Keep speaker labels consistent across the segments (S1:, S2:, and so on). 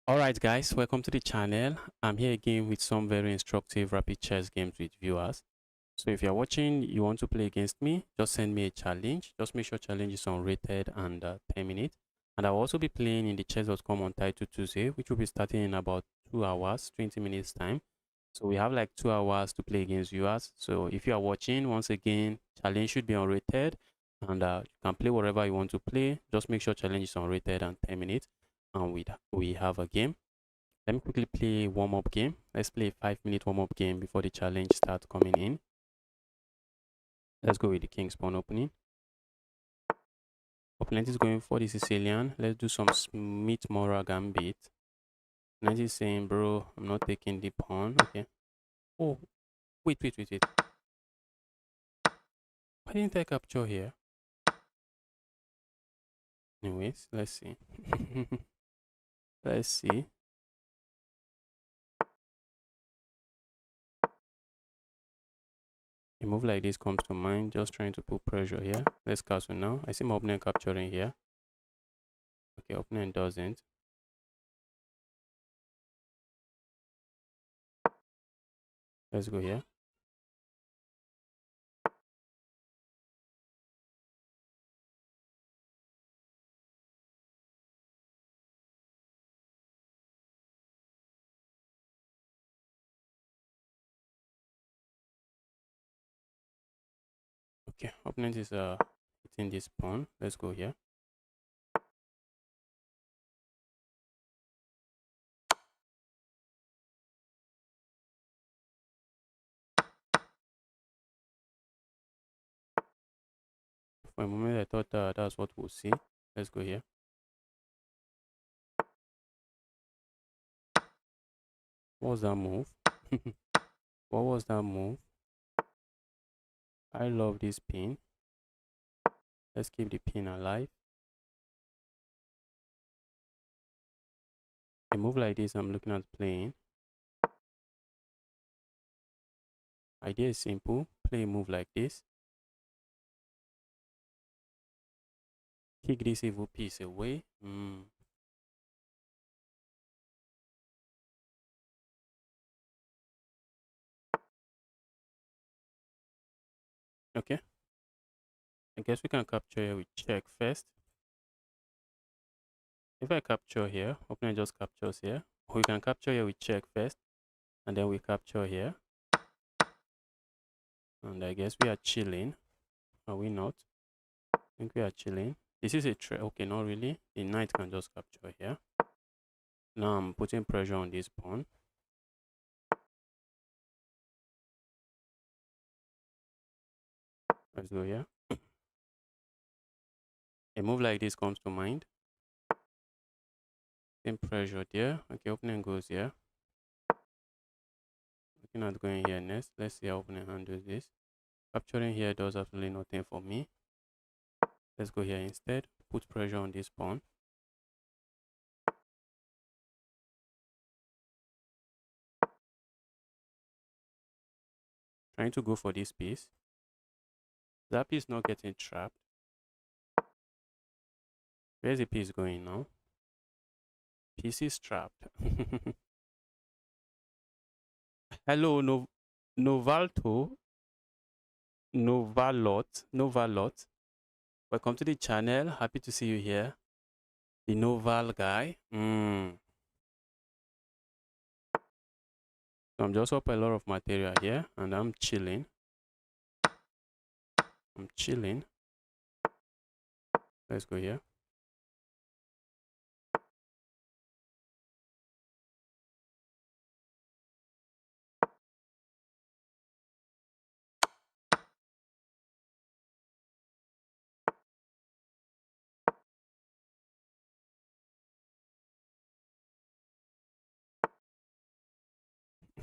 S1: Alright guys, welcome to the channel. I'm here again with some very instructive rapid chess games with viewers. So if you're watching, you want to play against me, just send me a challenge. Just make sure challenge is unrated and 10 minutes. And I'll also be playing in the chess.com Untitled Tuesday, which will be starting in about 2 hours, 20 minutes time. So we have like 2 hours to play against viewers. So if you are watching, once again, challenge should be unrated and you can play whatever you want to play. Just make sure challenge is unrated and 10 minutes. And we have a game. Let me quickly play warm-up game. Let's play a 5-minute warm-up game before the challenge starts coming in. Let's go with the king's pawn opening. Opponent is going for the Sicilian. Let's do some Smith Mora gambit. Opponent is saying, bro, I'm not taking the pawn. Okay. Oh, wait. Why didn't I capture here? Anyways, let's see. Let's see. A move like this comes to mind. Just trying to put pressure here. Let's castle now. I see my opponent capturing here. Okay, opponent doesn't. Let's go here. Okay, opponent is hitting this pawn. Let's go here. For a moment, I thought that's what we'll see. Let's go here. What was that move? What was that move? I love this pin. Let's keep the pin alive. A move like this, I'm looking at playing. Idea is simple. Play a move like this. Kick this evil piece away. Okay. I guess we can capture here with check first. If I capture here, opponent just captures here. We can capture here with check first. And then we capture here. And I guess we are chilling. Are we not? I think we are chilling. This is a threat. Okay, not really. The knight can just capture here. Now I'm putting pressure on this pawn. Let's go here. A move like this comes to mind. Same pressure there. Okay, opponent goes here. Looking at going here next. Let's see how opponent handles this. Capturing here does absolutely nothing for me. Let's go here instead. Put pressure on this pawn. Trying to go for this piece. That piece not getting trapped. Where's the piece going now? Piece is trapped. Hello, Novalto. Novalot. Welcome to the channel. Happy to see you here. The Noval guy. So I'm just up a lot of material here and I'm chilling. Let's go here.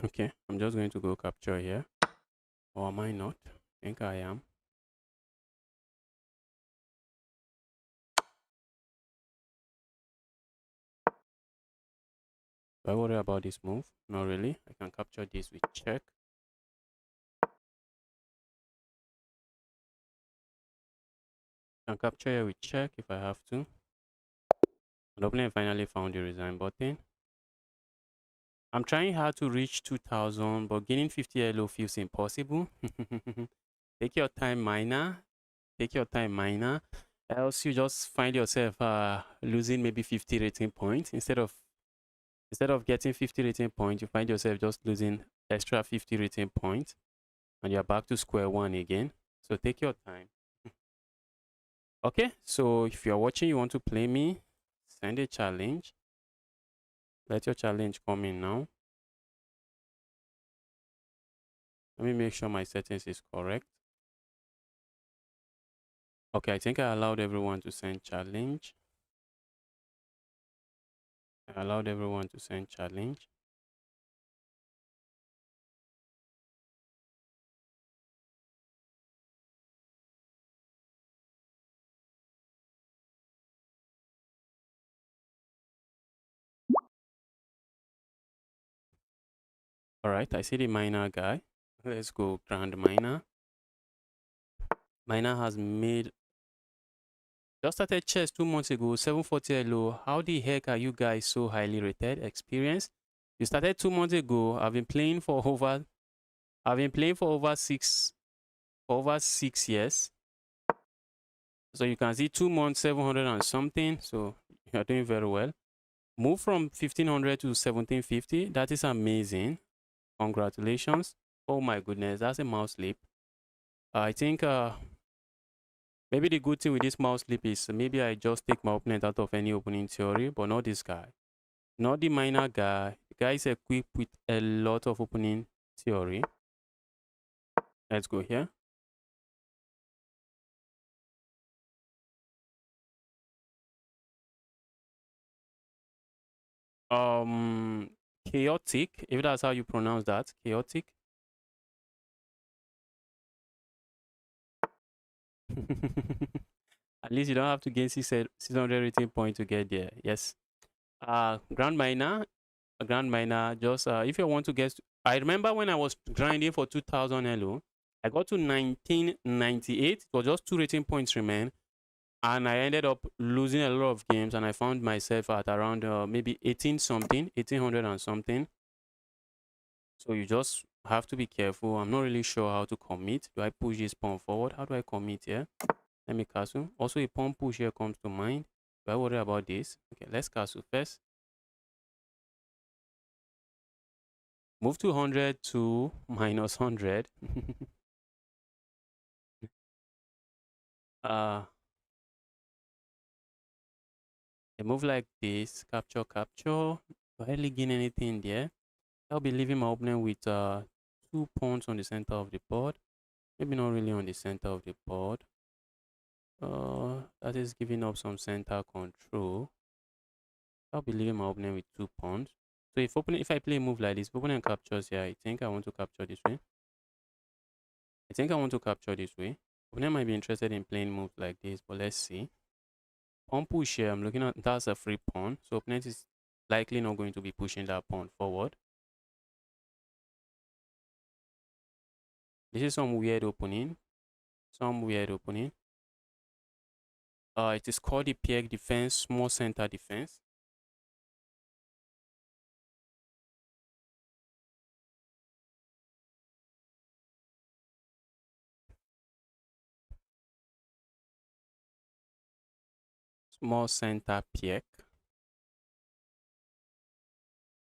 S1: Okay, I'm just going to go capture here. Or am I not? I think I am. Do I worry about this move? Not really. I can capture this with check. I can capture here with check if I have to. And opponent finally found the resign button. I'm trying hard to reach 2000, but gaining 50 LO feels impossible. Take your time, miner. Take your time, miner. Else you just find yourself losing maybe 50 rating points instead of getting 50 rating points. You find yourself just losing extra 50 rating points, and you're back to square one again. So take your time. Okay, so if you're watching, you want to play me, send a challenge. Let your challenge come in now. Let me make sure my settings is correct. Okay, I think I allowed everyone to send challenge. I allowed everyone to send challenge. All right, I see the miner guy. Let's go grand miner. Miner has made, just started chess 2 months ago, 740 LO. How the heck are you guys so highly rated? Experienced? You started 2 months ago. I've been playing for over 6 years. So you can see 2 months, 700 and something. So you're doing very well. Move from 1500 to 1750. That is amazing. Congratulations. Oh my goodness, that's a mouse slip. I think maybe the good thing with this mouse slip is maybe I just take my opponent out of any opening theory, but not this guy. Not the minor guy. The guy is equipped with a lot of opening theory. Let's go here. Um, Chaotic, if that's how you pronounce that, chaotic. At least you don't have to gain 600 rating point to get there. Yes. Grand minor, a grand minor. Just if you want to get, I remember when I was grinding for 2000 LO, I got to 1998. It was just 2 rating points remain, and I ended up losing a lot of games, and I found myself at around maybe 18 something, 1800 and something. So you just have to be careful. I'm not really sure how to commit. Do I push this pawn forward? How do I commit here? Let me castle. Also, a pawn push here comes to mind. Do I worry about this? Okay, let's castle first. Move to 100 to minus 100. uh, a move like this, capture, capture. Do I really gain anything there? I'll be leaving my opponent with 2 pawns on the center of the board. Maybe not really on the center of the board. That is giving up some center control. I'll be leaving my opponent with 2 pawns. So if I play a move like this, if opponent captures here, I think I want to capture this way. I think I want to capture this way. Opponent might be interested in playing moves like this, but let's see. Pawn push here, I'm looking at, that's a free pawn. So opponent is likely not going to be pushing that pawn forward. This is some weird opening. It is called the peg defense, small center defense. Small center peg.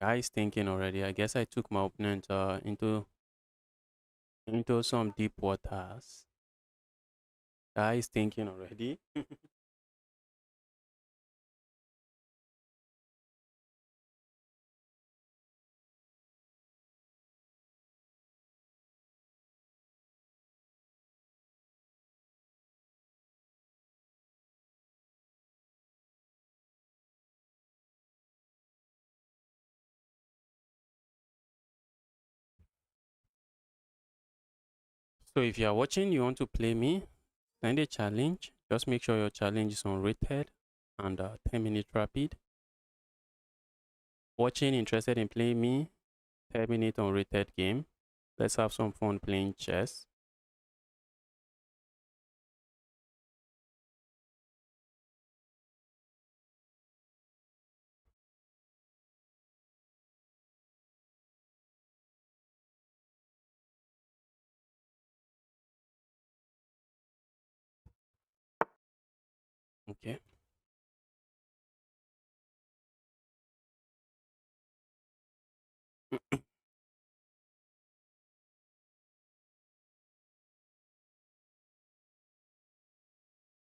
S1: Guy is thinking already. I guess I took my opponent into some deep waters. Guy is thinking already. So if you are watching, you want to play me, send a challenge. Just make sure your challenge is unrated and 10-minute rapid. Watching, interested in playing me, 10-minute unrated game. Let's have some fun playing chess. Okay.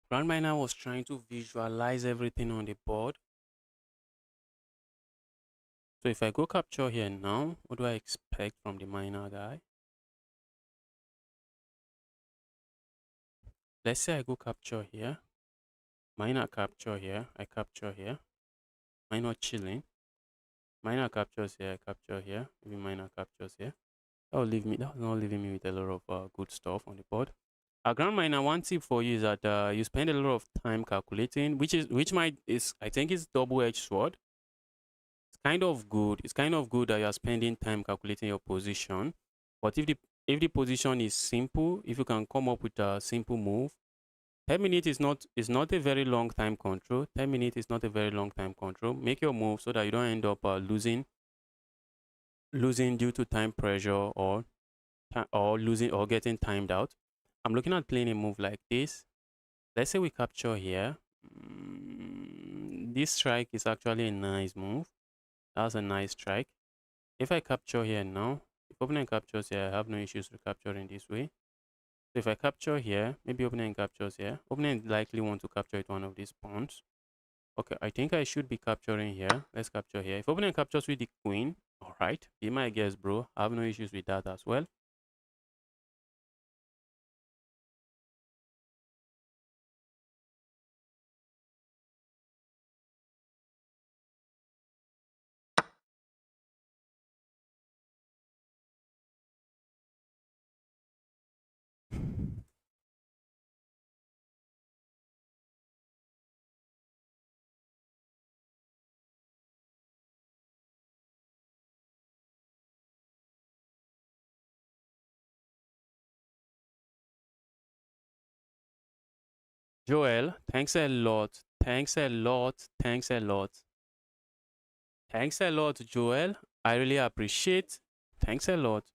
S1: Grand Miner was trying to visualize everything on the board. So if I go capture here now, what do I expect from the miner guy? Let's say I go capture here. Miner capture here. I capture here. Miner chilling. Miner captures here. I capture here. Maybe miner captures here. That will leave me. That was not leaving me with a lot of good stuff on the board. Grand Miner, one tip for you is that you spend a lot of time calculating, which might is I think is double-edged sword. It's kind of good. It's kind of good that you are spending time calculating your position. But if the position is simple, if you can come up with a simple move, 10 minutes is not a very long time control. 10 minutes is not a very long time control. Make your move so that you don't end up losing due to time pressure or losing or getting timed out. I'm looking at playing a move like this. Let's say we capture here. This strike is actually a nice move. That's a nice strike. If I capture here now, if opponent captures here, I have no issues recapturing this way. So if I capture here, maybe opponent captures here. Opponent likely want to capture it one of these pawns. Okay, I think I should be capturing here. Let's capture here. If opponent captures with the queen, all right, be my guess, bro. I have no issues with that as well. Joel, thanks a lot. Thanks a lot. Thanks a lot. Thanks a lot, Joel. I really appreciate. Thanks a lot.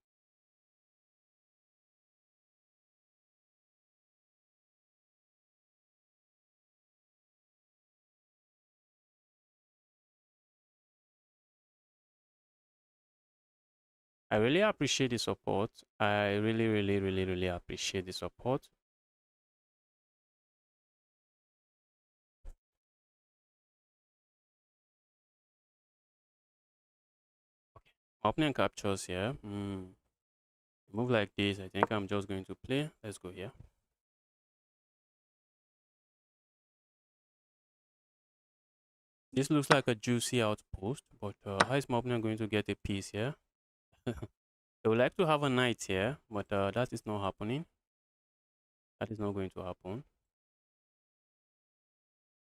S1: I really appreciate the support. I really, really, really, really appreciate the support. Okay. Opening captures here. Move like this. I think I'm just going to play. Let's go here. This looks like a juicy outpost, but how is my opponent going to get a piece here? They would like to have a knight here, but that is not happening. That is not going to happen.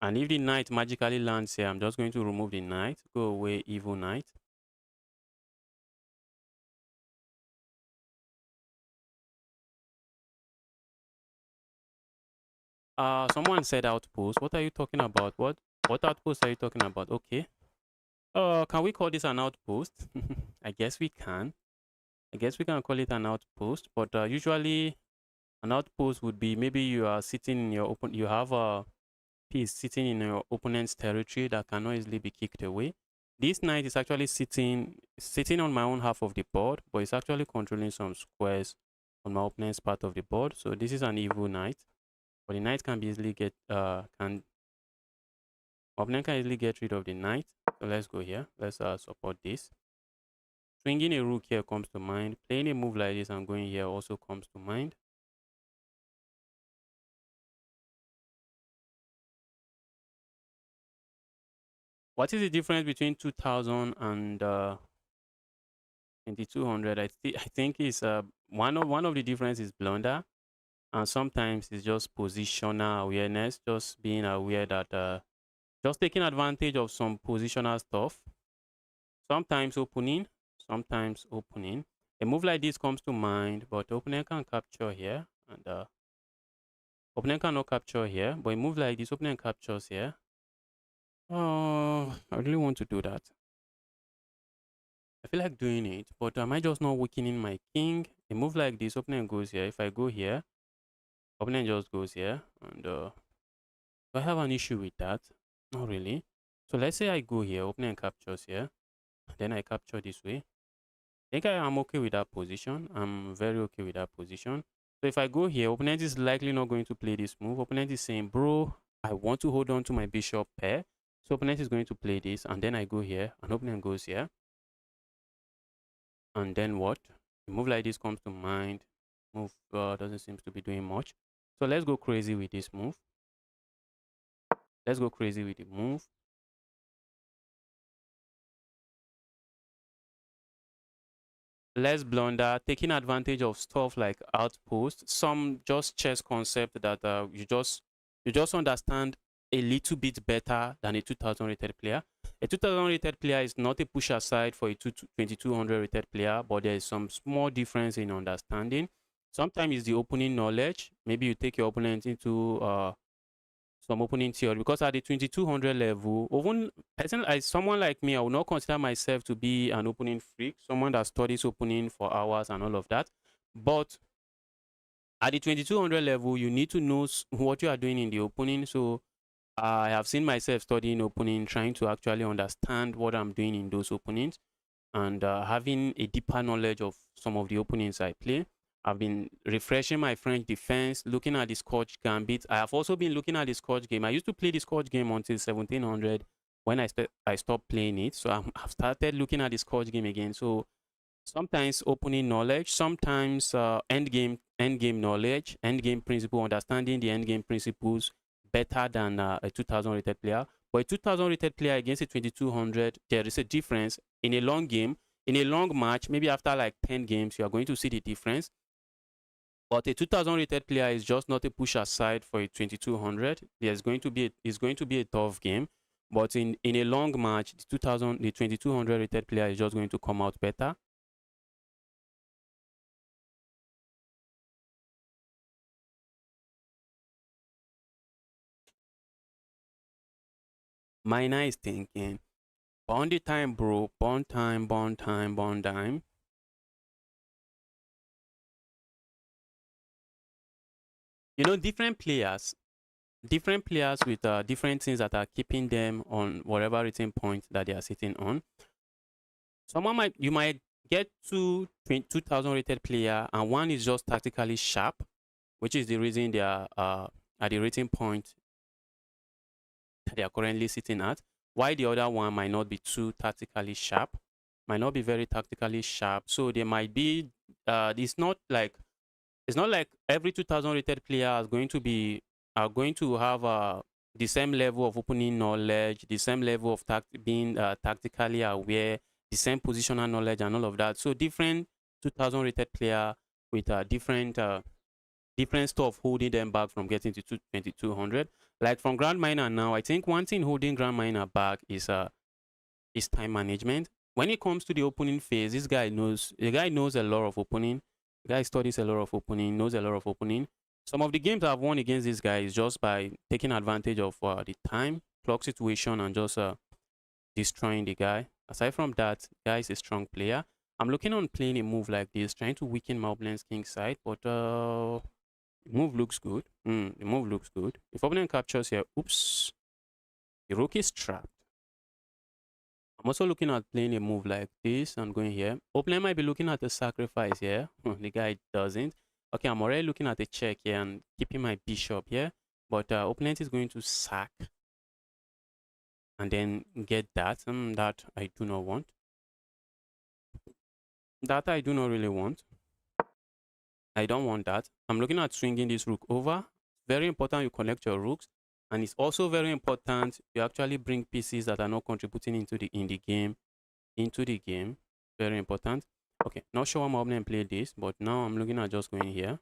S1: And if the knight magically lands here, I'm just going to remove the knight. Go away, evil knight. Someone said outpost. What are you talking about? What outpost are you talking about? Okay. Can we call this an outpost? I guess we can. I guess we can call it an outpost, but usually an outpost would be maybe you are sitting in your you have a piece sitting in your opponent's territory that cannot easily be kicked away. This knight is actually sitting on my own half of the board, but it's actually controlling some squares on my opponent's part of the board. So this is an evil knight. But the knight can be easily opponent can easily get rid of the knight. So let's go here. Let's support this. Swinging a rook here comes to mind. Playing a move like this and going here also comes to mind. What is the difference between 2000 and 2200? I think is one of the difference is blunder, and sometimes it's just positional awareness, just being aware that just taking advantage of some positional stuff. Sometimes opening. A move like this comes to mind, but opponent can capture here, and opponent cannot capture here. But a move like this, opponent captures here. Oh, I really want to do that. I feel like doing it, but am I just not weakening my king? A move like this, opponent goes here. If I go here, opponent just goes here, and Do I have an issue with that? Not really. So let's say I go here, opening and captures here. Then I capture this way. I think I am okay with that position. I'm very okay with that position. So if I go here, opponent is likely not going to play this move. Opponent is saying, bro, I want to hold on to my bishop pair. So opponent is going to play this. And then I go here and opponent goes here. And then what? A move like this comes to mind. Move doesn't seem to be doing much. So let's go crazy with this move. Let's go crazy with the move. Less blunder, taking advantage of stuff like outpost, some just chess concept that you just understand a little bit better than a 2000 rated player. A 2000 rated player is not a push aside for a 2200 rated player, but there is some small difference in understanding. Sometimes it's the opening knowledge. Maybe you take your opponent into some opening theory, because at the 2200 level, even person like someone like me, I would not consider myself to be an opening freak, someone that studies opening for hours and all of that. But at the 2200 level, you need to know what you are doing in the opening. So I have seen myself studying opening, trying to actually understand what I'm doing in those openings, and having a deeper knowledge of some of the openings I play. I've been refreshing my French defense, looking at the Scotch Gambit. I have also been looking at the Scotch game. I used to play the Scotch game until 1700 when I stopped playing it. So I've started looking at the Scotch game again. So sometimes opening knowledge, sometimes end game knowledge, end game principle, understanding the end game principles better than a 2000 rated player. But a 2000 rated player against a 2200, there is a difference in a long game. In a long match, maybe after like 10 games, you are going to see the difference. But a 2000 rated player is just not a push aside for a 2200. It's going to be a tough game. But in a long match, the 2200 rated player is just going to come out better. Mina is thinking, bond the time, bro. Bond time, bond time, bond time. You know, different players with different things that are keeping them on whatever rating point that they are sitting on. You might get 2000 rated player, and one is just tactically sharp, which is the reason they are at the rating point that they are currently sitting at. Why the other one might not be too tactically sharp, might not be very tactically sharp. So they might be. It's not like every 2000 rated player is going to be are going to have the same level of opening knowledge, the same level of being tactically aware, the same positional knowledge and all of that. So different 2000 rated player with different stuff holding them back from getting to 2200. Like from Grand Miner now, I think one thing holding Grand Miner back is time management. When it comes to the opening phase, the guy knows a lot of opening. The guy studies a lot of opening, knows a lot of opening. Some of the games I've won against this guy is just by taking advantage of the time, clock situation, and just destroying the guy. Aside from that, guy is a strong player. I'm looking on playing a move like this, trying to weaken my opponent's king side, but the move looks good. The move looks good. If opponent captures here, oops, the rook is trapped. I'm also looking at playing a move like this and going here. Opponent might be looking at a sacrifice here. The guy doesn't. Okay, I'm already looking at a check here and keeping my bishop here. But opponent is going to sack and then get that. That I do not want. That I do not really want. I don't want that. I'm looking at swinging this rook over. Very important you connect your rooks. And it's also very important you actually bring pieces that are not contributing into the game. Very important. Okay, not sure how I'm gonna play this, but now I'm looking at just going here.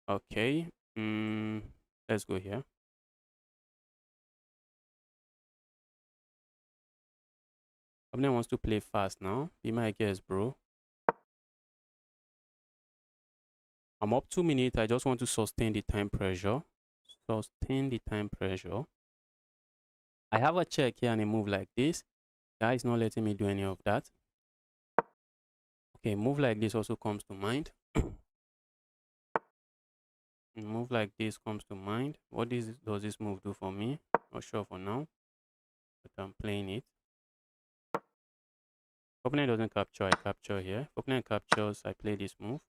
S1: Okay. Let's go here. Opponent wants to play fast now. Be my guest, bro. I'm up 2 minutes. I just want to sustain the time pressure. Sustain the time pressure. I have a check here and a move like this. Guy is not letting me do any of that. Okay, move like this also comes to mind. A move like this comes to mind. What does this move do for me? Not sure for now, but I'm playing it. Opponent doesn't capture, I capture here. If opponent captures, I play this move.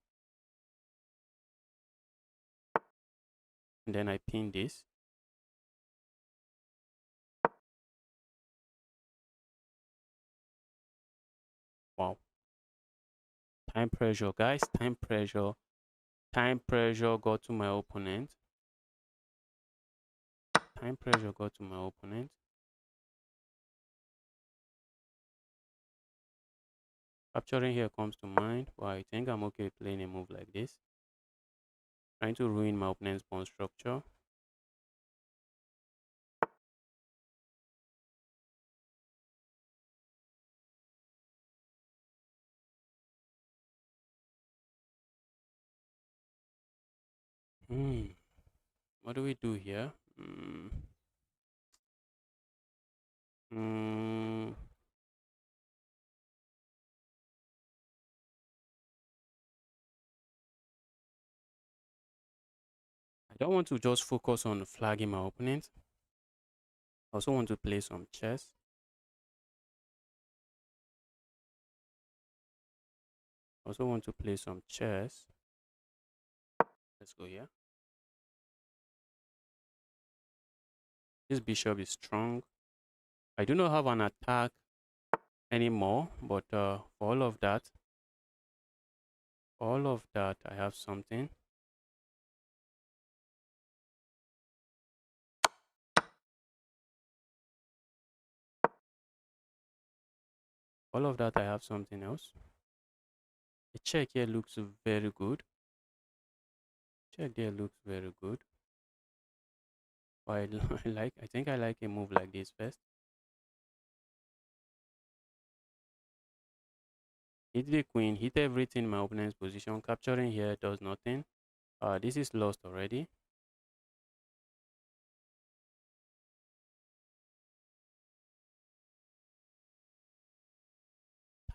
S1: And then I pin this. Wow. Time pressure, guys. Time pressure. Time pressure got to my opponent. Time pressure got to my opponent. Capturing here comes to mind. Well, I think I'm okay with playing a move like this. Trying to ruin my opponent's pawn structure. What do we do here? Hmm. I don't want to just focus on flagging my opponent. I also want to play some chess. I also want to play some chess. Let's go here. This bishop is strong. I do not have an attack anymore, but for all of that, I have something. All of that, I have something else. The check here looks very good. Check there looks very good. I I think I like a move like this first. Hit the queen, hit everything in my opponent's position. Capturing here does nothing. This is lost already.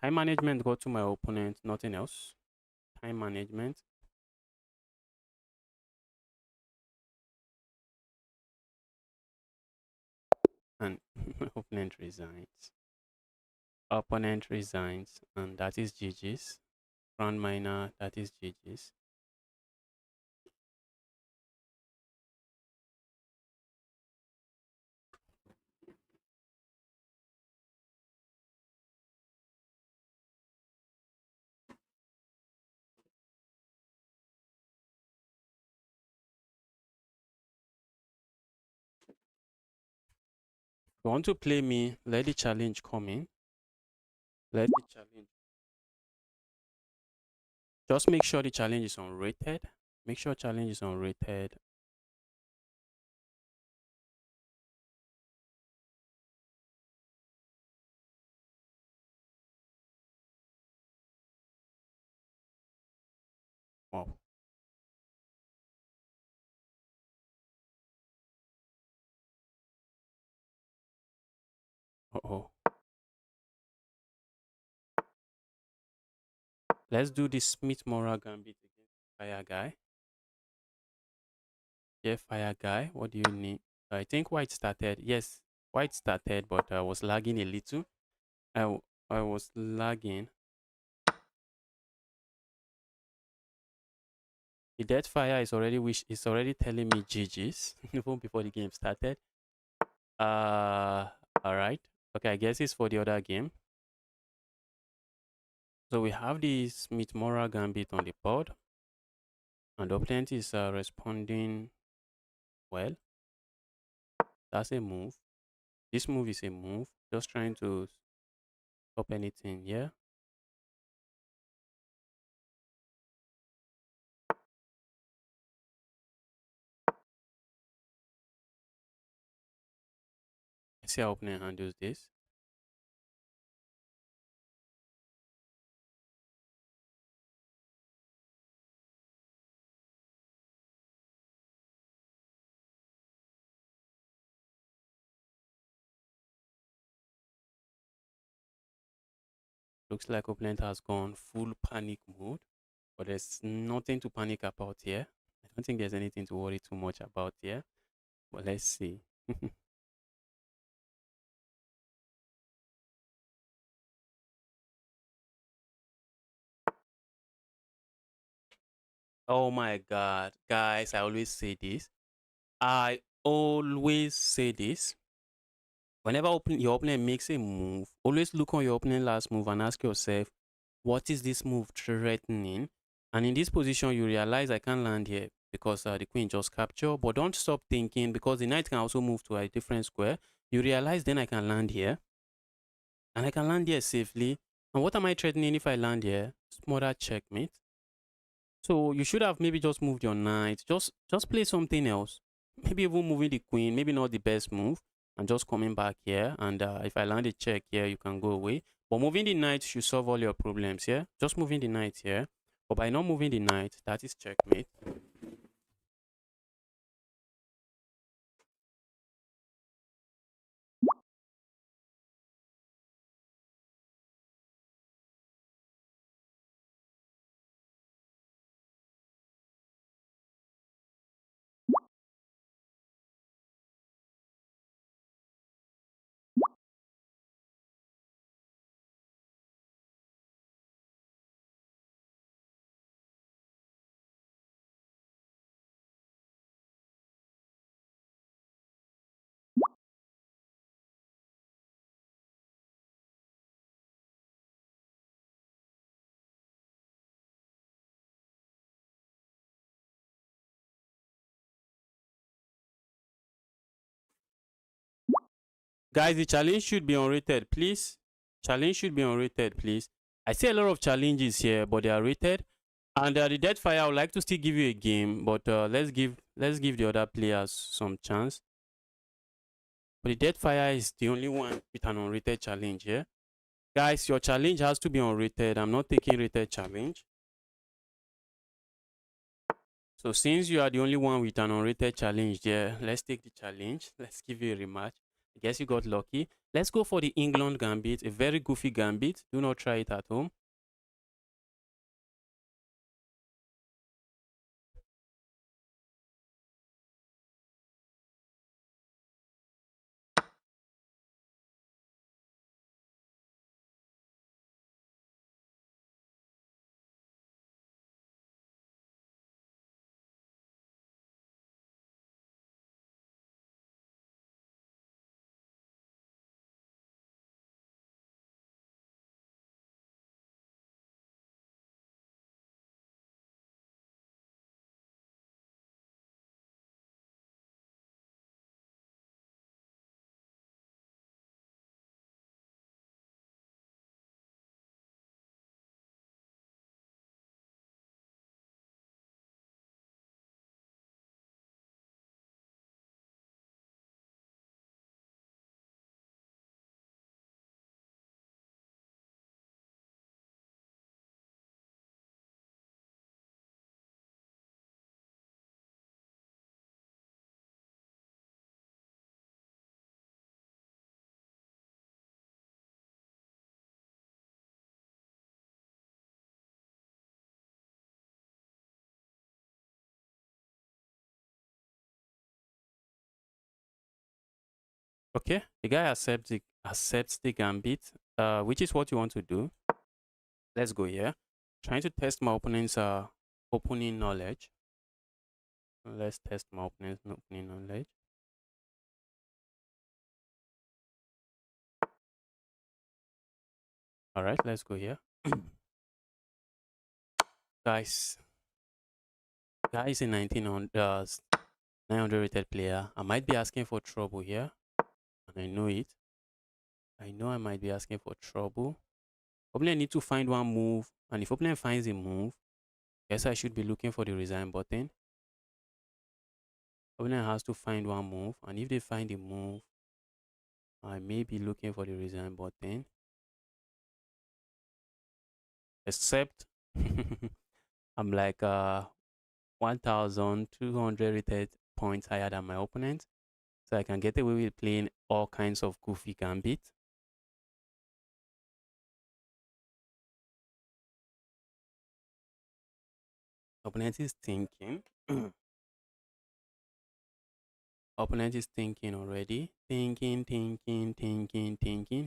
S1: Time management got to my opponent, nothing else. Time management. And opponent resigns. Opponent resigns, and that is GG's. Round minor, that is GG's. If you want to play me, let the challenge come in. Let the challenge. Just make sure the challenge is unrated. Make sure challenge is unrated. Wow. Uh-oh. Let's do this Smith Mora Gambit against Fire Guy. Yeah, Fire Guy. What do you need? I think White started. Yes, White started, but I was lagging a little. I was lagging. The Dead Fire is already telling me GG's even before the game started. Uh, all right. Okay, I guess it's for the other game. So we have the Smith Mora Gambit on the board, and the opponent is responding well. That's a move. This move is a move. Just trying to stop anything here. Let's see how opponent handles this. Looks like opponent has gone full panic mode, but there's nothing to panic about here. I don't think there's anything to worry too much about here. But let's see. Oh my God, guys! I always say this. I always say this. Whenever your opponent makes a move, always look on your opponent last move and ask yourself, what is this move threatening? And in this position, you realize I can't land here because the queen just captured. But don't stop thinking because the knight can also move to a different square. You realize then I can land here. And I can land here safely. And what am I threatening if I land here? Smothered checkmate. So you should have maybe just moved your knight. Just play something else. Maybe even moving the queen. Maybe not the best move. And just coming back here. And if I land a check here, you can go away. But moving the knight should solve all your problems here. Just moving the knight here. But by not moving the knight, that is checkmate. Guys, the challenge should be unrated, please. Challenge should be unrated, please. I see a lot of challenges here, but they are rated. And the dead fire, I would like to still give you a game, but let's give the other players some chance. But the dead fire is the only one with an unrated challenge here. Guys, your challenge has to be unrated. I'm not taking rated challenge. So since you are the only one with an unrated challenge there, let's take the challenge. Let's give you a rematch. I guess you got lucky. Let's go for the England gambit, a very goofy gambit. Do not try it at home. Okay, the guy accepts the gambit, which is what you want to do. Let's go here. Trying to test my opponent's opening knowledge. Let's test my opponent's opening knowledge. All right, let's go here. Guys, guys, a 900 rated player. I might be asking for trouble here, and I know it. I know I might be asking for trouble. Opponent need to find one move, and if opponent finds a move, guess I should be looking for the resign button. Opponent has to find one move, and if they find a move, I may be looking for the resign button. Except I'm like 1,200 rated points higher than my opponent, so I can get away with playing all kinds of goofy gambit. Opponent is thinking. Opponent is thinking already. Thinking.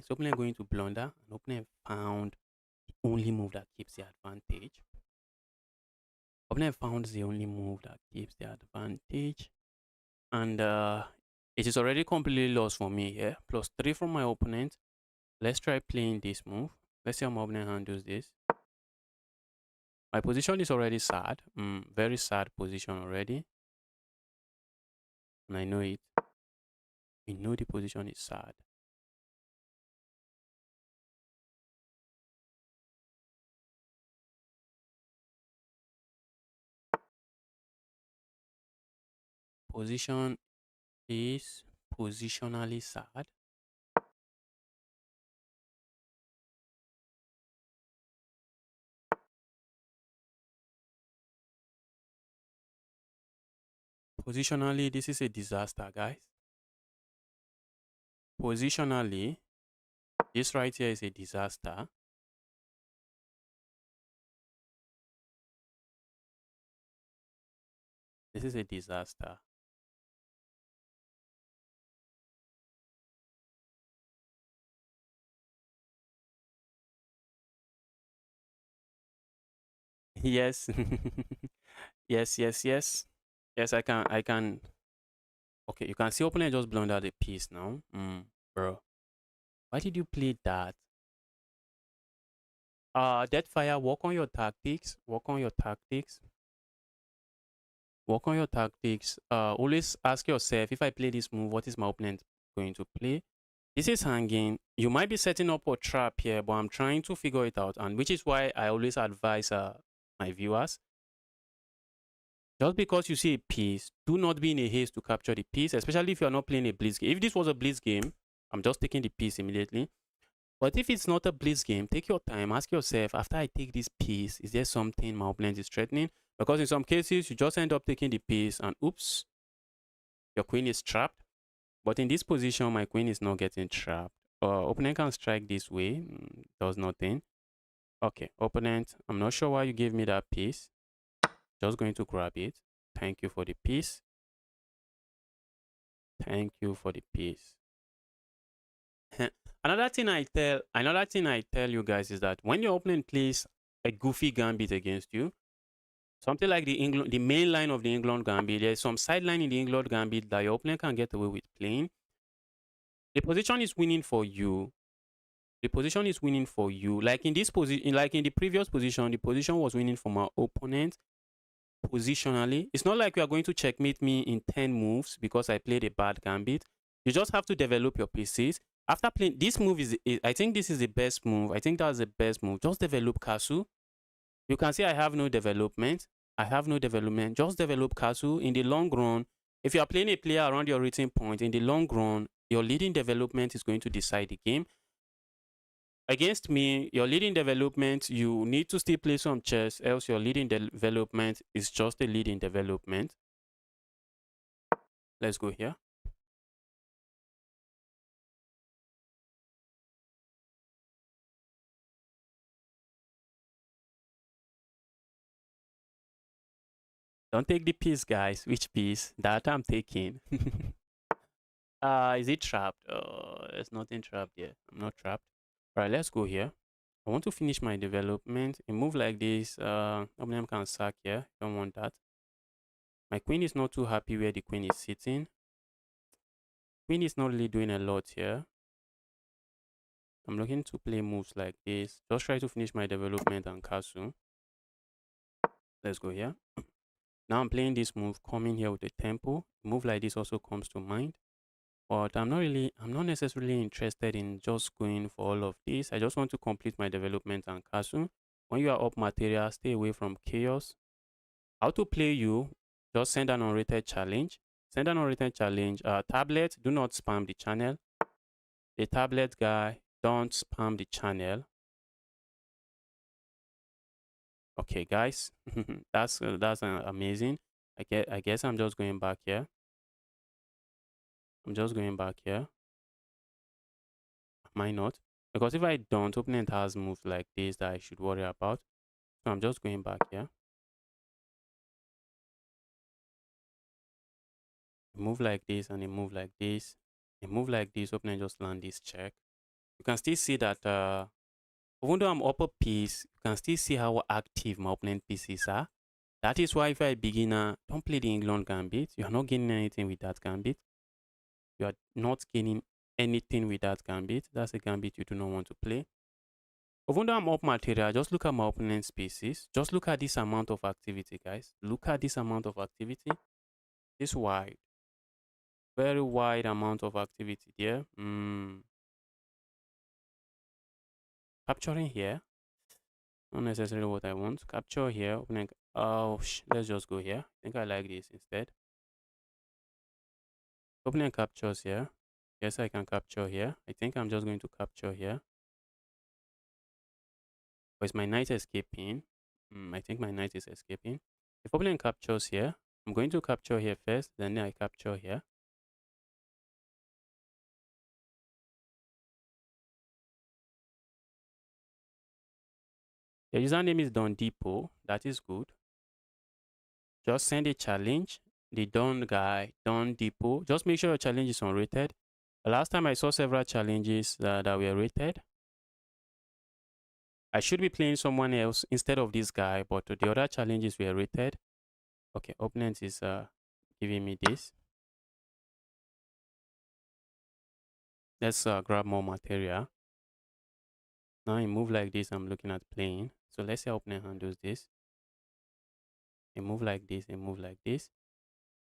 S1: So opponent going to blunder. And opponent found the only move that keeps the advantage. Opponent found the only move that keeps the advantage. And it is already completely lost for me here. Plus 3 from my opponent. Let's try playing this move. Let's see how my opponent handles this. My position is already sad. Very sad position already. And I know it. I know the position is sad. Position is positionally sad. Positionally, this is a disaster, guys. Positionally, this right here is a disaster. This is a disaster. Yes. Yes. Yes, I can. Okay, you can see opponent just blundered the piece now. Bro. Why did you play that? Deadfire, work on your tactics. Work on your tactics. Work on your tactics. Always ask yourself, if I play this move, what is my opponent going to play? This is hanging. You might be setting up a trap here, but I'm trying to figure it out. And which is why I always advise my viewers, just because you see a piece, do not be in a haste to capture the piece, especially if you're not playing a blitz game. If this was a blitz game, I'm just taking the piece immediately. But if it's not a blitz game, take your time. Ask yourself, after I take this piece, is there something my opponent is threatening? Because in some cases, you just end up taking the piece and oops, your queen is trapped. But in this position, my queen is not getting trapped. Opponent can strike this way. Does nothing. Okay, opponent, I'm not sure why you gave me that piece. Just going to grab it. Thank you for the piece. Thank you for the piece. Another thing I tell you guys is that when your opponent plays a goofy gambit against you, something like the main line of the England gambit, there's some sideline in the England gambit that your opponent can get away with playing. The position is winning for you. The position is winning for you. Like in this position, like in the previous position, the position was winning for my opponent positionally. It's not like you are going to checkmate me in 10 moves because I played a bad gambit. You just have to develop your pieces. After playing this move I think this is the best move. I think that's the best move. Just develop castle. You can see I have no development. I have no development. Just develop castle. In the long run, if you are playing a player around your rating point, in the long run, your leading development is going to decide the game. Against me, your leading development, you need to still play some chess, else your leading development is just a leading development. Let's go here. Don't take the piece, guys. Which piece? That I'm taking. Is it trapped? There's nothing trapped here. I'm not trapped. All right, let's go here. I want to finish my development. A move like this, opponent can sack here. Don't want that. My queen is not too happy where the queen is sitting. Queen is not really doing a lot here. I'm looking to play moves like this. Just try to finish my development and castle. Let's go here. Now I'm playing this move, coming here with a tempo. A move like this also comes to mind. But I'm not necessarily interested in just going for all of this. I just want to complete my development and castle. When you are up material, stay away from chaos. How to play you, just send an unrated challenge. Send an unrated challenge. Tablet, do not spam the channel. The tablet guy, don't spam the channel. Okay, guys, that's amazing. I guess I'm just going back here. I'm just going back here. Am I not? Because if I don't, opponent has moves like this that I should worry about. So I'm just going back here. A move like this and a move like this. A move like this, opponent just land this check. You can still see that even though I'm up a piece, you can still see how active my opponent pieces are. That is why if you're a beginner, don't play the England gambit. You are not gaining anything with that gambit. You are not gaining anything with that gambit. That's a gambit you do not want to play. Even though I'm up material, just look at my opponent's pieces. Just look at this amount of activity, guys. Look at this amount of activity. This wide. Very wide amount of activity there. Capturing here. Not necessarily what I want. Capture here. Opening. Oh, let's just go here. I think I like this instead. Opening captures here. Yes, I can capture here. I think I'm just going to capture here. Or is my knight escaping? I think my knight is escaping. If opening captures here, I'm going to capture here first, then I capture here. The username is Don Depot. That is good. Just send a challenge. The Don guy, Don Depot. Just make sure your challenge is unrated. The last time I saw several challenges that were rated. I should be playing someone else instead of this guy, but the other challenges were rated. Okay, opponent is giving me this. Let's grab more material. Now I move like this, I'm looking at playing. So let's say opponent handles this. A move like this, a move like this.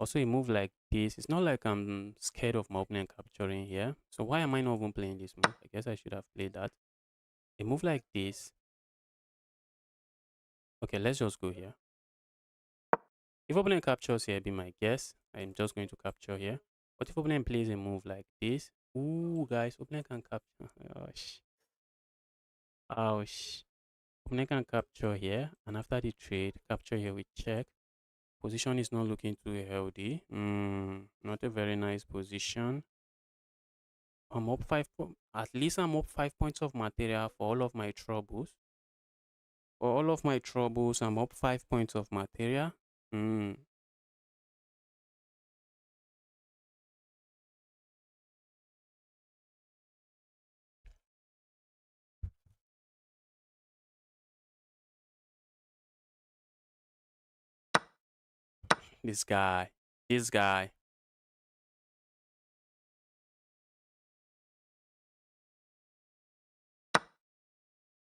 S1: Also a move like this. It's not like I'm scared of my opponent capturing here. So why am I not even playing this move? I guess I should have played that. A move like this. Okay, let's just go here. If opponent captures here, be my guess. I'm just going to capture here. But if opponent plays a move like this, ooh, guys, opponent can capture. Ouch. Ouch. Opponent can capture here, and after the trade, capture here with check. Position is not looking too healthy. Not a very nice position. I'm up at least I'm up 5 points of material for all of my troubles. For all of my troubles, I'm up 5 points of material. This guy. This guy.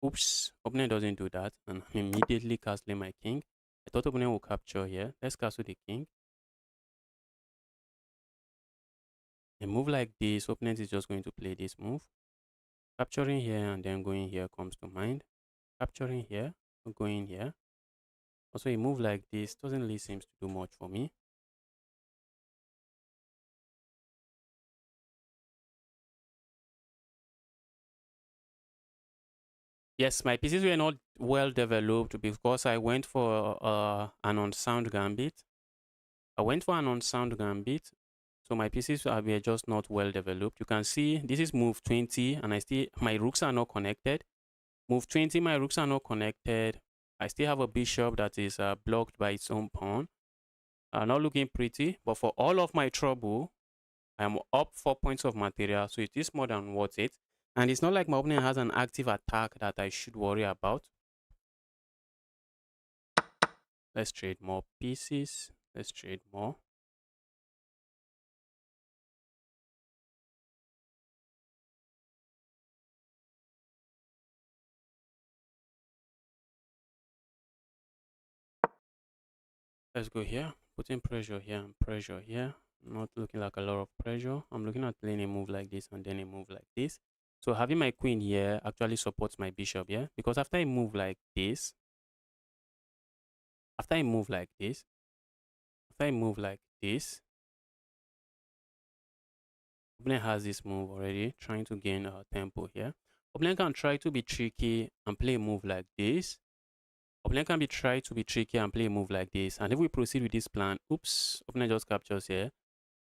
S1: Oops, opponent doesn't do that, and I'm immediately castling my king. I thought opponent will capture here. Let's castle the king. A move like this, opponent is just going to play this move. Capturing here and then going here comes to mind. Capturing here, going here. Also, a move like this doesn't really seem to do much for me. Yes, my pieces were not well developed because I went for an unsound gambit. I went for an unsound gambit, so my pieces were just not well developed. You can see this is move 20, and my rooks are not connected. Move 20, my rooks are not connected. I still have a bishop that is blocked by its own pawn. Not looking pretty, but for all of my trouble, I'm up 4 points of material, so it is more than worth it. And it's not like my opponent has an active attack that I should worry about. Let's trade more pieces. Let's trade more. Let's go here. Putting pressure here and pressure here. Not looking like a lot of pressure. I'm looking at playing a move like this and then a move like this. So having my queen here actually supports my bishop, yeah? Because after I move like this, after I move like this, opponent has this move already, trying to gain tempo here. Opponent can try to be tricky and play a move like this. Opponent can try to be tricky and play a move like this. And if we proceed with this plan, oops, opponent just captures here,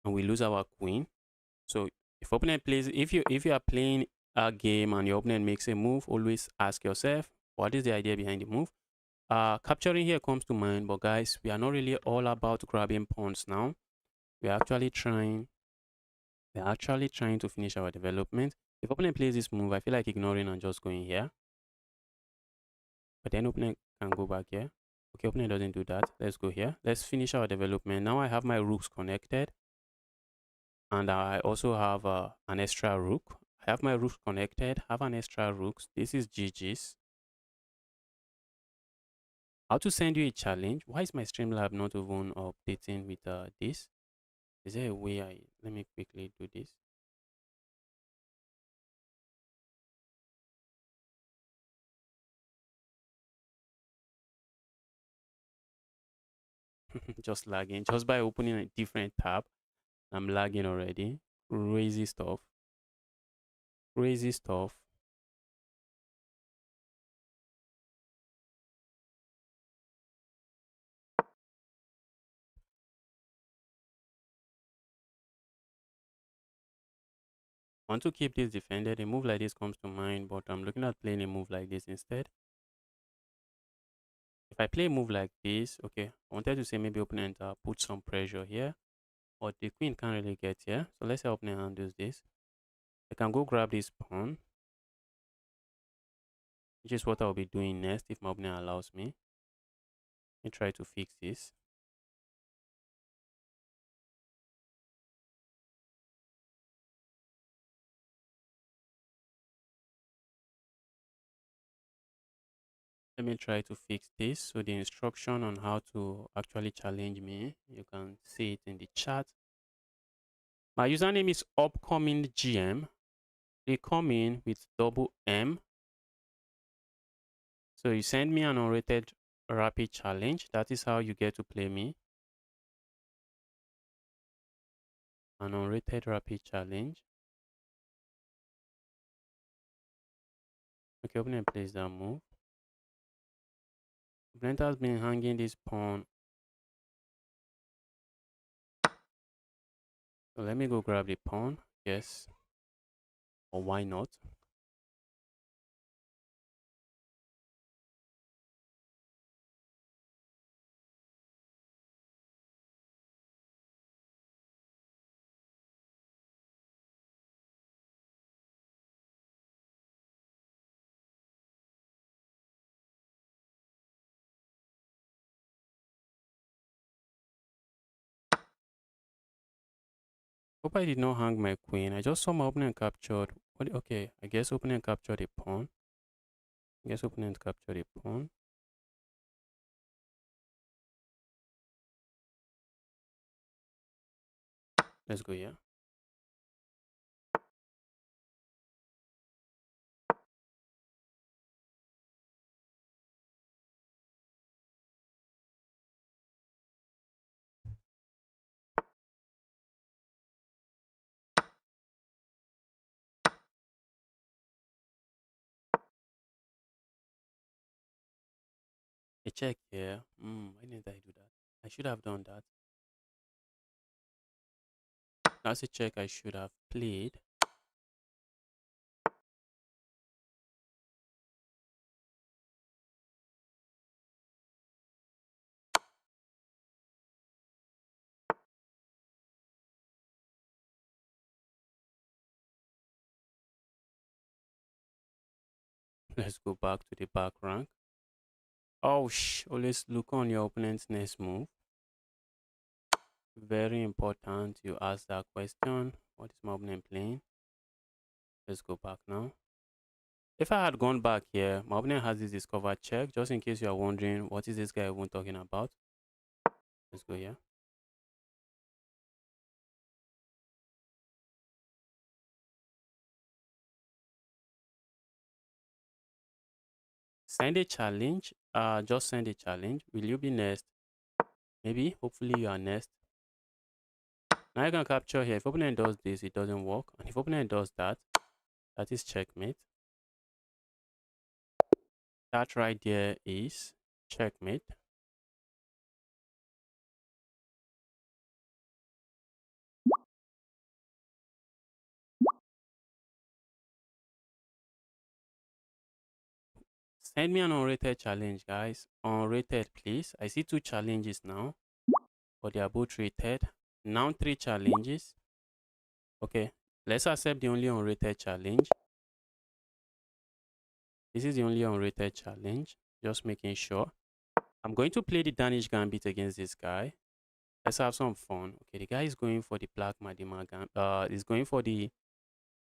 S1: and we lose our queen. So if opponent plays, if you are playing a game and your opponent makes a move, always ask yourself, what is the idea behind the move? Capturing here comes to mind, but guys, we are not really all about grabbing pawns now. we're actually trying to finish our development. If opponent plays this move, I feel like ignoring and just going here. But then opponent can go back here. Okay, opponent doesn't do that. Let's go here. Let's finish our development. Now I have my rooks connected. And I also have an extra rook. I have my rooks connected, have an extra rooks. This is GG's. How to send you a challenge? Why is my Streamlab not even updating with this? Is there a way let me quickly do this. Just lagging. Just by opening a different tab, I'm lagging already. Crazy stuff. Crazy stuff. Want to keep this defended. A move like this comes to mind, but I'm looking at playing a move like this instead. If I play a move like this, okay, I wanted to say maybe opponent put some pressure here, but the queen can't really get here. So let's say opponent handles this. I can go grab this pawn, which is what I'll be doing next if my opponent allows me. Let me try to fix this. Let me try to fix this. So the instruction on how to actually challenge me, you can see it in the chat. My username is upcoming GM. They come in with double M. So you send me an unrated rapid challenge. That is how you get to play me. An unrated rapid challenge. Okay, opponent plays that move. Opponent has been hanging this pawn. So let me go grab the pawn. Yes. Or why not? Hope I did not hang my queen. I just saw my opponent captured. Okay, I guess opponent captured a pawn. I guess opponent captured a pawn. Let's go here. A check here. Why didn't I do that? I should have done that. That's a check I should have played. Let's go back to the back rank. Oh, always look on your opponent's next move. Very important you ask that question. What is my opponent playing? Let's go back now. If I had gone back here, my opponent has this discover check. Just in case you are wondering, what is this guy even talking about? Let's go here. Send a challenge. Just send a challenge. Will you be next? Maybe. Hopefully you are next. Now I can capture here. If opponent does this, it doesn't work. And if opponent does that, that is checkmate. That right there is checkmate. Send me an unrated challenge, guys. Unrated, please. I see 2 challenges now, but they are both rated. Now 3 challenges. Okay, let's accept the only unrated challenge. This is the only unrated challenge. Just making sure. I'm going to play the Danish Gambit against this guy. Let's have some fun. Okay, the guy is going for the Black Madima Gambit. He's going for the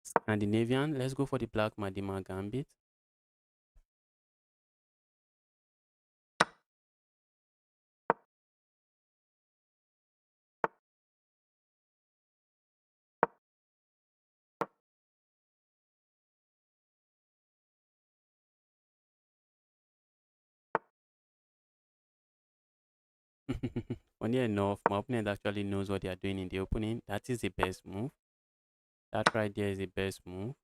S1: Scandinavian. Let's go for the Black Madima Gambit. Funny enough, my opponent actually knows what they are doing in the opening. That is the best move. That right there is the best move.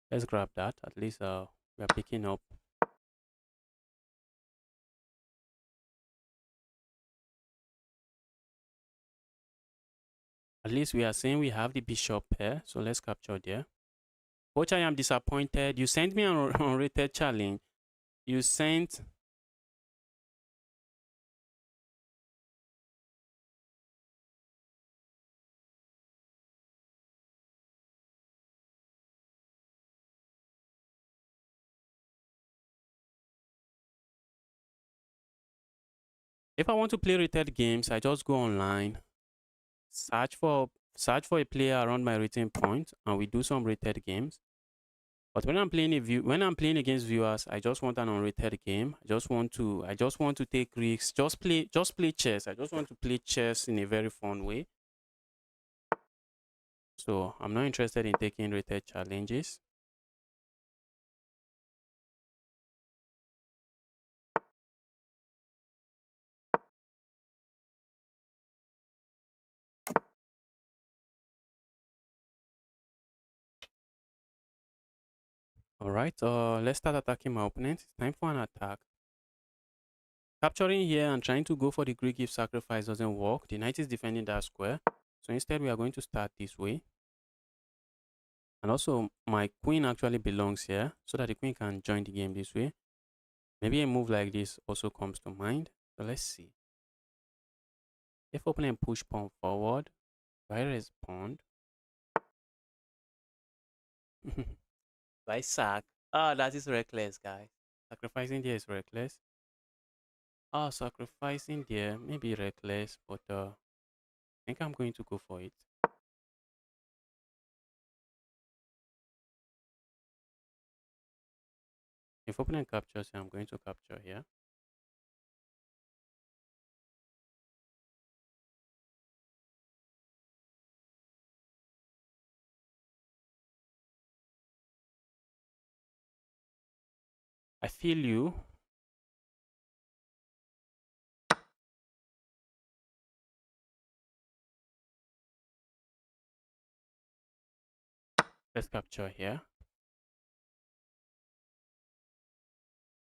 S1: Let's grab that. At least we are picking up. At least we are saying we have the bishop here. So let's capture there. Coach, I am disappointed. You sent me an unrated challenge. You sent... If I want to play rated games, I just go online, search for a player around my rating point, and we do some rated games. But when I'm playing against viewers, I just want an unrated game. I just want to take risks. Just play chess. I just want to play chess in a very fun way. So I'm not interested in taking rated challenges. All right, let's start attacking my opponent. It's time for an attack. Capturing here and trying to go for the Greek gift sacrifice doesn't work. The knight is defending that square. So instead, we are going to start this way. And also, my queen actually belongs here so that the queen can join the game this way. Maybe a move like this also comes to mind. So let's see. If opponent push pawn forward, do I respond? Do I sack? Ah, that is reckless, guys. Sacrificing there is reckless. Ah, sacrificing there may be reckless, but I think I'm going to go for it. If opponent captures here, I'm going to capture here. I feel you. Let's capture here.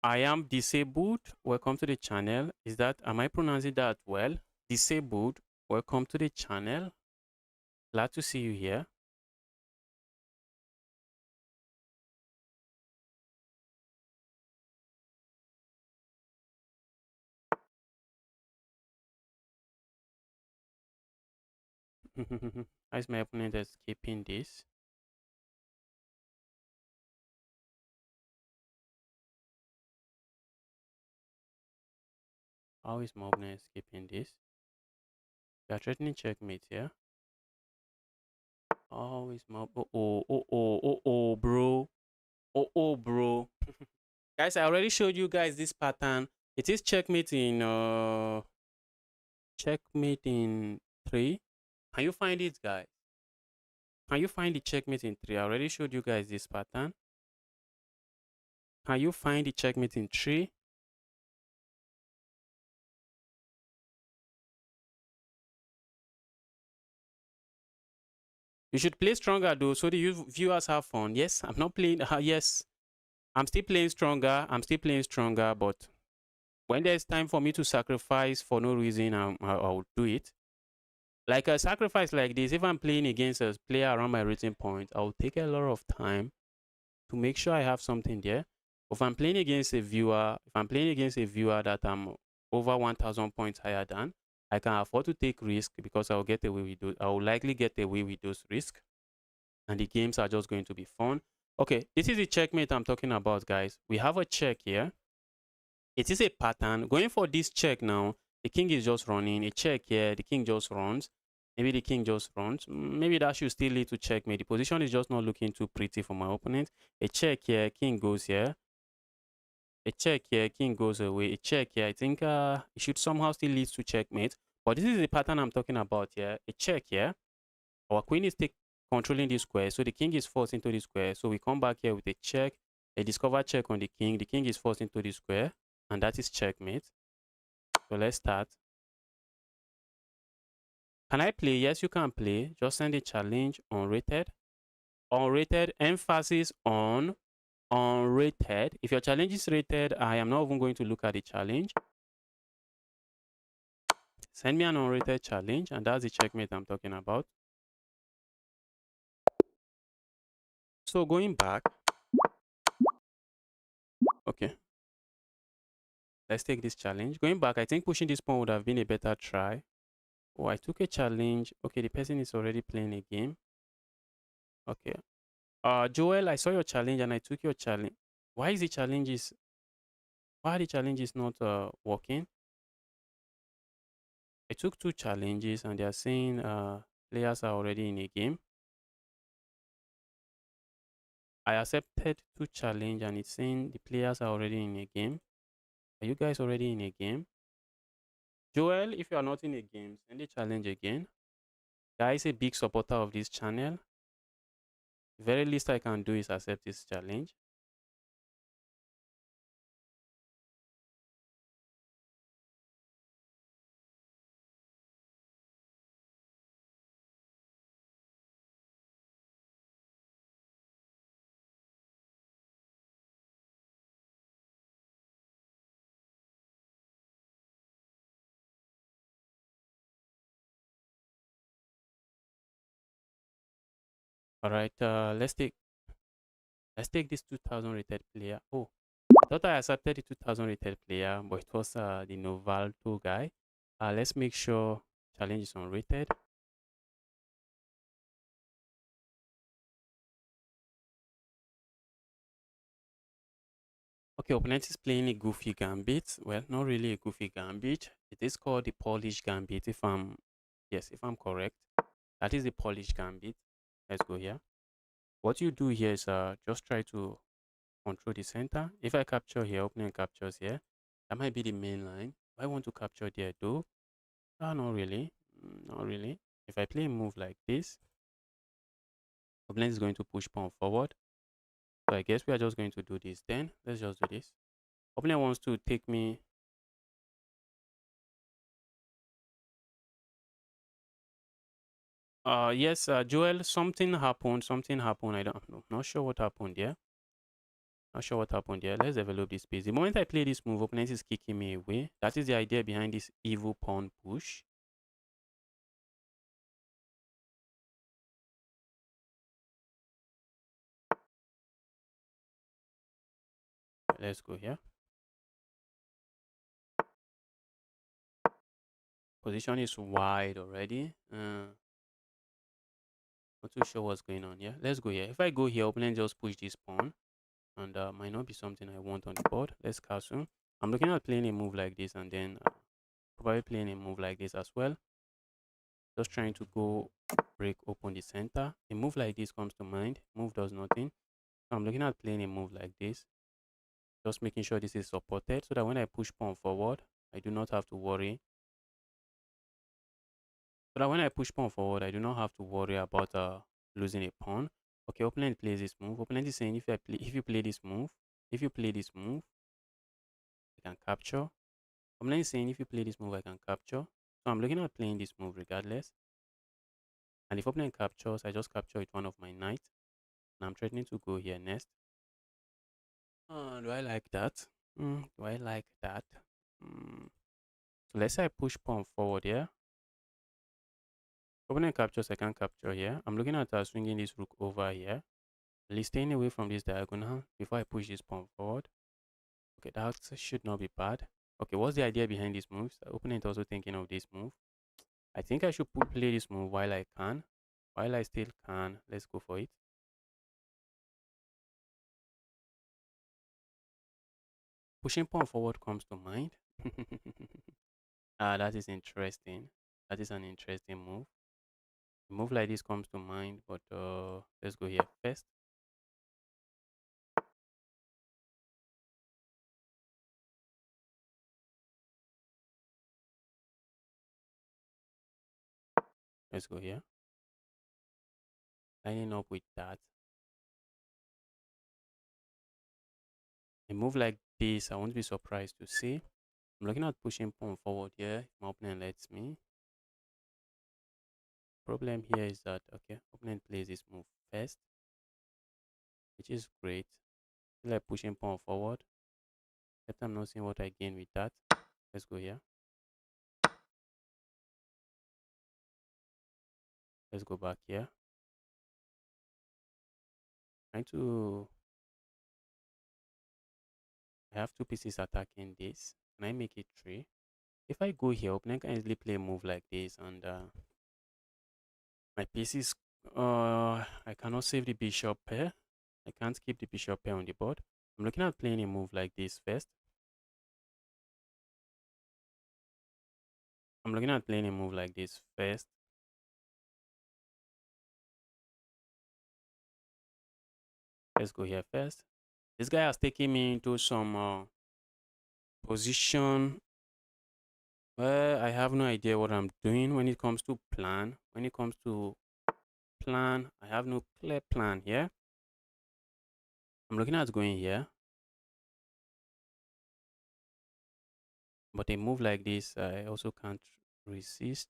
S1: I am disabled. Welcome to the channel. Am I pronouncing that well? Disabled. Welcome to the channel. Glad to see you here. How is my opponent escaping this? How is my opponent escaping this? We are threatening checkmate here. How is my... bro. Bro. Guys, I already showed you guys this pattern. It is checkmate in 3. Can you find it, guys? Can you find the checkmate in 3? I already showed you guys this pattern. Can you find the checkmate in 3? You should play stronger though, so the viewers have fun. Yes, I'm not playing. Yes, I'm still playing stronger. But when there's time for me to sacrifice for no reason, I'll do it. Like a sacrifice like this, if I'm playing against a player around my rating point, I'll take a lot of time to make sure I have something there. If I'm playing against a viewer, that I'm over 1,000 points higher than, I can afford to take risk because I'll get away with those. I will likely get away with those risks, and the games are just going to be fun. Okay, this is the checkmate I'm talking about, guys. We have a check here. It is a pattern. Going for this check now, the king is just running. A check here, the king just runs. Maybe the king just runs. Maybe that should still lead to checkmate. The position is just not looking too pretty for my opponent. A check here, king goes here. A check here, king goes away. A check here, I think it should somehow still lead to checkmate. But this is the pattern I'm talking about here. A check here. Our queen is controlling this square, so the king is forced into the square. So we come back here with a check, a discover check on the king. The king is forced into the square, and that is checkmate. So let's start. Can I play? Yes, you can play. Just send a challenge, unrated. Unrated, emphasis on unrated. If your challenge is rated, I am not even going to look at the challenge. Send me an unrated challenge, and that's the checkmate I'm talking about. So going back, okay. Let's take this challenge. Going back, I think pushing this pawn would have been a better try. Oh, I took a challenge. Okay, the person is already playing a game. Okay. Joel, I saw your challenge and I took your challenge. Why are the challenges not working? I took 2 challenges and they are saying players are already in a game. I accepted 2 challenge and it's saying the players are already in a game. Are you guys already in a game? Joel, if you are not in a game, send a challenge again. Guys, a big supporter of this channel. The very least I can do is accept this challenge. All right, let's take this 2000 rated player. Oh, I thought I accepted the 2000 rated player, but it was the Novalto guy. Let's make sure challenge is unrated. Okay, opponent is playing a goofy gambit. Well, not really a goofy gambit. It is called the Polish gambit. If I'm correct, that is the Polish gambit. Let's go here. What you do here is just try to control the center. If I capture here, opponent captures here. That might be the main line. I want to capture there though. Not really. Not really. If I play a move like this, opponent is going to push pawn forward. So I guess we are just going to do this then. Let's just do this. Opponent wants to take me. Yes, Joel, something happened. I don't know. Not sure what happened there. Not sure what happened there. Let's develop this piece. The moment I play this move, opponent is kicking me away. That is the idea behind this evil pawn push. Let's go here. Position is wide already. Not too sure what's going on here. Let's go here. If I go here, opponent just push this pawn. And might not be something I want on the board. Let's castle. I'm looking at playing a move like this and then probably playing a move like this as well. Just trying to go break open the center. A move like this comes to mind. Move does nothing. So I'm looking at playing a move like this. Just making sure this is supported so that when I push pawn forward, I do not have to worry. So that when I push pawn forward, I do not have to worry about losing a pawn. Okay, opponent plays this move. Opponent is saying if you play this move, I can capture. Opponent is saying if you play this move, I can capture. So I'm looking at playing this move regardless. And if opponent captures, I just capture with one of my knights. And I'm threatening to go here next. Do I like that? Do I like that? So let's say I push pawn forward here. Opponent captures, I can capture here. I'm looking at swinging this rook over here. At least staying away from this diagonal before I push this pawn forward. Okay, that should not be bad. Okay, what's the idea behind this move? The opponent also thinking of this move. I think I should play this move while I can. While I still can, let's go for it. Pushing pawn forward comes to mind. That is interesting. That is an interesting move. A move like this comes to mind, but let's go here first. Let's go here. Lining up with that. A move like this, I won't be surprised to see. I'm looking at pushing pawn forward here. If my opponent lets me. Problem here is that, okay, opponent plays this move first, which is great. I feel like pushing pawn forward. But I'm not seeing what I gain with that. Let's go here. Let's go back here. Trying to. I have two pieces attacking this. Can I make it three? If I go here, opponent can easily play a move like this, and my pieces. I cannot save the bishop pair. I can't keep the bishop pair on the board. I'm looking at playing a move like this first. I'm looking at playing a move like this first. Let's go here first. This guy has taken me into some position where I have no idea what I'm doing when it comes to plan. When it comes to plan, I have no clear plan here. I'm looking at going here. But a move like this, I also can't resist.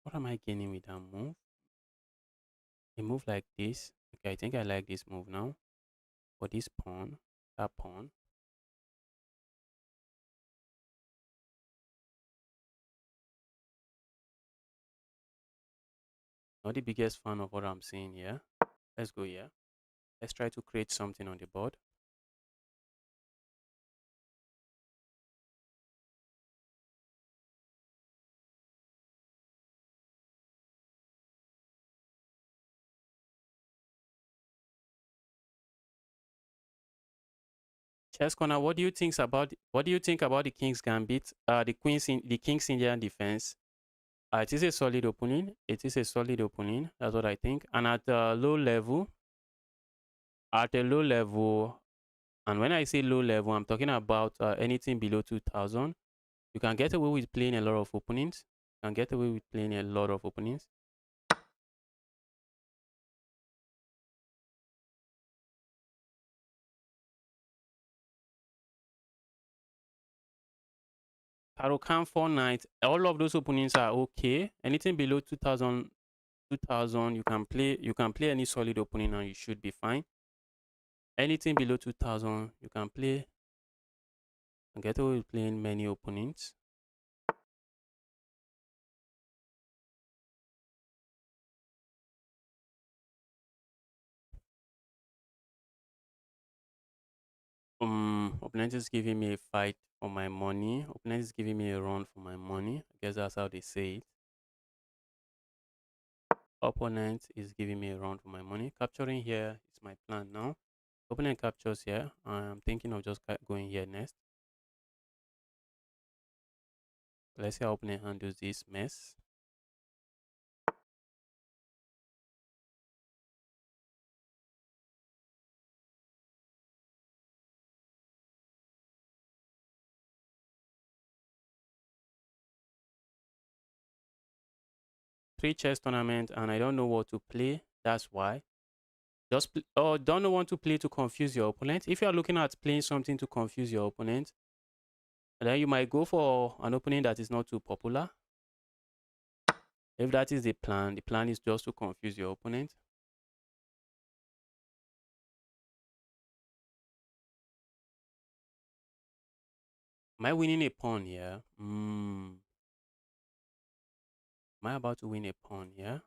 S1: What am I gaining with that move? A move like this. Okay, I think I like this move now. For this pawn, that pawn. Not the biggest fan of what I'm seeing here. Let's go here. Let's try to create something on the board. Chess corner. What do you think about the King's Gambit? The King's Indian defense. It is a solid opening. It is a solid opening. That's what I think. And at a low level, and when I say low level, I'm talking about anything below 2000. You can get away with playing a lot of openings. You can get away with playing a lot of openings. Tarot 4 Knight. All of those openings are okay. Anything below 2000, you can play any solid opening and you should be fine. Anything below 2000, you can play and get away with playing many openings. Opponent is giving me a fight for my money. Opponent is giving me a run for my money. I guess that's how they say it. Opponent is giving me a run for my money. Capturing here is my plan now. Opponent captures here. I'm thinking of just going here next. Let's see how opponent handles this mess. Three chess tournament and I don't know what to play. That's why. Don't know what to play to confuse your opponent. If you are looking at playing something to confuse your opponent, then you might go for an opening that is not too popular. If that is the plan is just to confuse your opponent. Am I winning a pawn here? Am I about to win a pawn here?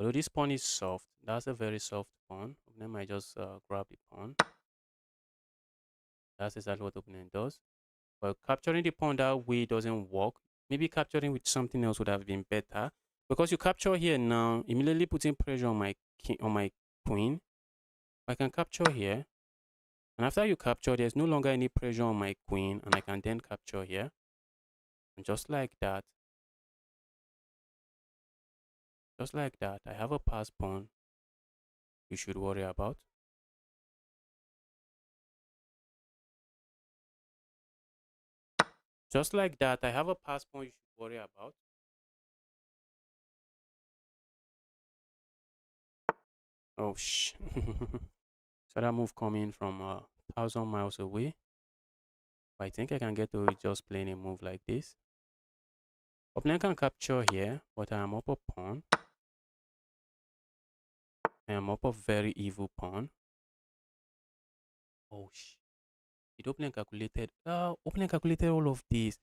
S1: Although this pawn is soft, that's a very soft pawn. Opponent might just grab the pawn. That's exactly what opponent does. But capturing the pawn that way doesn't work. Maybe capturing with something else would have been better. Because you capture here now, immediately putting pressure on my king, on my queen. I can capture here. And after you capture, there's no longer any pressure on my queen. And I can then capture here. And just like that, I have a pass pawn you should worry about. Just like that, I have a pass pawn you should worry about. Oh, So that move coming from 1,000 miles away. But I think I can get away just playing a move like this. Opponent can capture here, but I am up a pawn. I am up a very evil pawn. Oh, did opponent calculated? Opponent calculated all of this.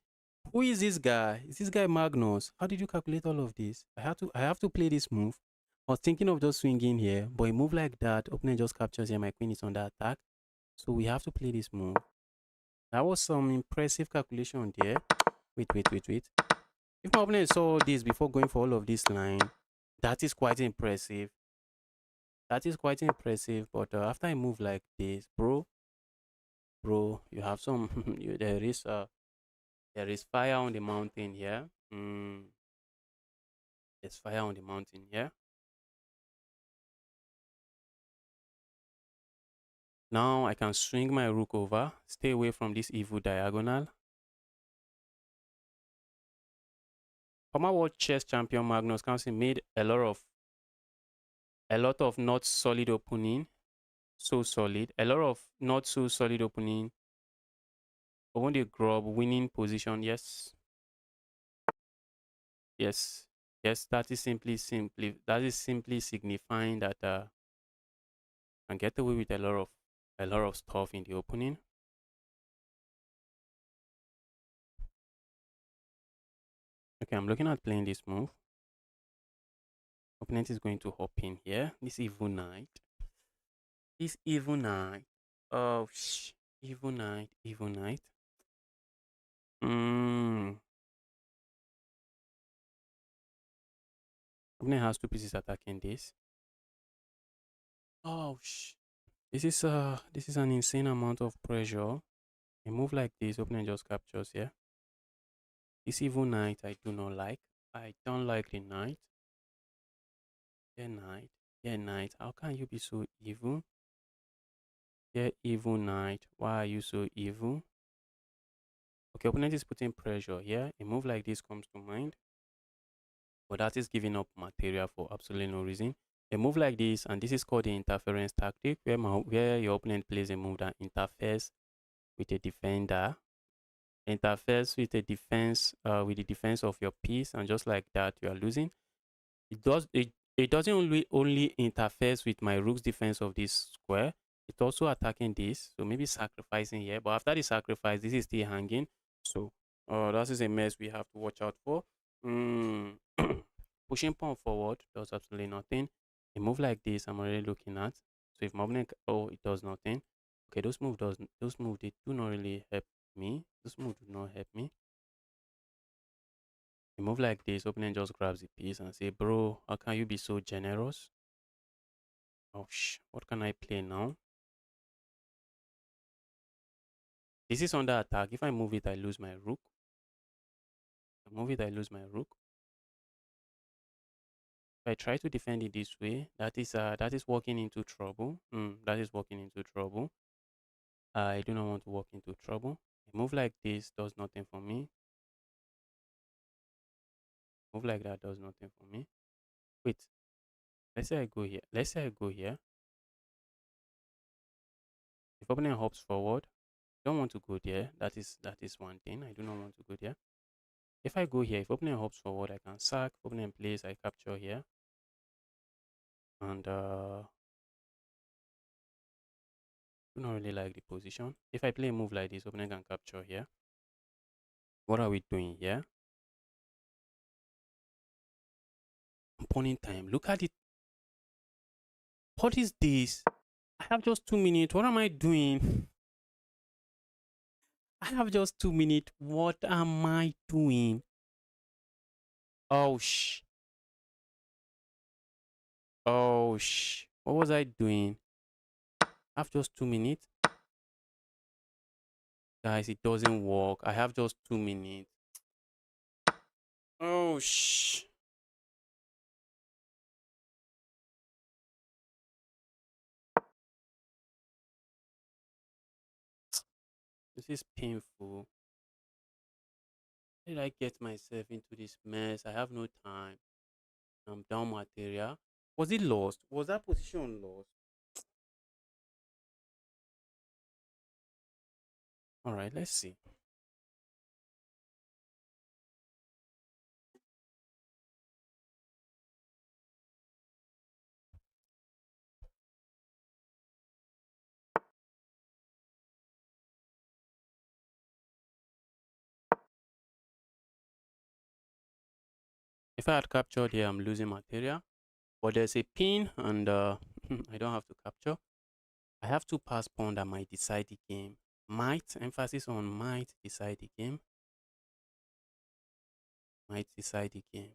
S1: Who is this guy? Is this guy Magnus? How did you calculate all of this? I have to play this move. I was thinking of just swinging here, but a move like that, opponent just captures here. My queen is under attack. So we have to play this move. That was some impressive calculation there. Wait. If my opponent saw this before going for all of this line, that is quite impressive. That is quite impressive. But after I move like this, bro, you have some. There is fire on the mountain here. There's fire on the mountain here. Now I can swing my rook over. Stay away from this evil diagonal. Former world chess champion Magnus Carlsen made a lot of not solid opening. So solid. A lot of not so solid opening. But when they grab winning position, yes. That is simply signifying that I can get away with a lot of stuff in the opening. Okay, I'm looking at playing this move. Opponent is going to hop in here. This evil knight. Oh, evil knight. Opponent has two pieces attacking this. Oh, this is an insane amount of pressure. A move like this, opponent just captures here. This evil knight I do not like. I don't like the knight. Knight. How can you be so evil? Evil knight. Why are you so evil? Okay, opponent is putting pressure here. A move like this comes to mind. But that is giving up material for absolutely no reason. A move like this, and this is called the interference tactic, where your opponent plays a move that interferes with a defender, interferes with a defense, with the defense of your piece, and just like that, you are losing. It doesn't only interferes with my rook's defense of this square. It's also attacking this, so maybe sacrificing here. But after the sacrifice, this is still hanging. So that is a mess we have to watch out for. Pushing pawn forward does absolutely nothing. A move like this, I'm already looking at. So if my opponent, oh, it does nothing. Okay, those moves they do not really help me. Those moves do not help me. A move like this, opponent just grabs the piece and say, bro, how can you be so generous? Oh, what can I play now? This is under attack. If I move it, I lose my rook. If I move it, I lose my rook. If I try to defend it this way, that is walking into trouble. That is walking into trouble. I do not want to walk into trouble. A move like this does nothing for me. Move like that does nothing for me. Wait, let's say I go here. If opponent hops forward, don't want to go there. That is one thing. I do not want to go there. If I go here, if opponent hops forward, I can sack. Opponent plays, I capture here. And do not really like the position. If I play a move like this, opponent can capture here. What are we doing here? Pawning time. Look at it. What is this? I have just 2 minutes. What am I doing? I have just 2 minutes. What am I doing? Oh, shh. Oh, shh. What was I doing? I have just 2 minutes. Guys, it doesn't work. I have just 2 minutes. Oh, shh. This is painful. How did I get myself into this mess? I have no time. I'm down material. Was it lost? Was that position lost? All right, let's see. If I had captured here, I'm losing material. But there's a pin and I don't have to capture. I have two pass pawn that might decide the game. Might, emphasis on might decide the game. Might decide the game.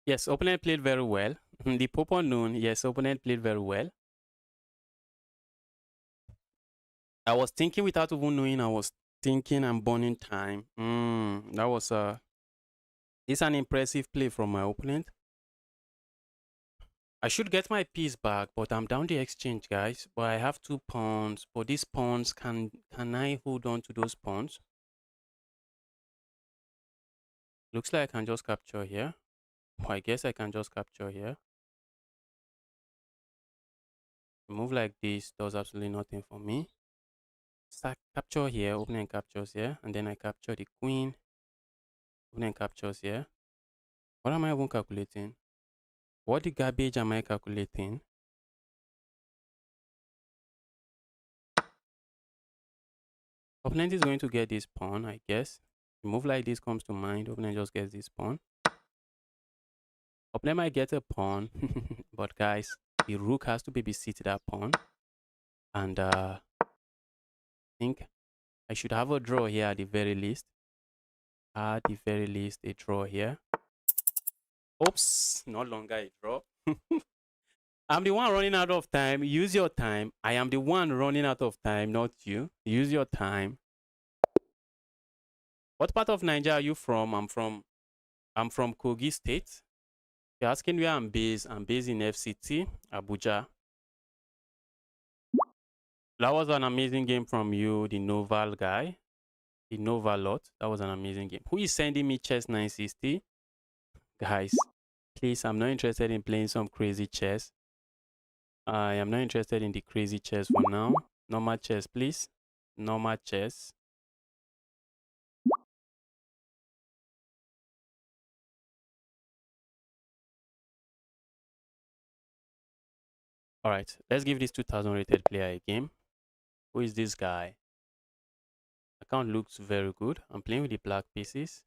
S1: Yes, opponent played very well. The Popo known, yes, opponent played very well. I was thinking without even knowing I was thinking and burning time. That was it's an impressive play from my opponent. I should get my piece back, but I'm down the exchange, guys. But I have 2 pawns. But these pawns, can I hold on to those pawns? Looks like I can just capture here. Well, I guess I can just capture here. A move like this does absolutely nothing for me. Sack capture here, opening captures here, and then I capture the queen. Opening captures here. What am I even calculating? What the garbage am I calculating? Opponent is going to get this pawn, I guess. A move like this comes to mind. Opponent just gets this pawn. Opponent might get a pawn, but guys, the rook has to babysit that pawn. And I think I should have a draw here at the very least. At the very least, a draw here. Oops, no longer a draw. I'm the one running out of time. Use your time. I am the one running out of time, not you. Use your time. What part of Nigeria are you from? I'm from Kogi State. You're asking where I'm based. I'm based in FCT, Abuja. That was an amazing game from you, the Noval guy. The Nova lot. That was an amazing game. Who is sending me chess 960? Guys, please, I'm not interested in playing some crazy chess. I am not interested in the crazy chess for now. Normal chess, please. Normal chess. All right, let's give this 2000 rated player a game. Who is this guy? Account looks very good. I'm playing with the black pieces.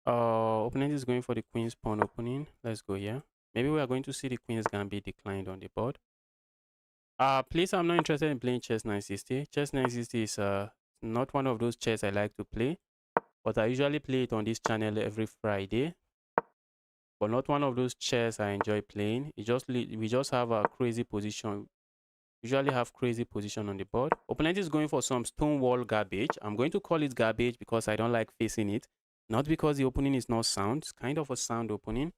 S1: Opponent is going for the queen's pawn opening. Let's go here. Maybe we are going to see the queen's gambit declined on the board. Please, I'm not interested in playing chess 960. Chess 960 is not one of those chess I like to play, but I usually play it on this channel every Friday. But not one of those chess I enjoy playing. We just have a crazy position. Usually have crazy position on the board. Opponent is going for some stone wall garbage. I'm going to call it garbage because I don't like facing it. Not because the opening is not sound. It's kind of a sound opening.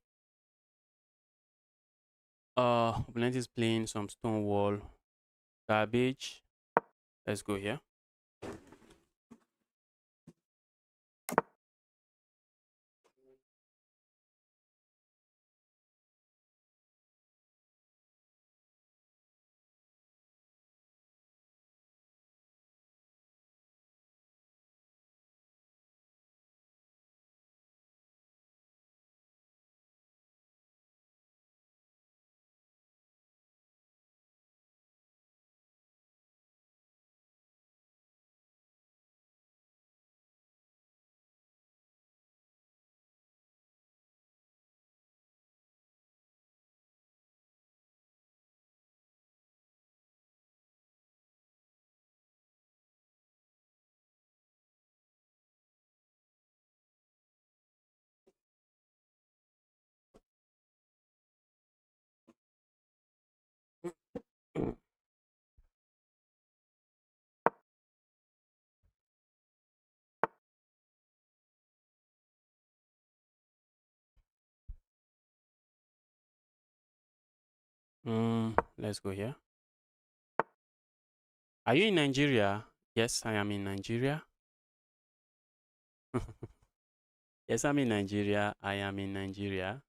S1: Opponent is playing some stone wall garbage. Let's go here. Let's go here. Are you in Nigeria? Yes, I am in Nigeria. Yes, I'm in Nigeria. I am in Nigeria.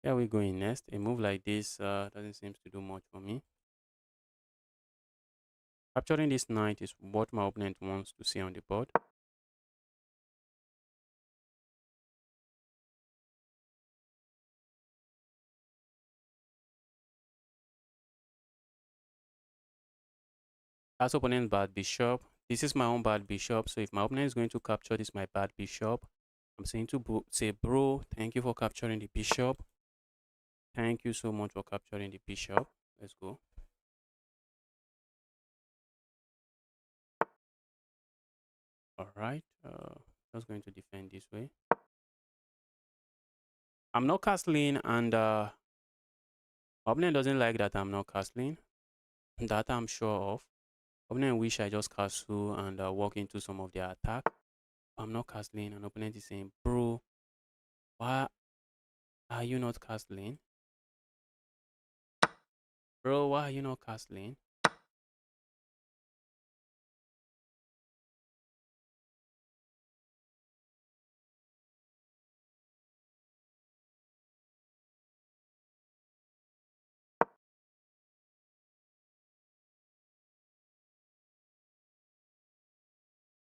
S1: Where are we going next? A move like this doesn't seem to do much for me. Capturing this knight is what my opponent wants to see on the board. That's opponent's bad bishop. This is my own bad bishop. So if my opponent is going to capture this my bad bishop, I'm saying to say, bro, thank you for capturing the bishop. Thank you so much for capturing the bishop. Let's go. All right. Just going to defend this way. I'm not castling, and opponent doesn't like that I'm not castling. That I'm sure of. Opponent wish I just castle and walk into some of their attack. I'm not castling, and opponent is saying, bro, why are you not castling? Bro, why are you not castling?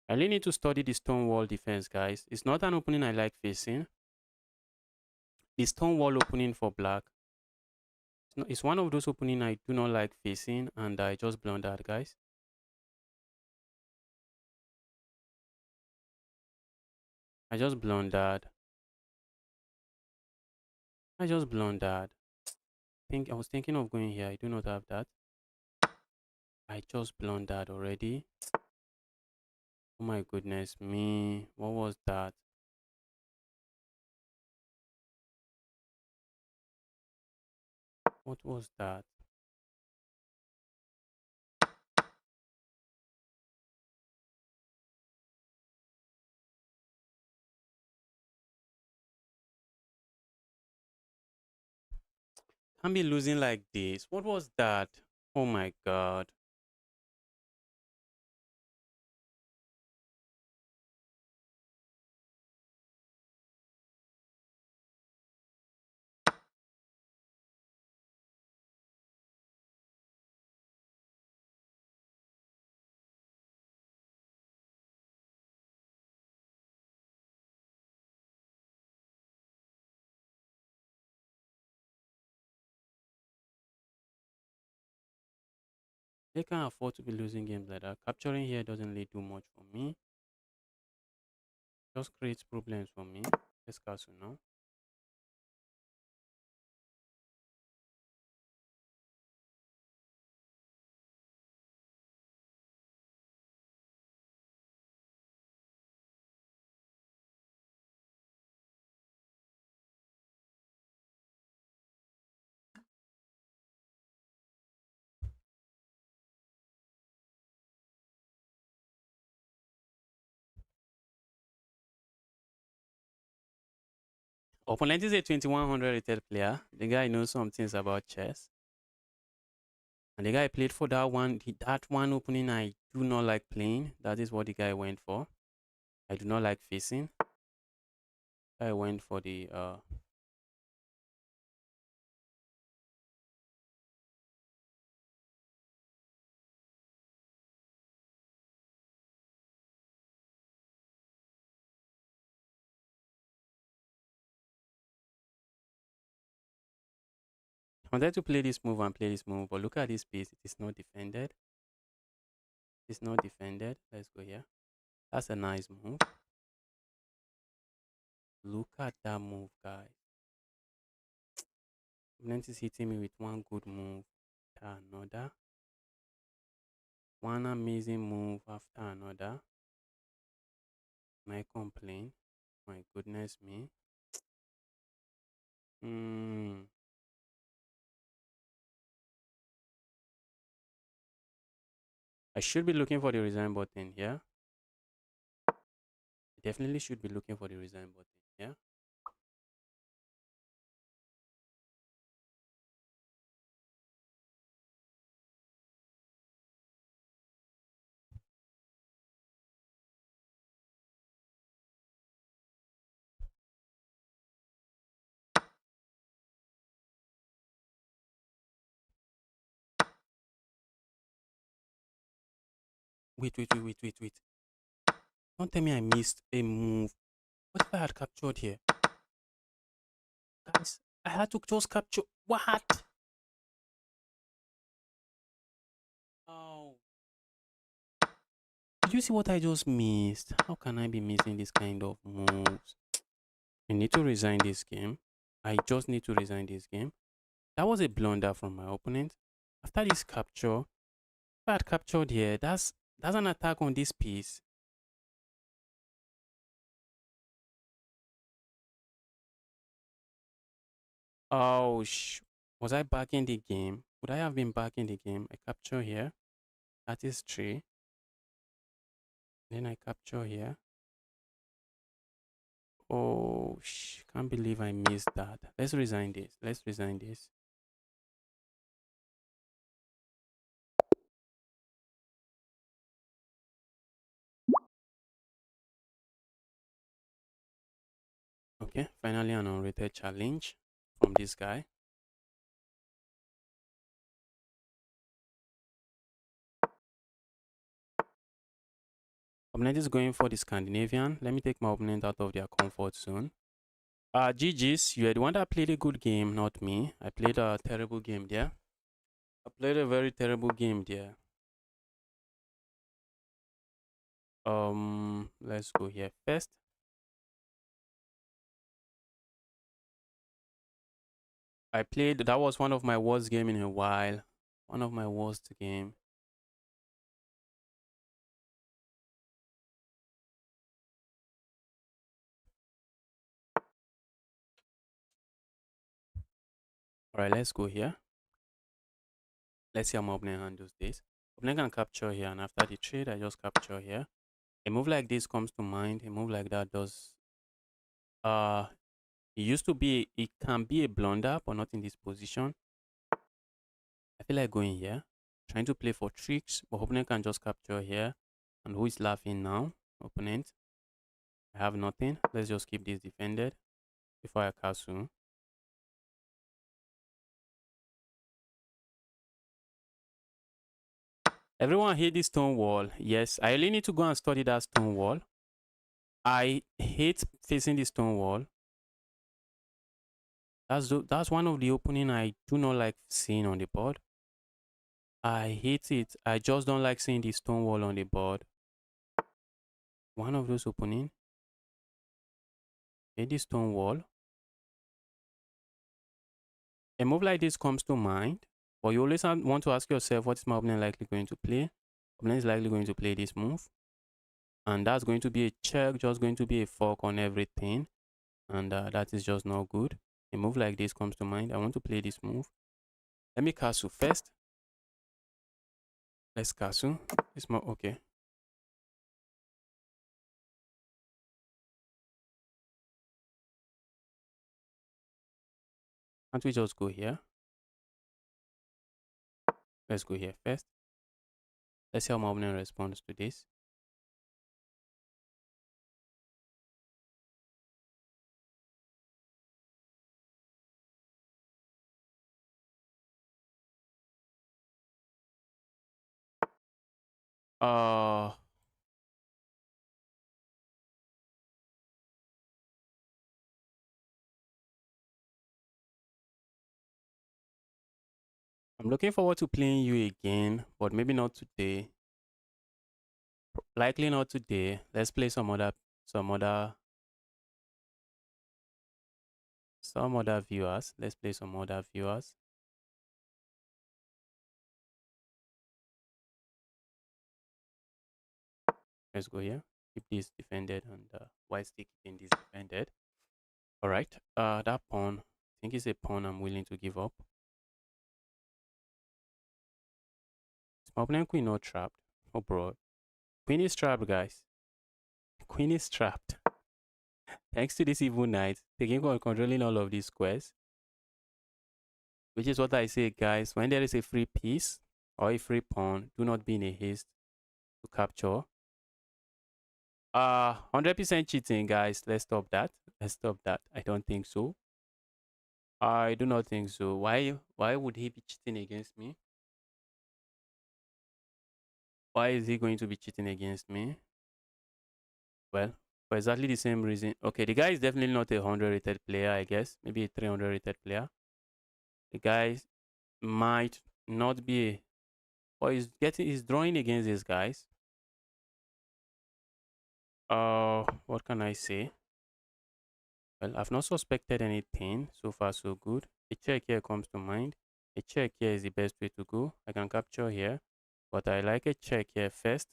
S1: I really need to study the stone wall defense, guys. It's not an opening I like facing. The stone wall opening for black. It's one of those opening I do not like facing, and I just blundered, guys. I just blundered. I just blundered. I was thinking of going here. I do not have that. I just blundered already. Oh my goodness me. What was that? What was that? Can't be losing like this. What was that? Oh my god. They can't afford to be losing games like that. Capturing here doesn't really do much for me. Just creates problems for me. Let's castle now. Opponent is a 2100 rated player. The guy knows some things about chess. And the guy played for that one. That one opening I do not like playing. That is what the guy went for. I do not like facing. I went for the I wanted to play this move and play this move, but look at this piece. It is not defended. It's not defended. Let's go here. That's a nice move. Look at that move, guys. Opponent is hitting me with one good move after another. One amazing move after another. Can I complain? My goodness me. I should be looking for the resign button here. I definitely should be looking for the resign button here. Wait. Don't tell me I missed a move. What if I had captured here? Guys, I had to just capture. What? Oh. Did you see what I just missed? How can I be missing this kind of moves? I need to resign this game. I just need to resign this game. That was a blunder from my opponent. After this capture, if I had captured here, that's an attack on this piece. Oh, was I back in the game? Would I have been back in the game? I capture here. That is 3. Then I capture here. Oh, can't believe I missed that. Let's resign this. Let's resign this. Okay, finally an unrated challenge from this guy. Opponent is going for the Scandinavian. Let me take my opponent out of their comfort zone. GG's, you are the one that played a good game, not me. I played a terrible game there. I played a very terrible game there. Let's go here first. That was one of my worst game in a while. One of my worst game. Alright, let's go here. Let's see how my opponent handles this. Opponent can capture here, and after the trade, I just capture here. A move like this comes to mind. A move like that does. It can be a blunder, but not in this position. I feel like going here, trying to play for tricks, but opponent can just capture here. And who is laughing now? Opponent. I have nothing. Let's just keep this defended before I castle. Everyone hate this stone wall. Yes, I really need to go and study that stone wall. I hate facing the stone wall. That's one of the opening I do not like seeing on the board. I hate it. I just don't like seeing the stone wall on the board. One of those opening. Hate the stone wall. A move like this comes to mind, but you always want to ask yourself, what is my opponent likely going to play? Opponent is likely going to play this move. And that's going to be a check, just going to be a fork on everything. And that is just not good. A move like this comes to mind. I want to play this move. Let me castle first. Let's castle. It's more okay. Can't we just go here? Let's go here first. Let's see how my opponent responds to this. Uh, I'm looking forward to playing you again, but maybe not today. Likely not today. Let's play some other viewers. Let's play some other viewers. Let's go here. Keep this defended, and while still keeping this defended. All right. That pawn. I think it's a pawn I'm willing to give up. Is my opponent queen not trapped? Oh, bro. Queen is trapped, guys. Queen is trapped. Thanks to this evil knight, controlling all of these squares. Which is what I say, guys. When there is a free piece or a free pawn, do not be in a haste to capture. 100% cheating, guys. Let's stop that. Let's stop that. I don't think so. I do not think so. Why would he be cheating against me? Why is he going to be cheating against me? Well, for exactly the same reason. Okay, the guy is definitely not a 100 rated player, I guess. Maybe a 300 rated player. The guy might not be a, or he's drawing against these guys. What can I say? Well, I've not suspected anything. So far, so good. A check here comes to mind. A check here is the best way to go. I can capture here, but I like a check here first.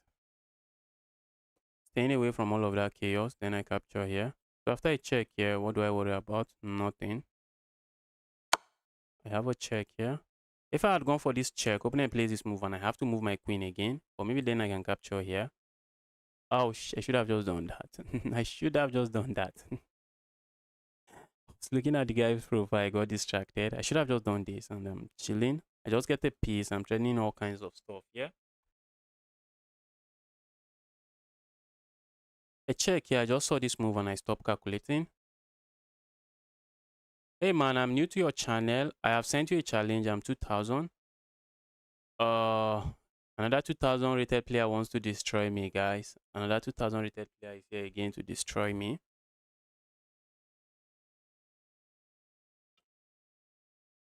S1: Staying away from all of that chaos, then I capture here. So after a check here, what do I worry about? Nothing. I have a check here. If I had gone for this check, opponent plays this move and I have to move my queen again, or maybe then I can capture here. Oh, I should have just done that. I should have just done that. I was looking at the guy's profile, I got distracted. I should have just done this and I'm chilling. I just get a piece. I'm trading all kinds of stuff. Yeah. A check here. I just saw this move and I stopped calculating. Hey man, I'm new to your channel. I have sent you a challenge. I'm 2000. Uh, Another 2000 rated player wants to destroy me, guys. Another 2000 rated player is here again to destroy me.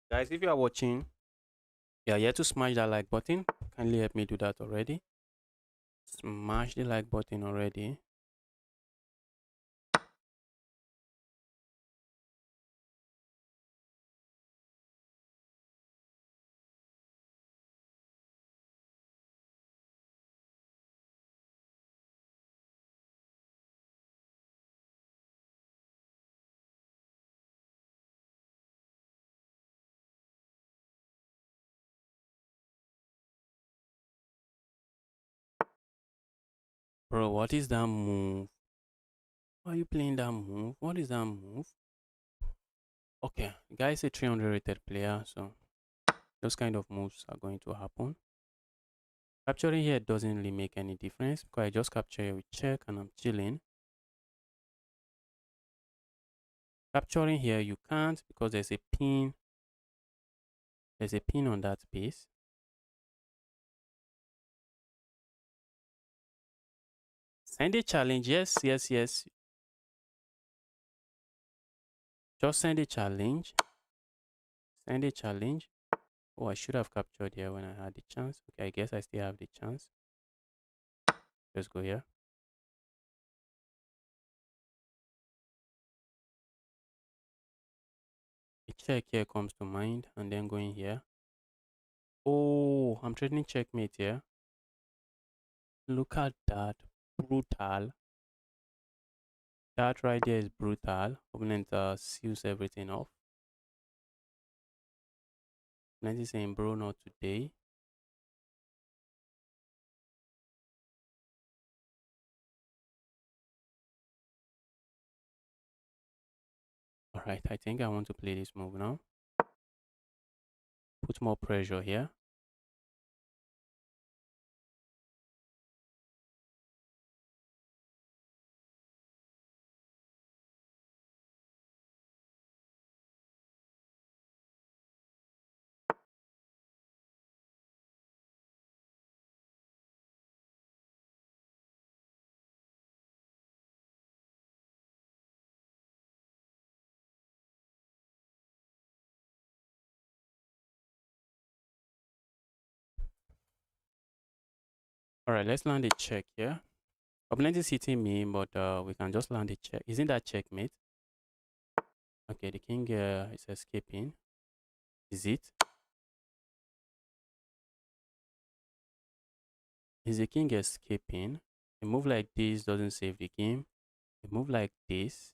S1: Guys, if you are watching, you are here to smash that like button. Kindly help me do that already. Smash the like button already. Bro, what is that move? Why are you playing that move? What is that move? Okay, guy is a 300 rated player, so those kind of moves are going to happen. Capturing here doesn't really make any difference because I just capture here with check and I'm chilling. Capturing here you can't because there's a pin. There's a pin on that piece. Send a challenge. Yes, yes, yes. Just send a challenge. Send a challenge. Oh, I should have captured here when I had the chance. Okay, I guess I still have the chance. Let's go here. A check here comes to mind and then going here. Oh, I'm trading checkmate here. Look at that. Brutal. That right there is brutal. Opponent seals everything off. Opponent is saying, bro, not today. Alright, I think I want to play this move now. Put more pressure here. Alright, let's land a check here. Opponent is hitting me, but we can just land a check. Isn't that checkmate? Okay, the king is escaping. Is it? Is the king escaping? A move like this doesn't save the game. A move like this.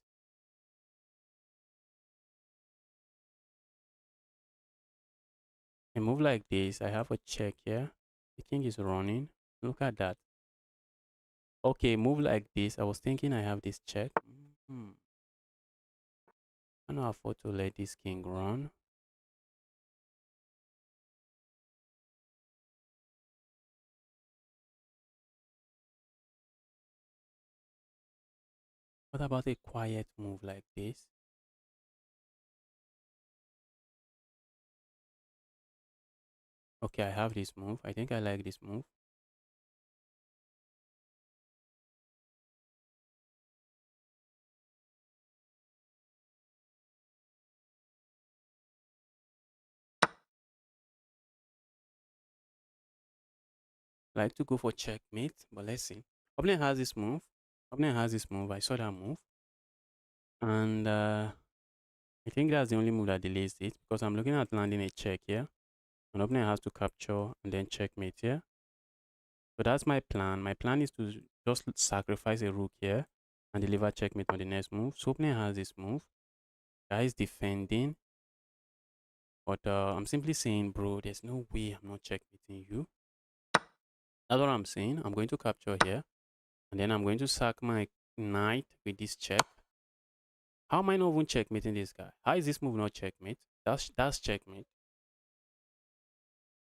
S1: A move like this. I have a check here. The king is running. Look at that. Okay, move like this. I was thinking I have this check. I cannot afford to let this king run. What about a quiet move like this? Okay, I have this move. I think I like this move. I like to go for checkmate, but let's see. Opponent has this move. Opponent has this move. I saw that move. And I think that's the only move that delays it because I'm looking at landing a check here. An opponent has to capture and then checkmate here. So that's my plan. My plan is to just sacrifice a rook here and deliver checkmate on the next move. So opponent has this move. Guy is defending. But I'm simply saying, bro, there's no way I'm not checkmating you. That's what I'm saying. I'm going to capture here. And then I'm going to sack my knight with this check. How am I not even checkmating this guy? How is this move not checkmate? That's checkmate.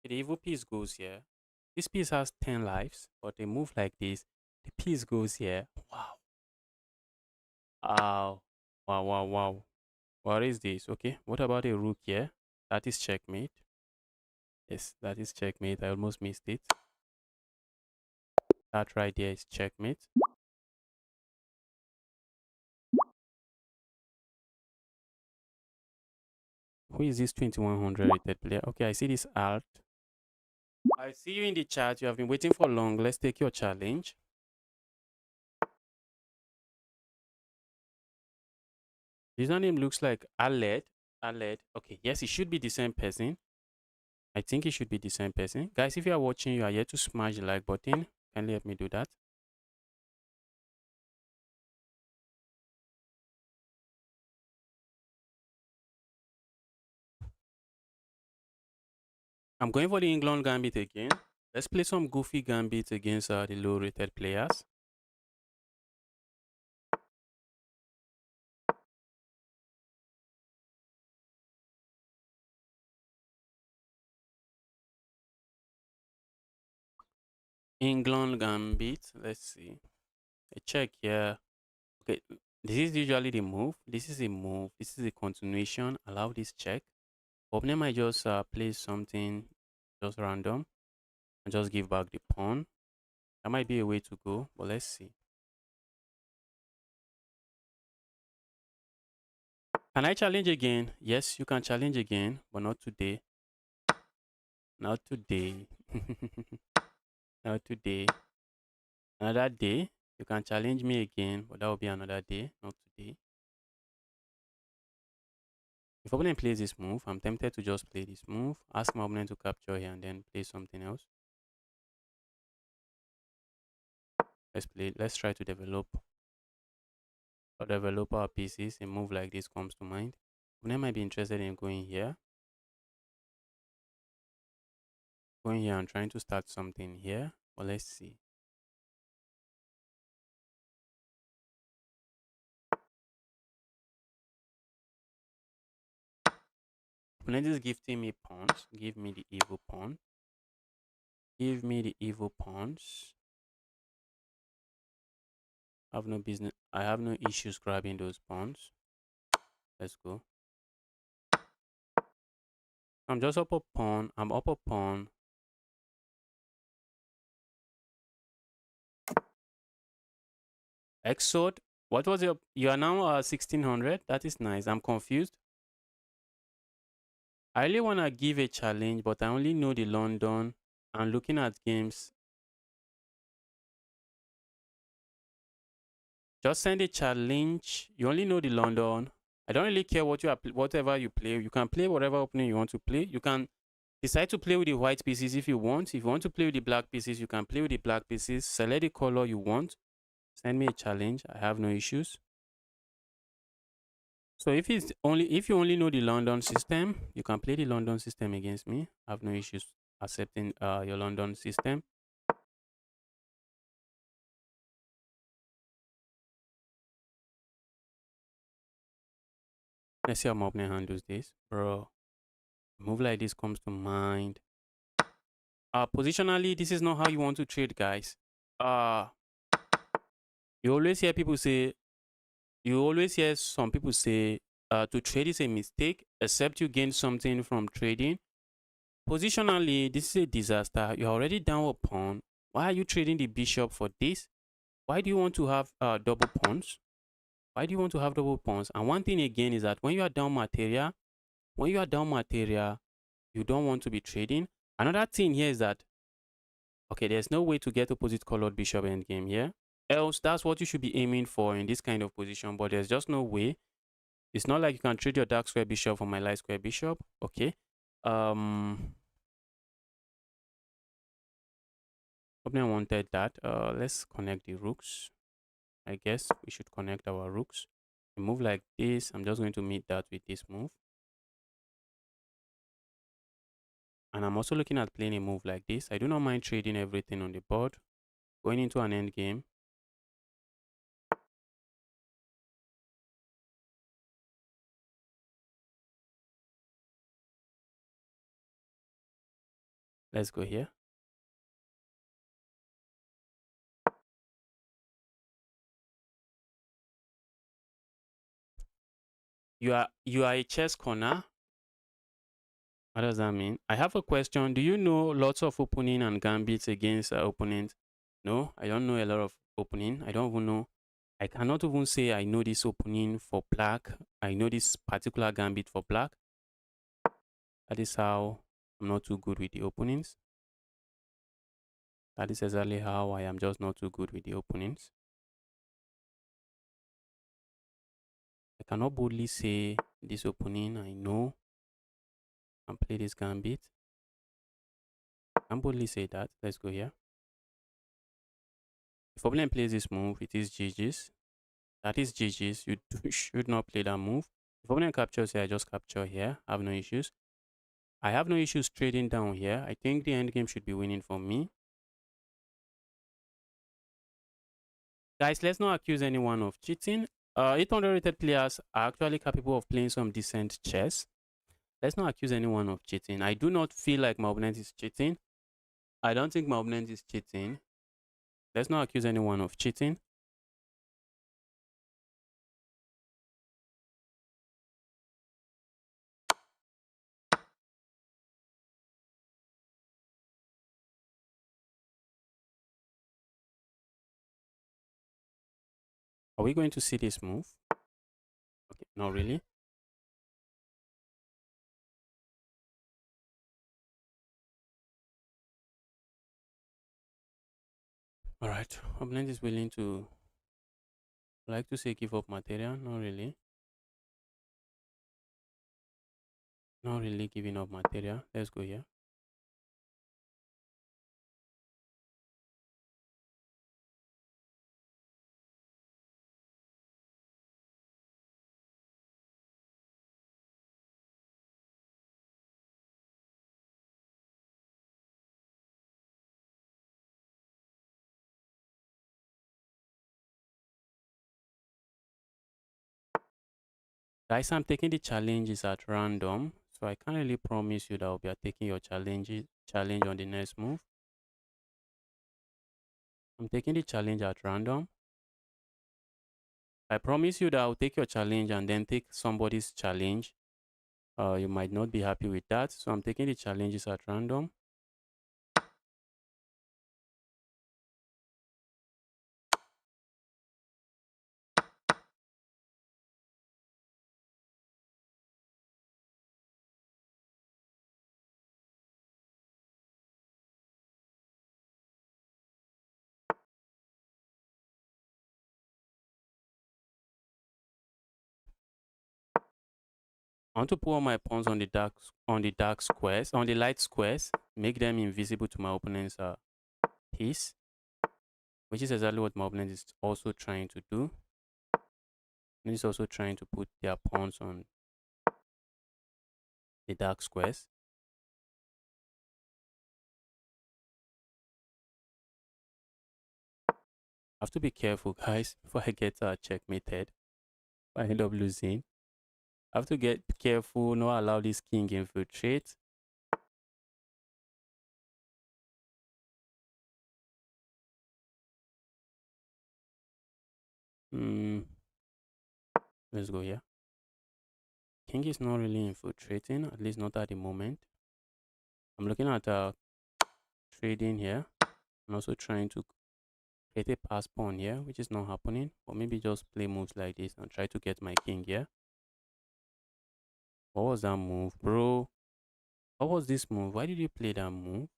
S1: The evil piece goes here. This piece has 10 lives, but a move like this, the piece goes here. Wow. Wow. Wow, wow, wow. What is this? Okay, what about a rook here? That is checkmate. Yes, that is checkmate. I almost missed it. That right there is checkmate. Who is this 2100 rated player? Okay, I see this alt. I see you in the chat. You have been waiting for long. Let's take your challenge. Username looks like Aled. Aled. Okay, yes, it should be the same person. I think it should be the same person. Guys, if you are watching, you are yet to smash the like button. Kindly help me do that. I'm going for the England gambit again. Let's play some goofy gambits against the low-rated players. England gambit. Let's see. A check here. Okay, this is usually the move. This is a move. This is a continuation. Allow this check. Opponent might just play something just random and just give back the pawn. That might be a way to go, but let's see. Can I challenge again? Yes, you can challenge again, but not today. Not today. Not today. Another day, you can challenge me again, but that will be another day, not today. If opponent plays this move, I'm tempted to just play this move, ask my opponent to capture here and then play something else. Let's try to develop our pieces. A move like this comes to mind. Opponent might be interested in going here. Going here and trying to start something here. Well, let's see. Opponent is gifting me pawns. Give me the evil pawn. Give me the evil pawns. I have no business. I have no issues grabbing those pawns. Let's go. I'm just up a pawn. I'm up a pawn. Exort. What was your? You are now 1600. That is nice. I'm confused. I really want to give a challenge, but I only know the London. And looking at games. Just send a challenge. You only know the London. I don't really care what whatever you play. You can play whatever opening you want to play. You can decide to play with the white pieces if you want. If you want to play with the black pieces, you can play with the black pieces. Select the color you want. Send me a challenge. I have no issues. So if you only know the London system, you can play the London system against me. I have no issues accepting your London system. Let's see how my opponent handles this. Bro, a move like this comes to mind. Positionally, this is not how you want to trade, guys. You always hear people say, some people say to trade is a mistake, except you gain something from trading. Positionally, this is a disaster. You're already down a pawn. Why are you trading the bishop for this? Why do you want to have double pawns? Why do you want to have double pawns? And one thing again is that when you are down material, you don't want to be trading. Another thing here is that Okay, there's no way to get opposite colored bishop endgame here. Else, that's what you should be aiming for in this kind of position, but there's just no way. It's not like you can trade your dark square bishop for my light square bishop. Okay. Probably I wanted that. Let's connect the rooks. I guess we should connect our rooks. A move like this, I'm just going to meet that with this move. And I'm also looking at playing a move like this. I do not mind trading everything on the board. Going into an end game. Let's go here. You are a chess corner. What does that mean? I have a question. Do you know lots of opening and gambits against opponents? No, I don't know a lot of opening. I don't even know. I cannot even say I know this opening for black. I know this particular gambit for black. That is how I'm not too good with the openings. That is exactly how I am just not too good with the openings. I cannot boldly say this opening I know and play this gambit. I can boldly say that. Let's go here. If opponent plays this move, it is GG's. That is GG's. You should not play that move. If opponent captures here, I just capture here. I have no issues. I have no issues trading down here. I think the endgame should be winning for me. Guys, let's not accuse anyone of cheating. 800 rated players are actually capable of playing some decent chess. Let's not accuse anyone of cheating. I do not feel like my opponent is cheating. I don't think my opponent is cheating. Let's not accuse anyone of cheating. Are we going to see this move? Okay, not really. All right, opponent is willing to, like to say, give up material. Not really. Not really giving up material. Let's go here. Guys, I'm taking the challenges at random, so I can't really promise you that I'll be taking your challenge on the next move. I'm taking the challenge at random. I promise you that I'll take your challenge and then take somebody's challenge. You might not be happy with that, so I'm taking the challenges at random. I want to put all my pawns on the dark squares, on the light squares, make them invisible to my opponent's piece, which is exactly what my opponent is also trying to do. And he's also trying to put their pawns on the dark squares. I have to be careful, guys, before I get checkmated. If I end up losing, I have to get careful, not allow this king infiltrate. Let's go here. King is not really infiltrating, at least not at the moment. I'm looking at trading here. I'm also trying to create a pass pawn here, which is not happening. Or maybe just play moves like this and try to get my king here. What was that move, bro? What was this move? Why did you play that move?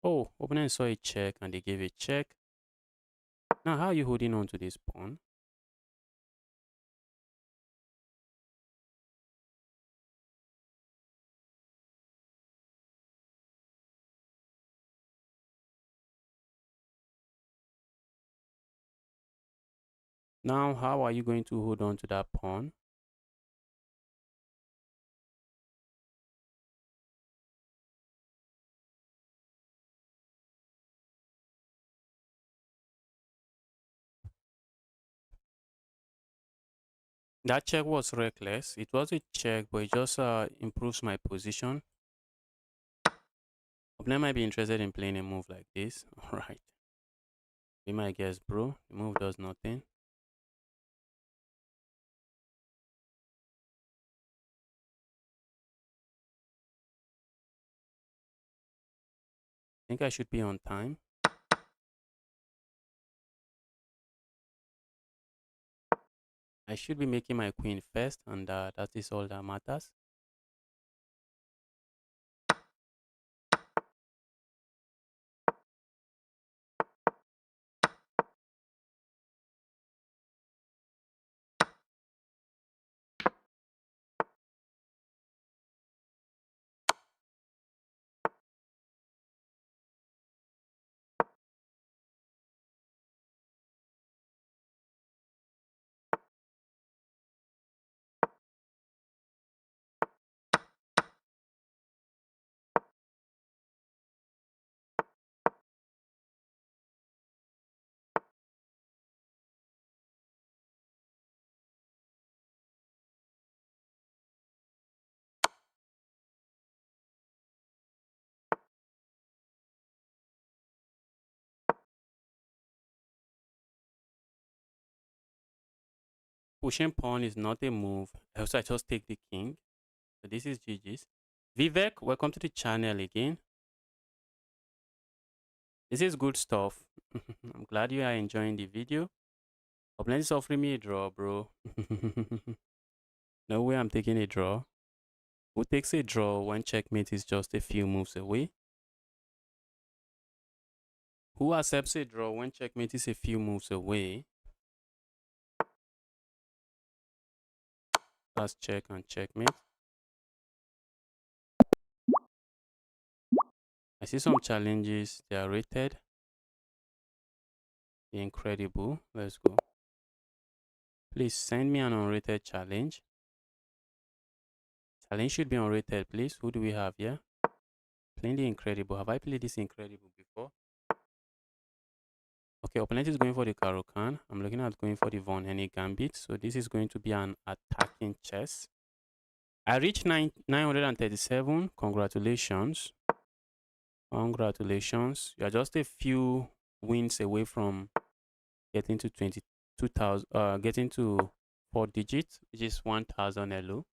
S1: Oh, opponent saw a check and they gave a check. Now, how are you holding on to this pawn? Now, how are you going to hold on to that pawn? That check was reckless. It was a check, but it just improves my position. Opponent might be interested in playing a move like this. All right. Be my guess, bro. The move does nothing. Think I should be on time. I should be making my queen first, and that is all that matters. Pushing pawn is not a move. Also, I just take the king. So this is GG's. Vivek, welcome to the channel again. This is good stuff. I'm glad you are enjoying the video. Opponent is offering me a draw, bro. No way I'm taking a draw. Who takes a draw when checkmate is just a few moves away? Who accepts a draw when checkmate is a few moves away? Let's check and checkmate. I see some challenges. They are rated. They're incredible. Let's go. Please send me an unrated challenge. Challenge should be unrated, please. Who do we have here? Playing the incredible. Have I played this incredible before? Okay, opponent is going for the Caro-Kann. I'm looking at going for the Von Henny Gambit. So this is going to be an attacking chess. I reached 937. Congratulations. Congratulations. You are just a few wins away from getting to 22,000, getting to 4 digits, which is 1,000 LO.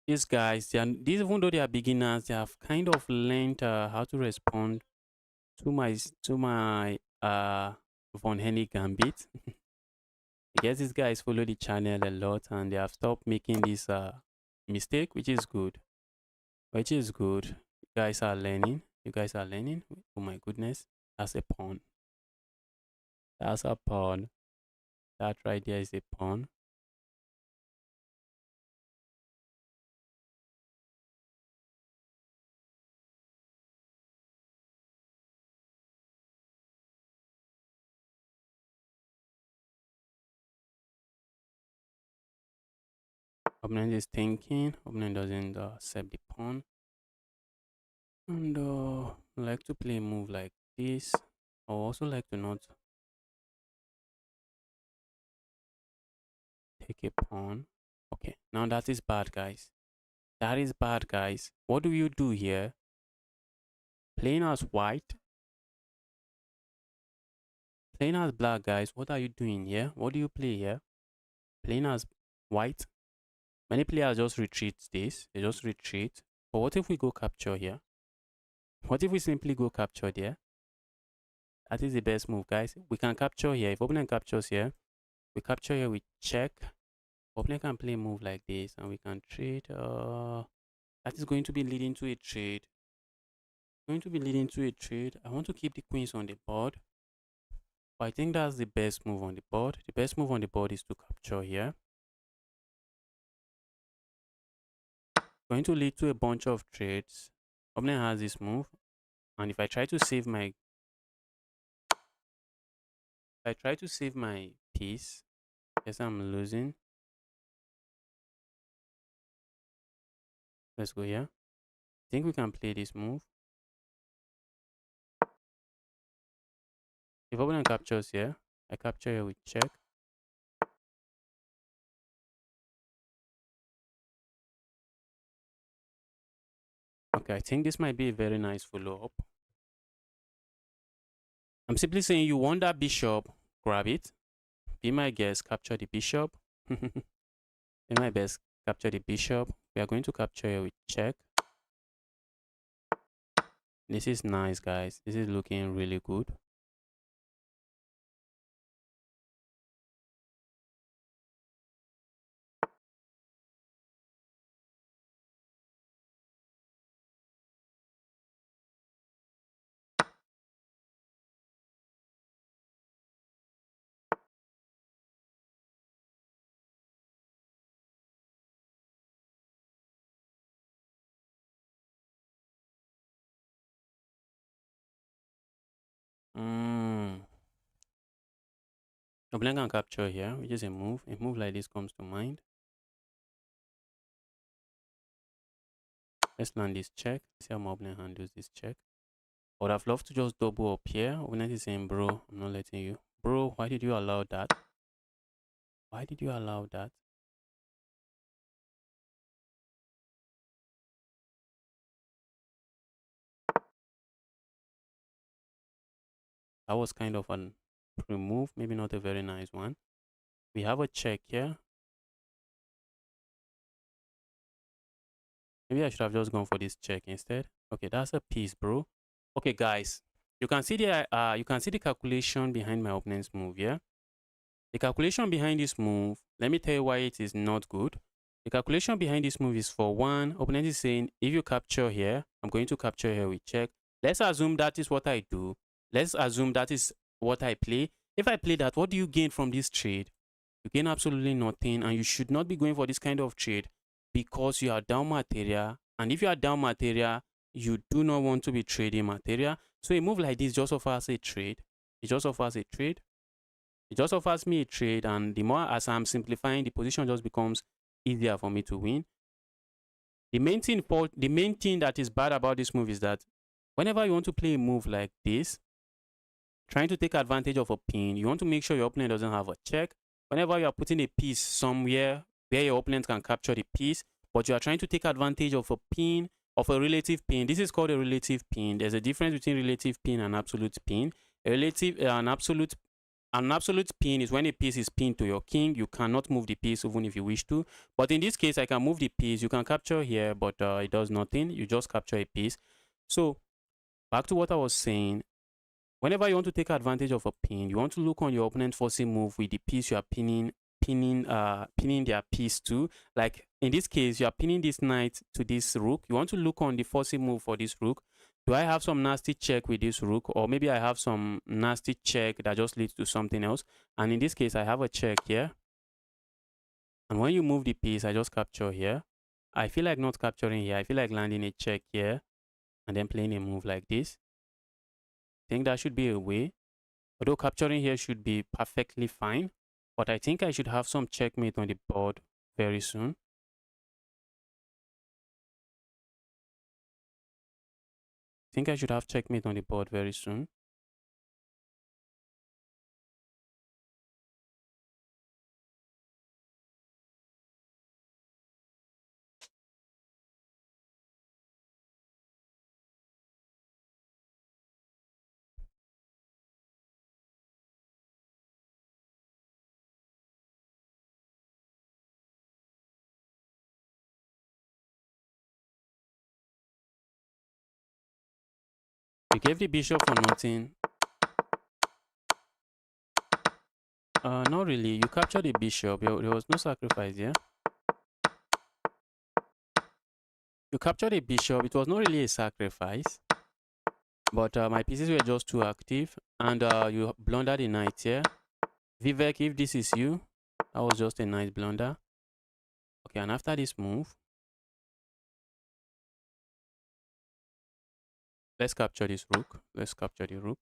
S1: These guys, these, even though they are beginners, they have kind of learned how to respond to my Von Henny Gambit. I guess these guys follow the channel a lot and they have stopped making this mistake, which is good. Which is good. You guys are learning. You guys are learning. Oh my goodness. That's a pawn. That's a pawn. That right there is a pawn. Opponent is thinking. Opponent doesn't accept the pawn. And I like to play a move like this. I also like to not take a pawn. Okay, now that is bad, guys. That is bad, guys. What do you do here? Playing as white. Playing as black, guys. What are you doing here? What do you play here? Playing as white. Many players just retreat this. They just retreat. But what if we go capture here? What if we simply go capture there? That is the best move, guys. We can capture here. If opponent captures here, we capture here, we check. Opponent can play a move like this and we can trade. That is going to be leading to a trade. Going to be leading to a trade. I want to keep the queens on the board. But I think that's the best move on the board. The best move on the board is to capture here. Going to lead to a bunch of trades. Opponent has this move. And if I try to save my piece, guess I'm losing. Let's go here. I think we can play this move. If opponent captures here, I capture here with check. Okay, I think this might be a very nice follow-up. I'm simply saying you want that bishop, grab it. Be my guest, capture the bishop. Be my best, capture the bishop. We are going to capture here with check. This is nice, guys. This is looking really good. Opponent can capture here, which is a move. A move like this comes to mind. Let's land this check. See how my opponent handles this check. I would have loved to just double up here. Opponent is saying, bro, I'm not letting you. Bro, why did you allow that? Why did you allow that? That was kind of a pre-move, maybe not a very nice one. We have a check here. Maybe I should have just gone for this check instead. Okay, that's a piece, bro. Okay, guys, you can see the calculation behind my opponent's move, yeah? The calculation behind this move, let me tell you why it is not good. The calculation behind this move is, for one, opponent is saying, if you capture here, I'm going to capture here with check. Let's assume that is what I do. Let's assume that is what I play. If I play that, what do you gain from this trade? You gain absolutely nothing, and you should not be going for this kind of trade because you are down material. And if you are down material, you do not want to be trading material. So a move like this just offers a trade. It just offers a trade. It just offers me a trade, and the more as I'm simplifying, the position just becomes easier for me to win. The main thing that is bad about this move is that whenever you want to play a move like this, trying to take advantage of a pin, you want to make sure your opponent doesn't have a check. Whenever you are putting a piece somewhere where your opponent can capture the piece, but you are trying to take advantage of a pin, of a relative pin. This is called a relative pin. There's a difference between relative pin and absolute pin. An absolute pin is when a piece is pinned to your king. You cannot move the piece even if you wish to. But in this case, I can move the piece. You can capture here, but it does nothing. You just capture a piece. So back to what I was saying. Whenever you want to take advantage of a pin, you want to look on your opponent's forcing move with the piece you are pinning their piece to. Like in this case, you are pinning this knight to this rook. You want to look on the forcing move for this rook. Do I have some nasty check with this rook? Or maybe I have some nasty check that just leads to something else. And in this case, I have a check here. And when you move the piece, I just capture here. I feel like not capturing here. I feel like landing a check here and then playing a move like this. I think that should be a way. Although capturing here should be perfectly fine. But I think I should have some checkmate on the board very soon. I think I should have checkmate on the board very soon. You gave the bishop for nothing. Not really. You captured the bishop. There was no sacrifice here. You captured a bishop. It was not really a sacrifice. But my pieces were just too active, and you blundered a knight here. Vivek, if this is you, that was just a nice blunder. Okay, and after this move, let's capture this rook. Let's capture the rook.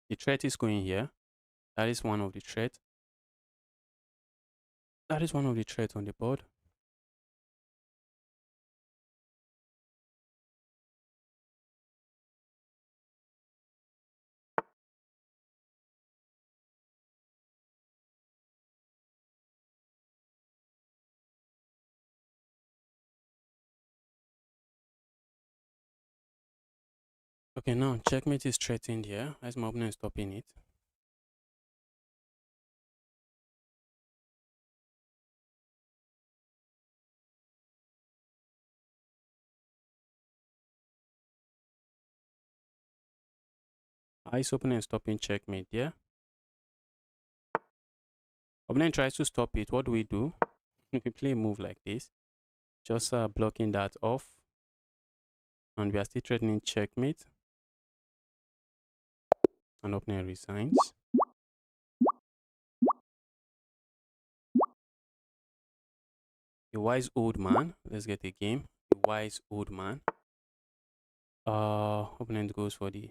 S1: The threat is going here. That is one of the threats. That is one of the threats on the board. Okay, now checkmate is threatened here. As my opponent stopping it. Ice opponent stopping checkmate here. Opponent tries to stop it. What do we do? If we play a move like this, just blocking that off, and we are still threatening checkmate, and opponent resigns. A wise old man. Let's get a game. A wise old man. Opponent goes for the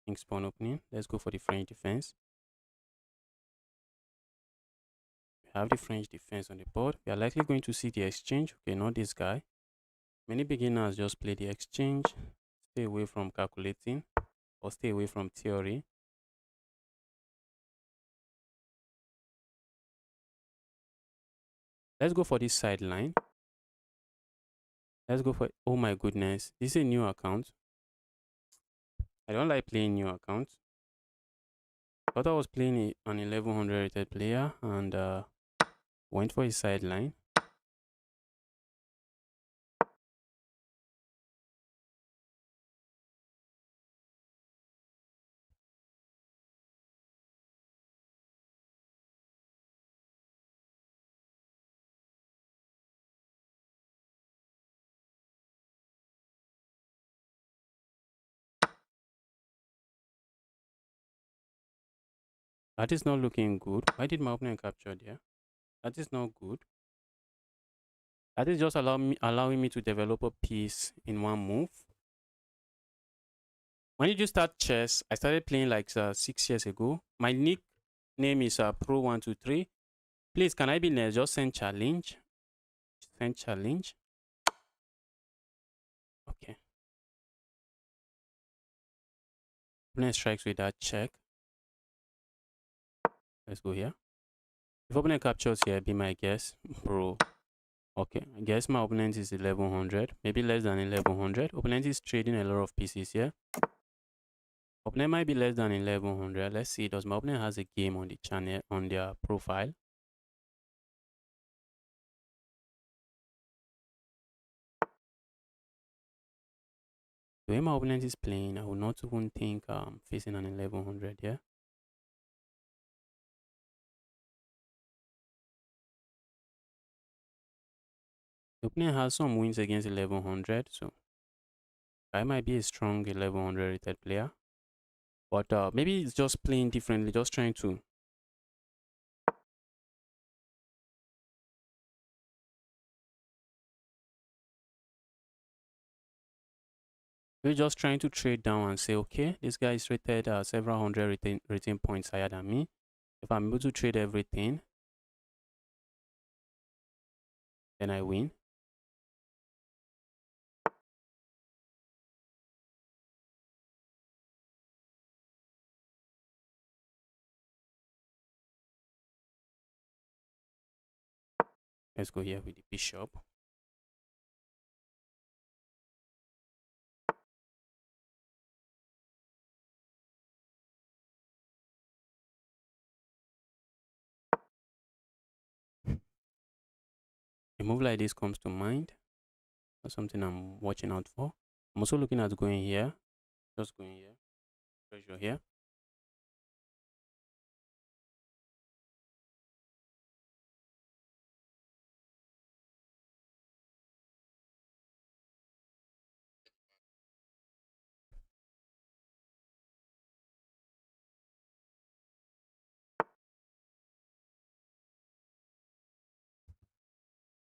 S1: king spawn opening. Let's go for the French defense. We have the French defense on the board. We are likely going to see the exchange. Okay, not this guy. Many beginners just play the exchange. Stay away from calculating or stay away from theory. Let's go for this sideline. Let's go for, oh my goodness, this is a new account. I don't like playing new accounts. Thought I was playing an 1100 rated player and went for his sideline. That is not looking good. Why did my opponent capture there? That is not good. That is just allowing me to develop a piece in one move. When did you start chess? I started playing like 6 years ago. My nickname is Pro123. Please, can I be next? Just send challenge. Send challenge. Okay. Opponent strikes with that check. Let's go here. If opponent captures here, be my guess, bro. Okay, I guess my opponent is 1100, maybe less than 1100. Opponent is trading a lot of pieces here. Opponent might be less than 1100. Let's see, does my opponent has a game on the channel, on their profile? The way my opponent is playing, I would not even think facing an 1100 here. The opponent has some wins against 1100, so I might be a strong 1100 rated player. But maybe it's just playing differently, just trying to. We're just trying to trade down and say, okay, this guy is rated several hundred rating points higher than me. If I'm able to trade everything, then I win. Let's go here with the bishop. A move like this comes to mind. That's something I'm watching out for. I'm also looking at going here. Just going here. Pressure here.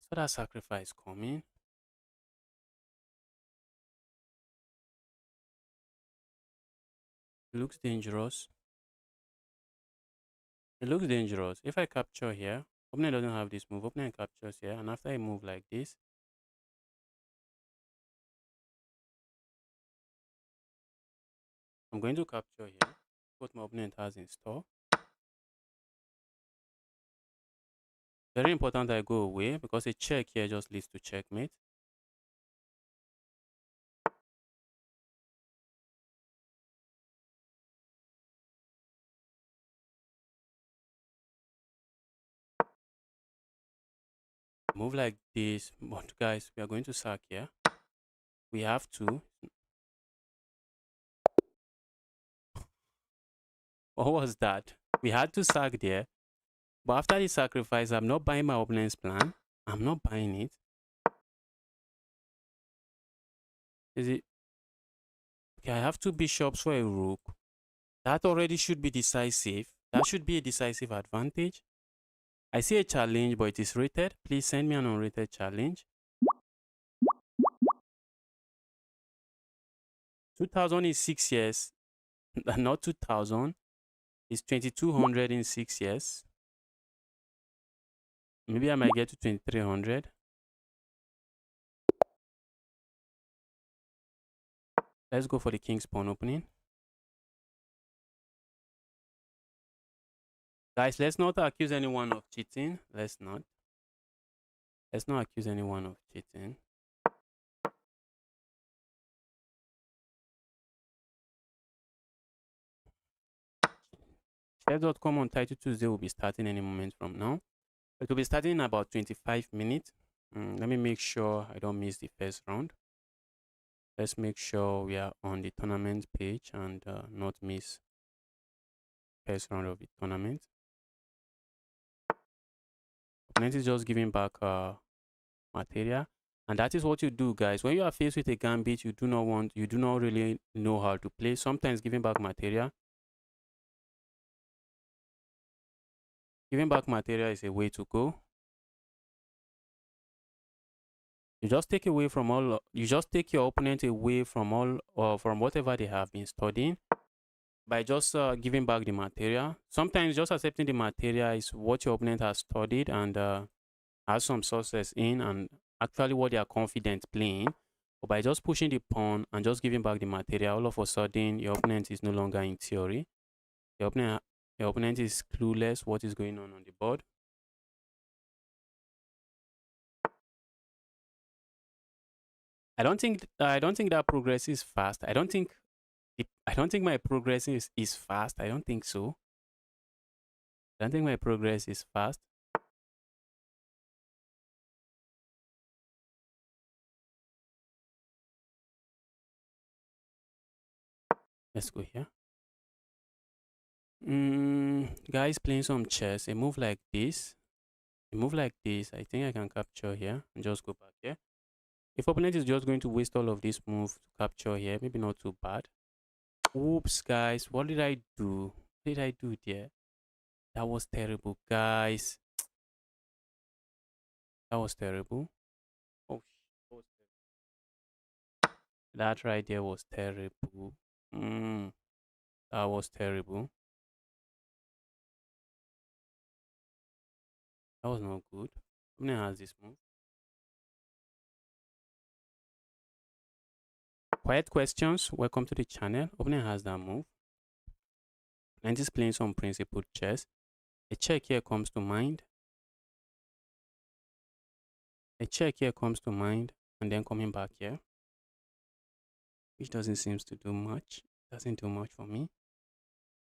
S1: So that sacrifice coming. It looks dangerous. It looks dangerous. If I capture here, opponent doesn't have this move. Opponent captures here, and after I move like this, I'm going to capture here what my opponent has in store. Very important I go away because a check here just leads to checkmate. Move like this, but guys, we are going to sack here. We have to. What was that? We had to sack there. But after the sacrifice, I'm not buying my opponent's plan. I'm not buying it. Is it? Okay, I have two bishops for a rook. That already should be decisive. That should be a decisive advantage. I see a challenge, but it is rated. Please send me an unrated challenge. 2000 is 6 years. Not 2000. It's 2200 in 6 years. Maybe I might get to 2300. Let's go for the king's pawn opening. Guys, let's not accuse anyone of cheating. Let's not. Let's not accuse anyone of cheating. Chess.com Untitled Tuesday will be starting any moment from now. It will be starting in about 25 minutes. Let me make sure I don't miss the first round. Let's make sure we are on the tournament page and not miss first round of the tournament. Opponent is just giving back material, and that is what you do, guys. When you are faced with a gambit you do not really know how to play, sometimes giving back material is a way to go. You just take away from all. You just take your opponent away from all or from whatever they have been studying by just giving back the material. Sometimes just accepting the material is what your opponent has studied and has some success in, and actually what they are confident playing. But by just pushing the pawn and just giving back the material, all of a sudden your opponent is no longer in theory. Your opponent is clueless what is going on the board. I don't think that progress is fast. I don't think my progress is fast. I don't think so. I don't think my progress is fast. Let's go here. Guys playing some chess. A move like this. A move like this. I think I can capture here and just go back here. If opponent is just going to waste all of this move to capture here, maybe not too bad. Oops, guys. What did I do? What did I do there? That was terrible, guys. That was terrible. Oh, that right there was terrible. That was terrible. That was not good. Opponent has this move. Quiet questions. Welcome to the channel. Opponent has that move. And is playing some principled chess. A check here comes to mind. A check here comes to mind, and then coming back here, which doesn't seem to do much. Doesn't do much for me.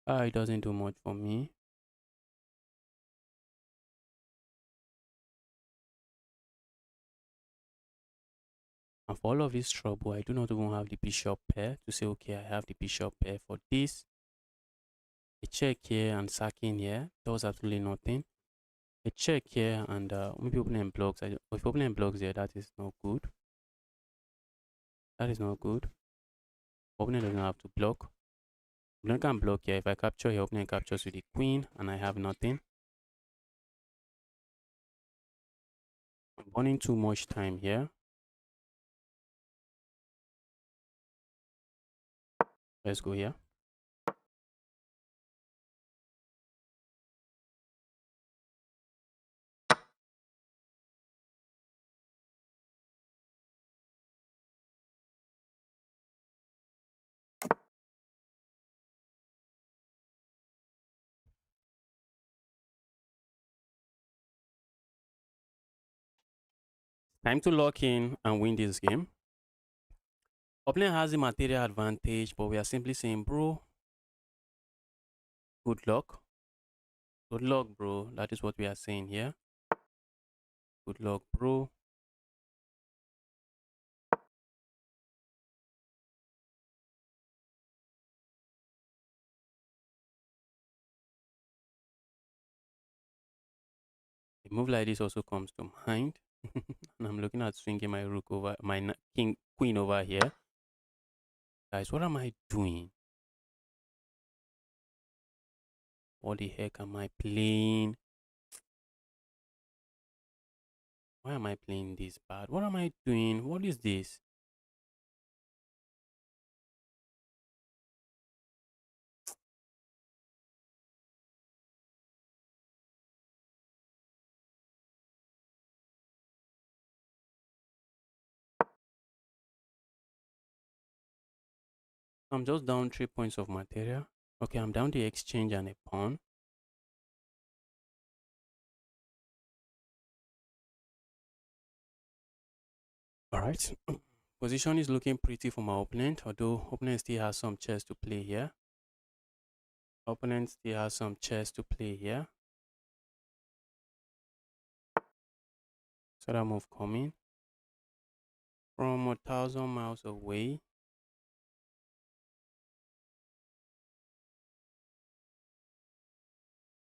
S1: It doesn't do much for me. And for all of this trouble, I do not even have the bishop pair to say, okay, I have the bishop pair for this. A check here and sacking here does absolutely nothing. A check here and maybe opponent blocks. If opponent blocks here, that is not good. That is not good. Opponent doesn't have to block. Opponent can block here. If I capture here, opponent captures with the queen and I have nothing. I'm burning too much time here. Let's go here. Time to lock in and win this game. Opponent has the material advantage, but we are simply saying, bro, good luck. Good luck, bro. That is what we are saying here. Good luck, bro. A move like this also comes to mind. And I'm looking at swinging my rook over my king queen over here. Guys, what am I doing? What the heck am I playing? Why am I playing this bad? What am I doing? What is this? I'm just down 3 points of material. Okay, I'm down the exchange and a pawn. All right. Position is looking pretty for my opponent, although opponent still has some chess to play here. Opponent still has some chess to play here. So that move coming from 1,000 miles away.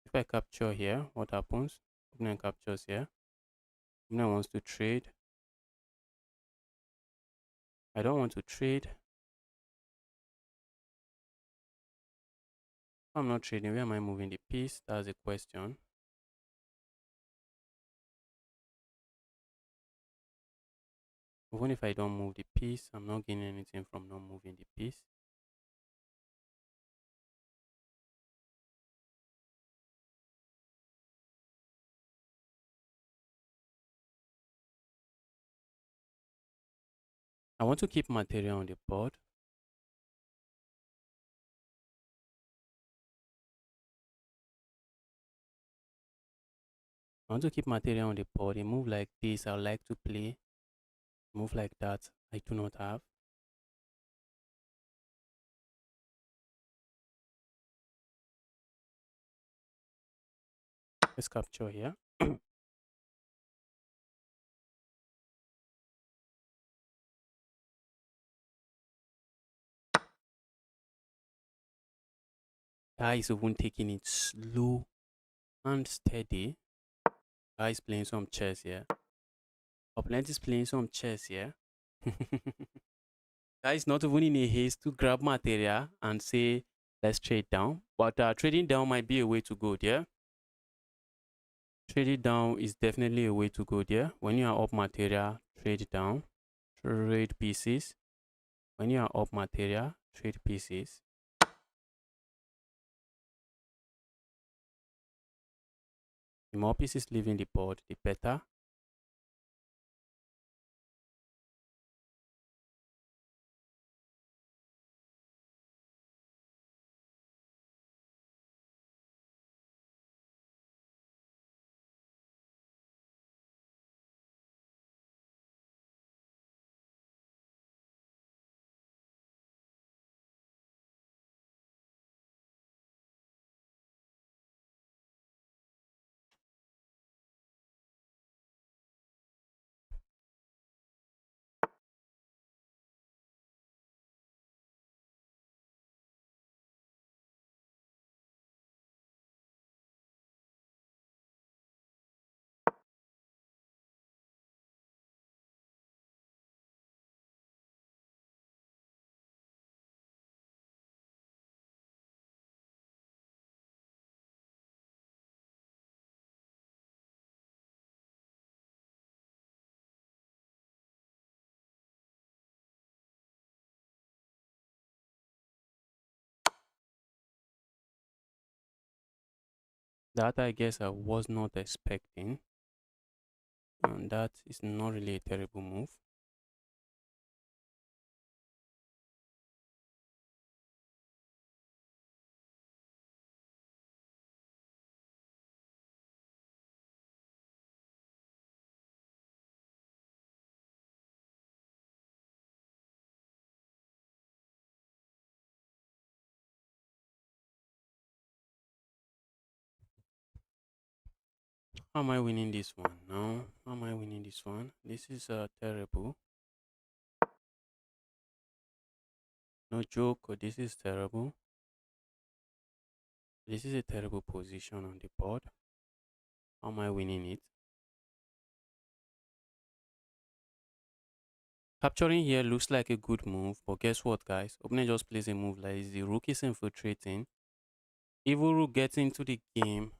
S1: If I capture here, what happens? Opponent captures here. Opponent wants to trade. I don't want to trade. I'm not trading. Where am I moving the piece? That's a question. Even if I don't move the piece, I'm not gaining anything from not moving the piece. I want to keep material on the board. I want to keep material on the board. A move like this, I would like to play. A move like that, I do not have. Let's capture here. Guy is even taking it slow and steady. Guy is playing some chess here. Opponent is playing some chess here. Guy is not even in a haste to grab material and say, let's trade down. But trading down might be a way to go there. Trading down is definitely a way to go there. When you are up material, trade down, trade pieces. When you are up material, trade pieces. The more pieces leaving the board, the better. That I guess I was not expecting. And that is not really a terrible move. How am I winning this one? No. How am I winning this one? This is terrible. No joke. This is terrible. This is a terrible position on the board. How am I winning it? Capturing here looks like a good move, but guess what, guys? Opponent just plays a move like this. The rook is infiltrating. Evil rook gets into the game.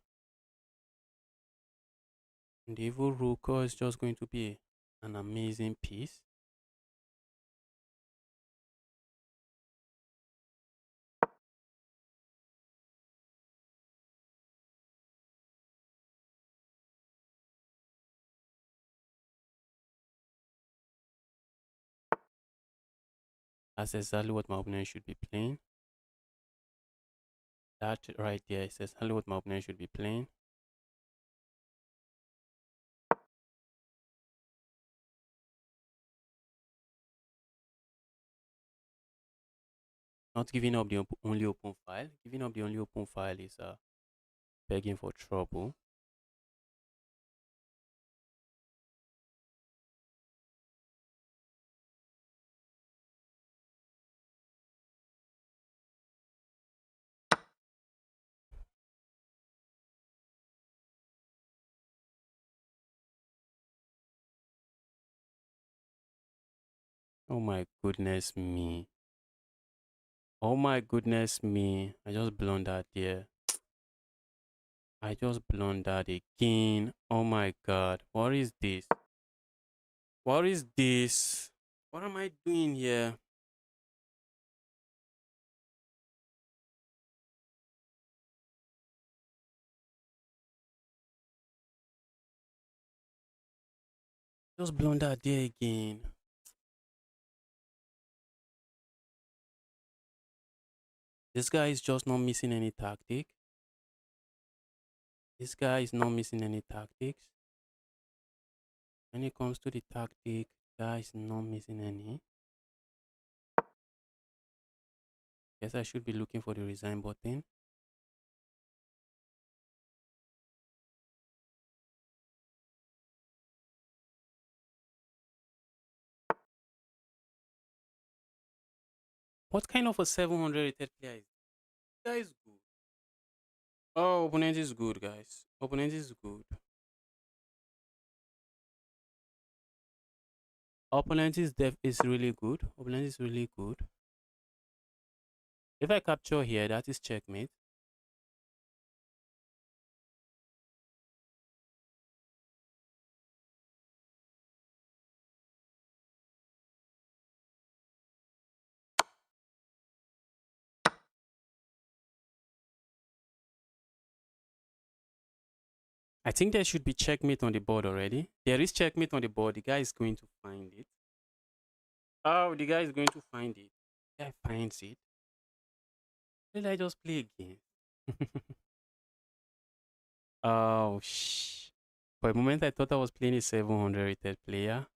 S1: And the evil rook is just going to be an amazing piece. That's exactly what my opponent should be playing. That right there is exactly what my opponent should be playing. Not giving up the only open file. Giving up the only open file is begging for trouble. Oh my goodness me. Oh my goodness me. I just blundered there. I just blundered again. Oh my god. What is this? What is this? What am I doing here? Just blundered there again. This guy is just not missing any tactic. This guy is not missing any tactics. When it comes to the tactic, guy is not missing any. Guess I should be looking for the resign button. What kind of a 700 rated player is this? Guy is good. Oh, opponent is good, guys. Opponent is good. Opponent is really good. Opponent is really good. If I capture here, that is checkmate. I think there should be checkmate on the board already. There is checkmate on the board. The guy is going to find it. Oh, the guy is going to find it. The guy finds it. Did I just play again? Oh, shh. For a moment, I thought I was playing a 700 rated player.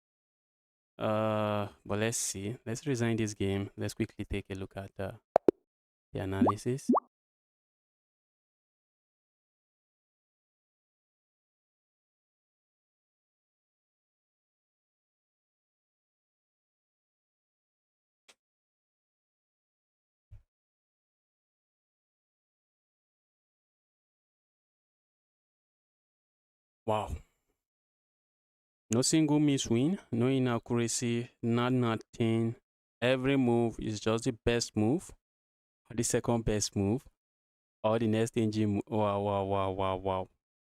S1: But let's see. Let's resign this game. Let's quickly take a look at the analysis. Wow. No single miss win, no inaccuracy, not nothing. Every move is just the best move, or the second best move, or the next engine. Wow, wow, wow, wow, wow.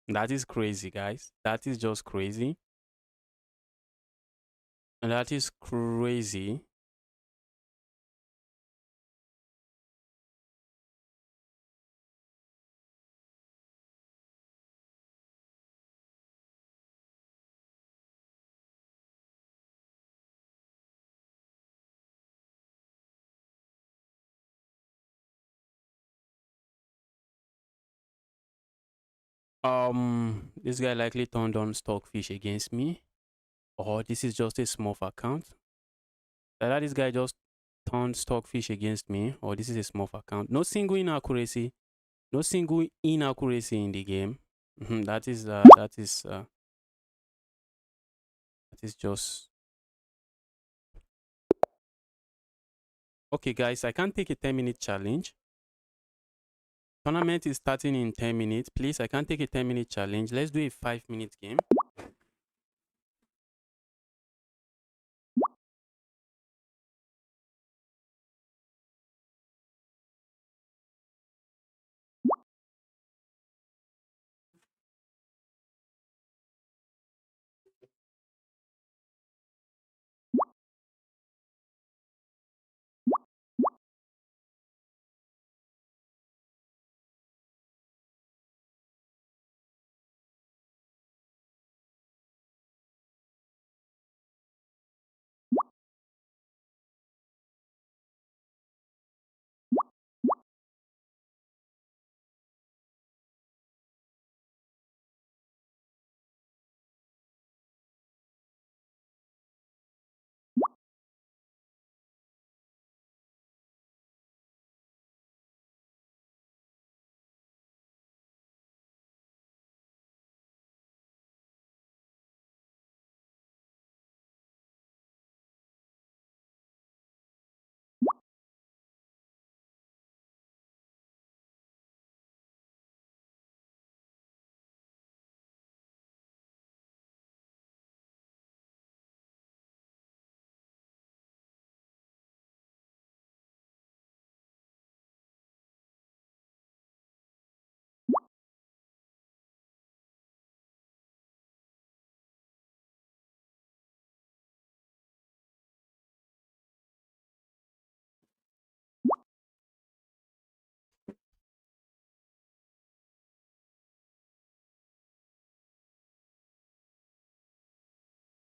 S1: That is crazy, guys. That is just crazy. And that is crazy. This guy likely turned on stockfish against me, or this is just a smurf account. Either this guy just turned stockfish against me, or this is a smurf account. No single inaccuracy, no single inaccuracy in the game. That is just okay, guys. I can't take a 10-minute challenge. Tournament is starting in 10 minutes. Please, I can't take a 10-minute challenge. Let's do a 5-minute game.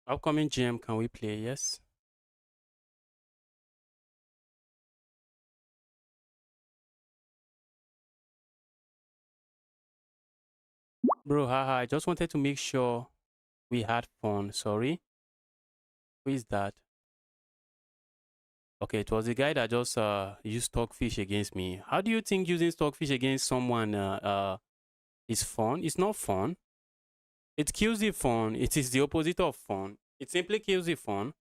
S1: Upcoming GM, can we play? Yes. Bro, haha, I just wanted to make sure we had fun. Sorry. Who is that? Okay, it was the guy that just used stockfish against me. How do you think using stockfish against someone is fun? It's not fun. It kills the fun. It is the opposite of fun. It simply kills the fun.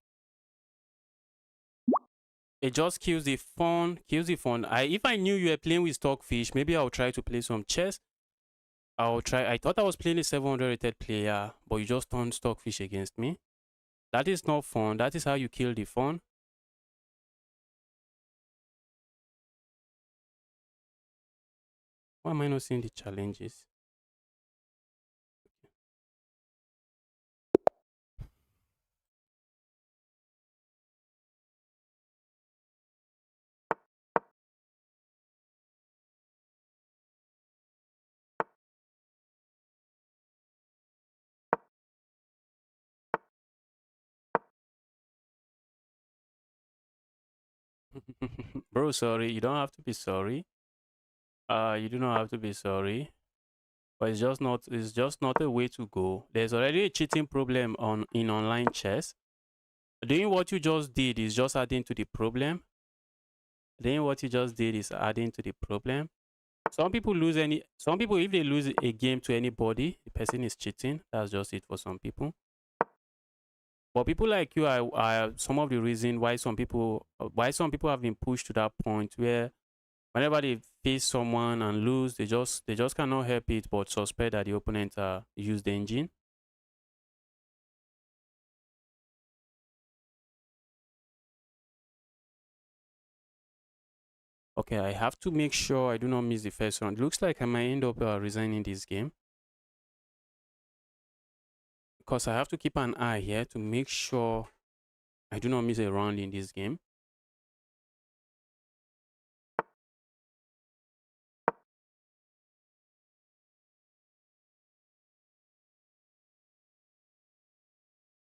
S1: It just kills the fun. Kills the fun. If I knew you were playing with stockfish, maybe I'll try to play some chess. I'll try. I thought I was playing a 700 rated player, but you just turned stockfish against me. That is not fun. That is how you kill the fun. Why am I not seeing the challenges? Bro, sorry. You don't have to be sorry. You do not have to be sorry. But it's just not a way to go. There's already a cheating problem in online chess. Doing what you just did is just adding to the problem. Doing what you just did is adding to the problem. Some people if they lose a game to anybody, the person is cheating. That's just it for some people. But people like you are some of the reason why some people have been pushed to that point where whenever they face someone and lose, they just cannot help it but suspect that the opponent used the engine. Okay, I have to make sure I do not miss the first round. Looks like I might end up resigning this game because I have to keep an eye here to make sure I do not miss a round in this game.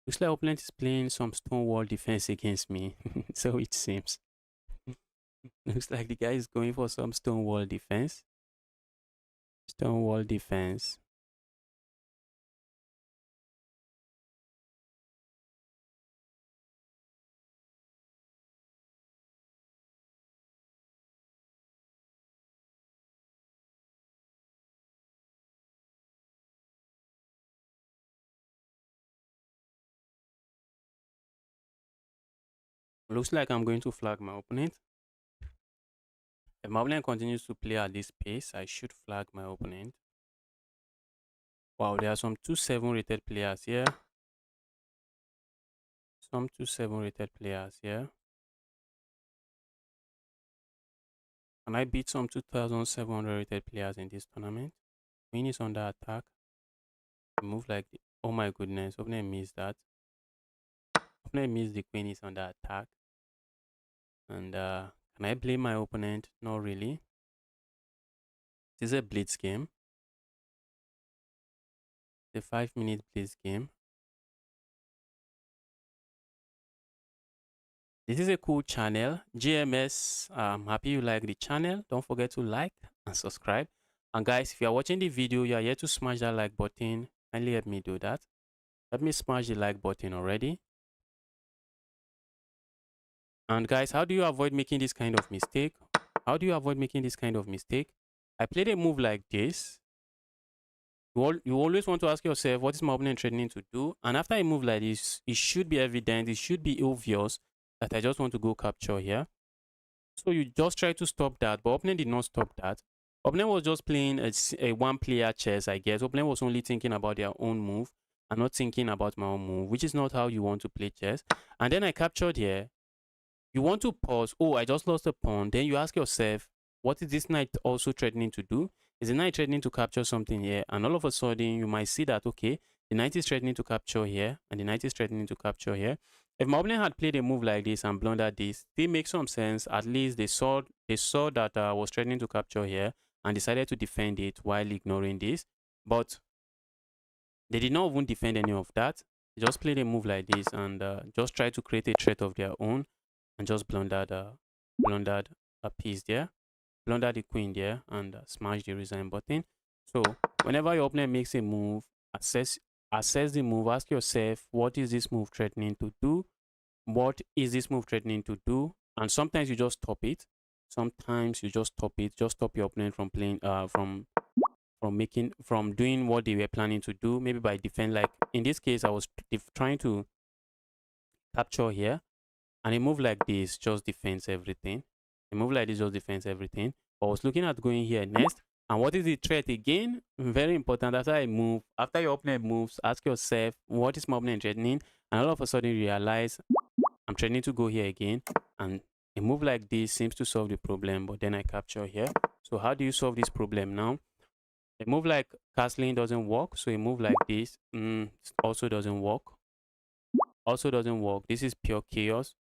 S1: Looks like opponent is playing some stonewall defense against me, so it seems. Looks like the guy is going for some stonewall defense. Stonewall defense. Looks like I'm going to flag my opponent. If my opponent continues to play at this pace, I should flag my opponent. Wow, there are some 2-7 rated players here. Some 2-7 rated players here. Can I beat some 2,700 rated players in this tournament? Queen is under attack. Move like oh my goodness, opponent missed that. Opponent missed the queen is under attack. And can I blame my opponent? Not really. This is a blitz game. The 5-minute blitz game. This is a cool channel, GMS. I'm happy you like the channel. Don't forget to like and subscribe. And guys, if you are watching the video, you are yet to smash that like button. Kindly help me do that. Let me smash the like button already. And guys, how do you avoid making this kind of mistake? How do you avoid making this kind of mistake? I played a move like this. You always want to ask yourself, what is my opponent threatening to do? And after a move like this, it should be evident, it should be obvious that I just want to go capture here. So you just try to stop that, but opponent did not stop that. Opponent was just playing a one-player chess, I guess. Opponent was only thinking about their own move and not thinking about my own move, which is not how you want to play chess. And then I captured here. You want to pause. Oh, I just lost a pawn. Then you ask yourself, what is this knight also threatening to do? Is the knight threatening to capture something here? And all of a sudden, you might see that, okay, the knight is threatening to capture here, and the knight is threatening to capture here. If my opponent had played a move like this and blundered this, it makes some sense. At least they saw that I was threatening to capture here and decided to defend it while ignoring this. But they did not even defend any of that. They just played a move like this and just tried to create a threat of their own and just blundered a piece there, blundered the queen there, and smashed the resign button. So whenever your opponent makes a move, assess the move. Ask yourself, what is this move threatening to do? What is this move threatening to do? And sometimes you just stop it. Sometimes you just stop it. Just stop your opponent from playing from doing what they were planning to do. Maybe by defend. Like in this case, I was trying to capture here. And a move like this just defends everything. A move like this just defends everything. But I was looking at going here next. And what is the threat again? Very important. After your opponent moves, ask yourself, what is my opponent threatening? And all of a sudden you realize I'm threatening to go here again. And a move like this seems to solve the problem. But then I capture here. So how do you solve this problem now? A move like castling doesn't work. So a move like this also doesn't work. Also doesn't work. This is pure chaos.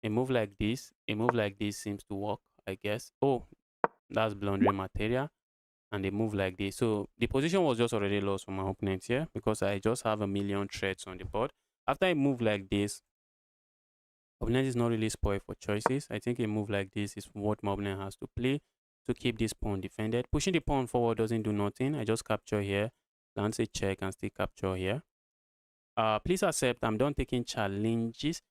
S1: A move like this seems to work, I guess. Oh, that's blundering material. And a move like this. So the position was just already lost for my opponent here because I just have a million threats on the board. After a move like this, opponent is not really spoiled for choices. I think a move like this is what my opponent has to play to keep this pawn defended. Pushing the pawn forward doesn't do nothing. I just capture here, lance a check, and still capture here. Please accept I'm done taking challenges.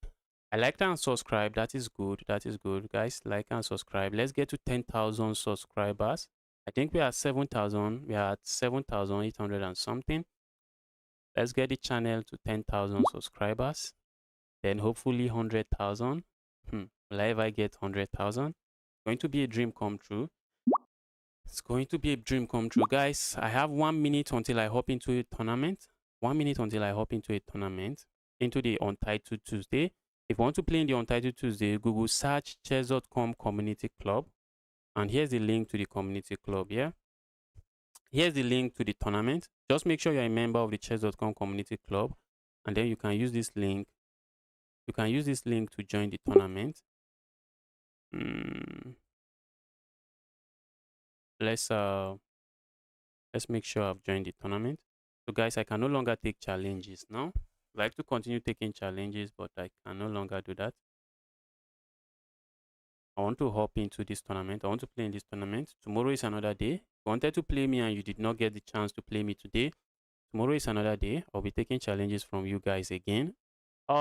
S1: I like and subscribe. That is good. That is good, guys. Like and subscribe. Let's get to 10,000 subscribers. I think we are 7,000. We are at 7,800 and something. Let's get the channel to 10,000 subscribers. Then hopefully 100,000. Will I ever get 100,000? Going to be a dream come true. It's going to be a dream come true, guys. I have 1 minute until I hop into a tournament. 1 minute until I hop into a tournament, into the Untitled Tuesday. If you want to play in the Untitled Tuesday, Google search chess.com community club. And here's the link to the community club here. Here's the link to the tournament. Just make sure you're a member of the chess.com community club. And then you can use this link. You can use this link to join the tournament. Let's make sure I've joined the tournament. So guys, I can no longer take challenges now. I like to continue taking challenges, but I can no longer do that. I want to hop into this tournament. I want to play in this tournament. Tomorrow is another day. If you wanted to play me and you did not get the chance to play me today, tomorrow is another day. I'll be taking challenges from you guys again.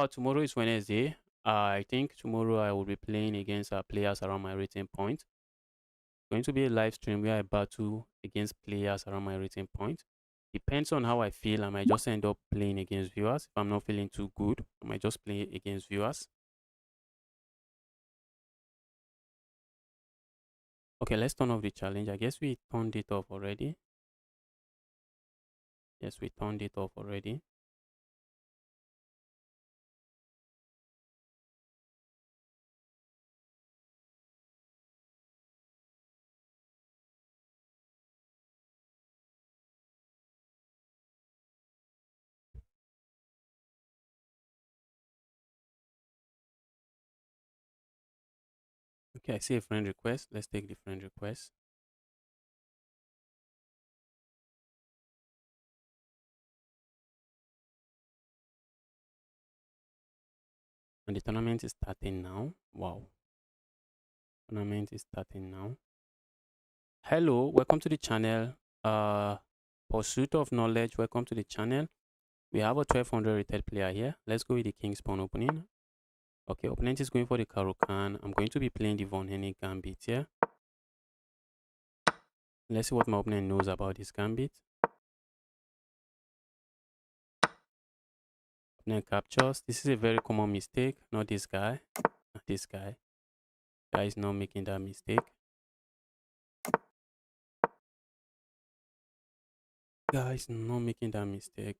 S1: Tomorrow is Wednesday. I think tomorrow I will be playing against players around my rating point. It's going to be a live stream where I battle against players around my rating point. Depends on how I feel. I might just end up playing against viewers. If I'm not feeling too good, I might just play against viewers. Okay, let's turn off the challenge. I guess we turned it off already. Yes, we turned it off already. Okay, I see a friend request. Let's take the friend request. And the tournament is starting now. Wow. Tournament is starting now. Hello, welcome to the channel. Pursuit of knowledge. Welcome to the channel. We have a 1200 rated player here. Let's go with the King's Pawn opening. Okay, opponent is going for the Caro-Kann. I'm going to be playing the Von Hennig Gambit here. Let's see what my opponent knows about this Gambit. Opponent captures. This is a very common mistake. Not this guy. Not this guy. Guy is not making that mistake. Guy is not making that mistake.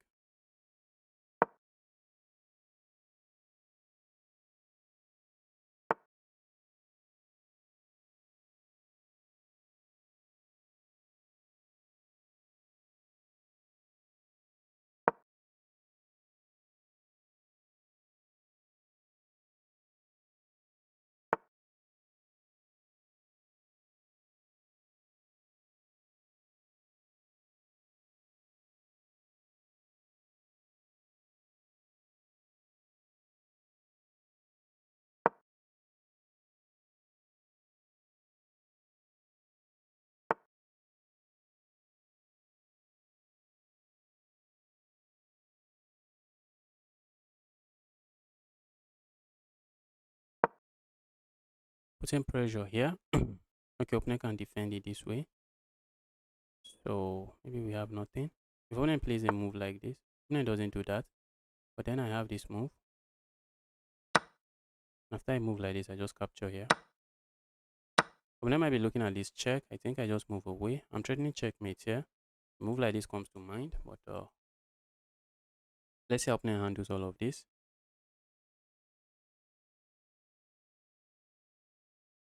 S1: Putting pressure here. Okay, opponent can defend it this way. So maybe we have nothing. If opponent plays a move like this, opponent doesn't do that. But then I have this move. After I move like this, I just capture here. Opponent might be looking at this check. I think I just move away. I'm threatening checkmate here. A move like this comes to mind, but let's see how opponent handles all of this.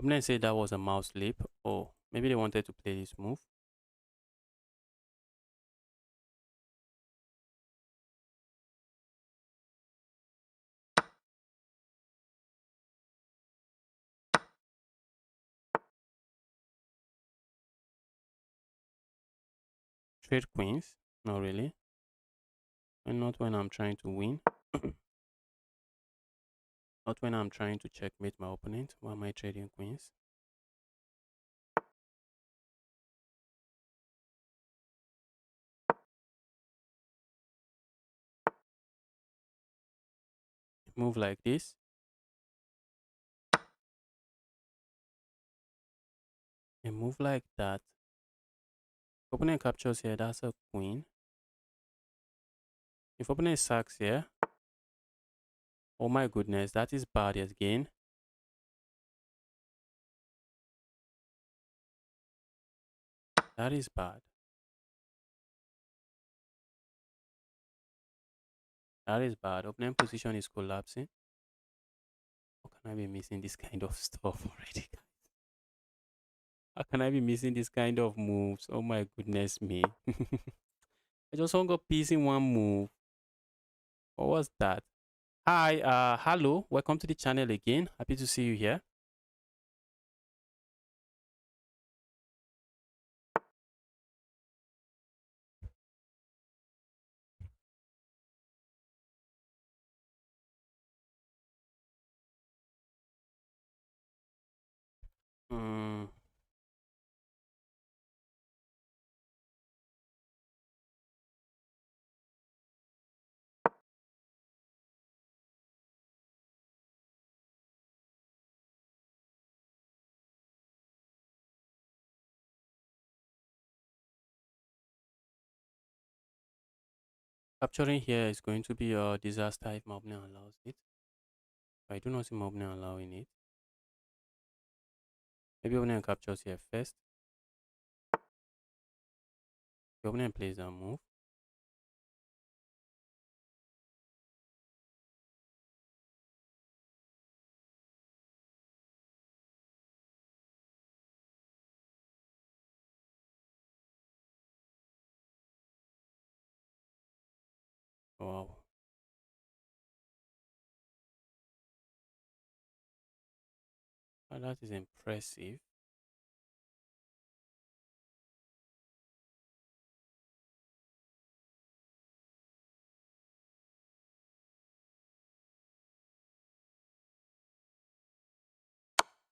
S1: Opponent said that was a mouse slip. Oh, maybe they wanted to play this move. Trade queens. Not really. And not when I'm trying to win. Not when I'm trying to checkmate my opponent. Why am I trading queens? Move like this. A move like that. Opponent captures here. That's a queen. If opponent sacks here. Oh my goodness. That is bad again. That is bad. That is bad. Opponent position is collapsing. How can I be missing this kind of stuff already, guys? How can I be missing this kind of moves? Oh my goodness me. I just hung up piece in one move. What was that? Hi, hello. Welcome to the channel again. Happy to see you here. Mm, Capturing here is going to be a disaster if my opponent allows it. I do not see my opponent allowing it. Maybe opponent captures here first. The opponent plays that move. Wow. That is impressive.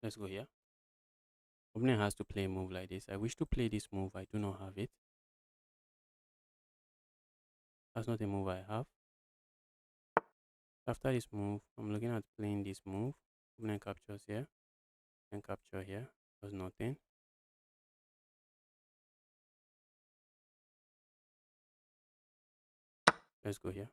S1: Let's go here. Opponent has to play a move like this. I wish to play this move. I do not have it. That's not a move I have. After this move, I'm looking at playing this move. Opponent captures here. And capture here. Does nothing. Let's go here.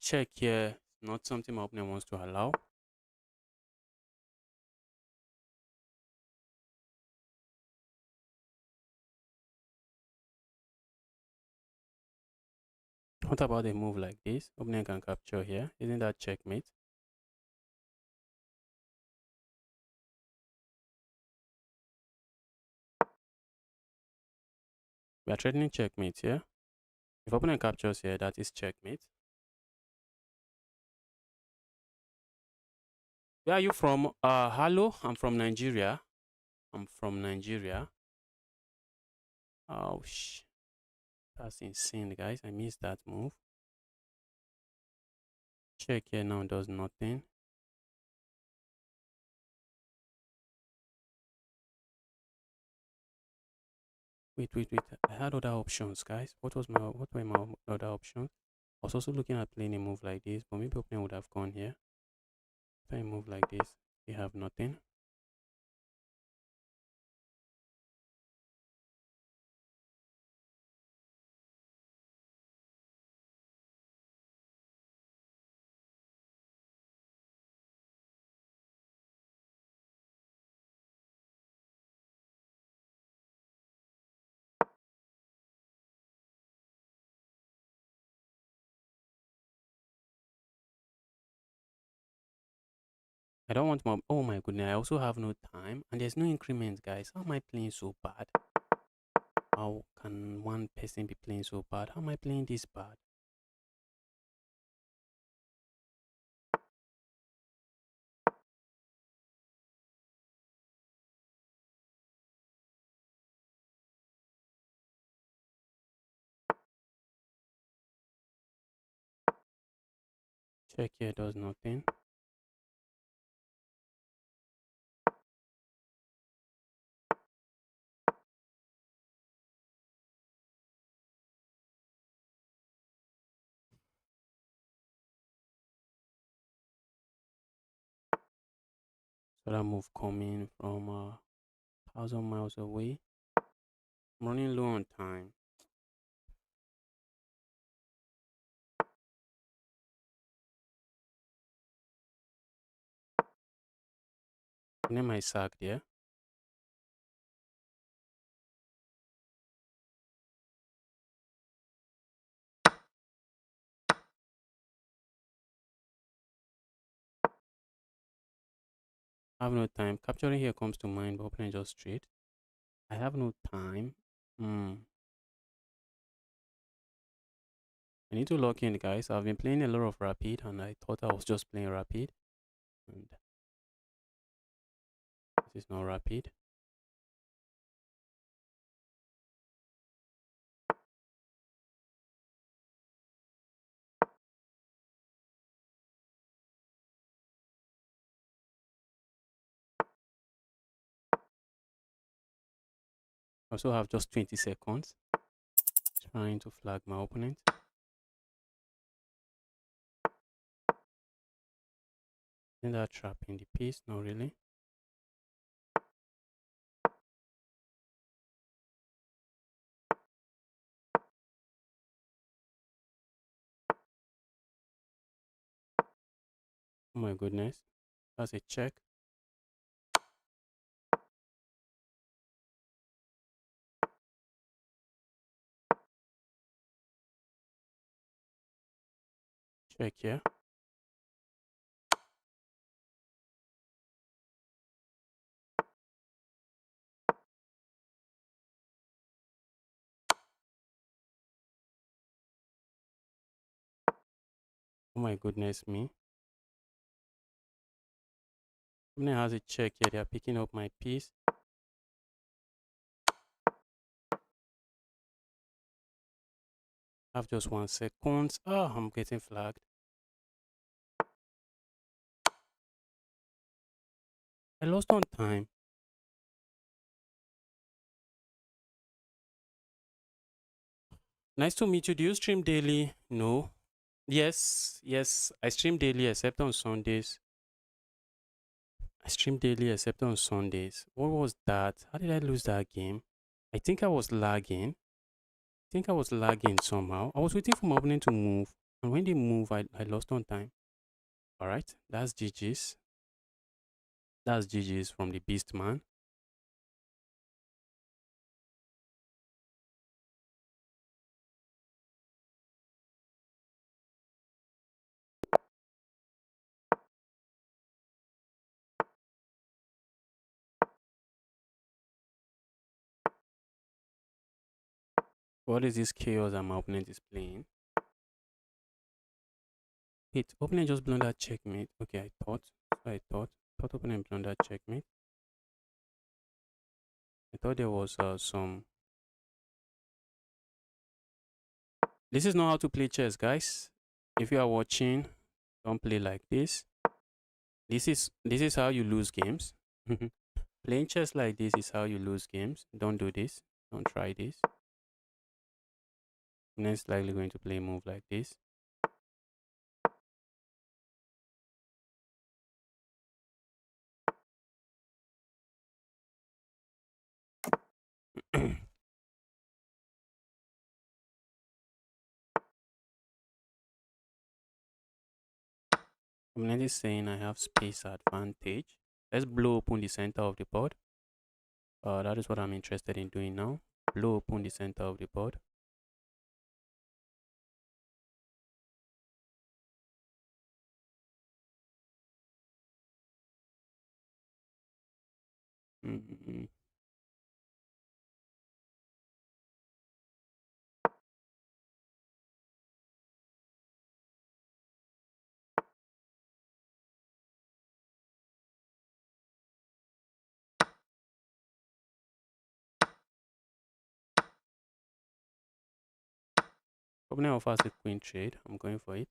S1: Check here. Not something my opponent wants to allow. What about a move like this? Opponent can capture here. Isn't that checkmate? We are threatening checkmate here. If opponent captures here, that is checkmate. Where are you from? Hello, I'm from Nigeria. I'm from Nigeria. Oh, that's insane, guys. I missed that move. Check here now does nothing. Wait. I had other options, guys. What were my other options? I was also looking at playing a move like this, but maybe opponent would have gone here. If I move like this, they have nothing. I don't want my. Oh my goodness! I also have no time, and there's no increment, guys. How am I playing so bad? How can one person be playing so bad? How am I playing this bad? Check here does nothing. So that move coming from 1,000 miles away. I'm running low on time. Name my sack there. I have no time. Capturing here comes to mind, but opening just straight. I have no time. I need to lock in, guys. I've been playing a lot of rapid, and I thought I was just playing rapid. And this is not rapid. I also have just 20 seconds. Trying to flag my opponent. Isn't that trapping the piece? No, really. Oh my goodness. That's a check. Check here. Oh my goodness me. Opponent has a check here. They are picking up my piece. I have just 1 second. Oh, I'm getting flagged. I lost on time. Nice to meet you. Do you stream daily? No. Yes. I stream daily except on Sundays. I stream daily except on Sundays. What was that? How did I lose that game? I think I was lagging. Somehow. I was waiting for my opponent to move. And when they move, I lost on time. Alright. That's GG's. That's GG's from the Beast Man. What is this chaos that my opponent is playing? Wait, opponent just blundered checkmate. Okay, I thought opponent blundered checkmate. I thought there was some. This is not how to play chess, guys. If you are watching, don't play like this. This is how you lose games. Playing chess like this is how you lose games. Don't do this. Don't try this. Next, likely going to play a move like this. Opponent is saying I have space advantage. Let's blow open the center of the board. That is what I'm interested in doing now. Blow open the center of the board. Mm-hmm. Opponent offers a queen trade. I'm going for it.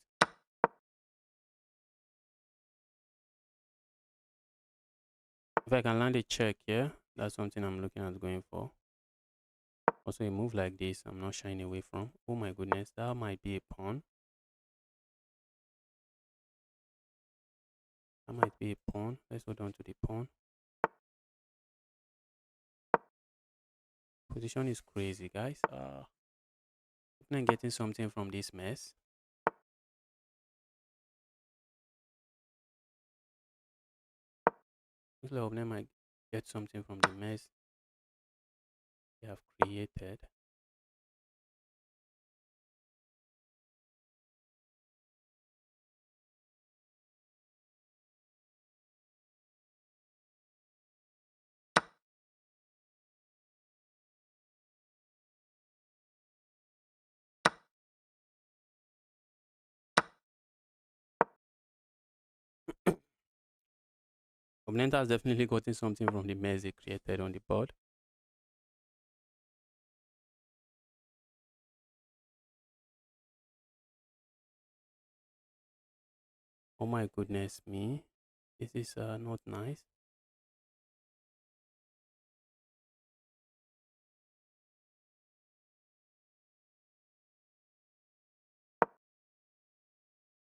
S1: If I can land a check here, that's something I'm looking at going for. Also, a move like this, I'm not shying away from. Oh my goodness, that might be a pawn. That might be a pawn. Let's hold on to the pawn. Position is crazy, guys. Opponent getting something from this mess. Looks like opponent might get something from the mess they have created. Opponent has definitely gotten something from the mess they created on the board. Oh my goodness me. This is not nice.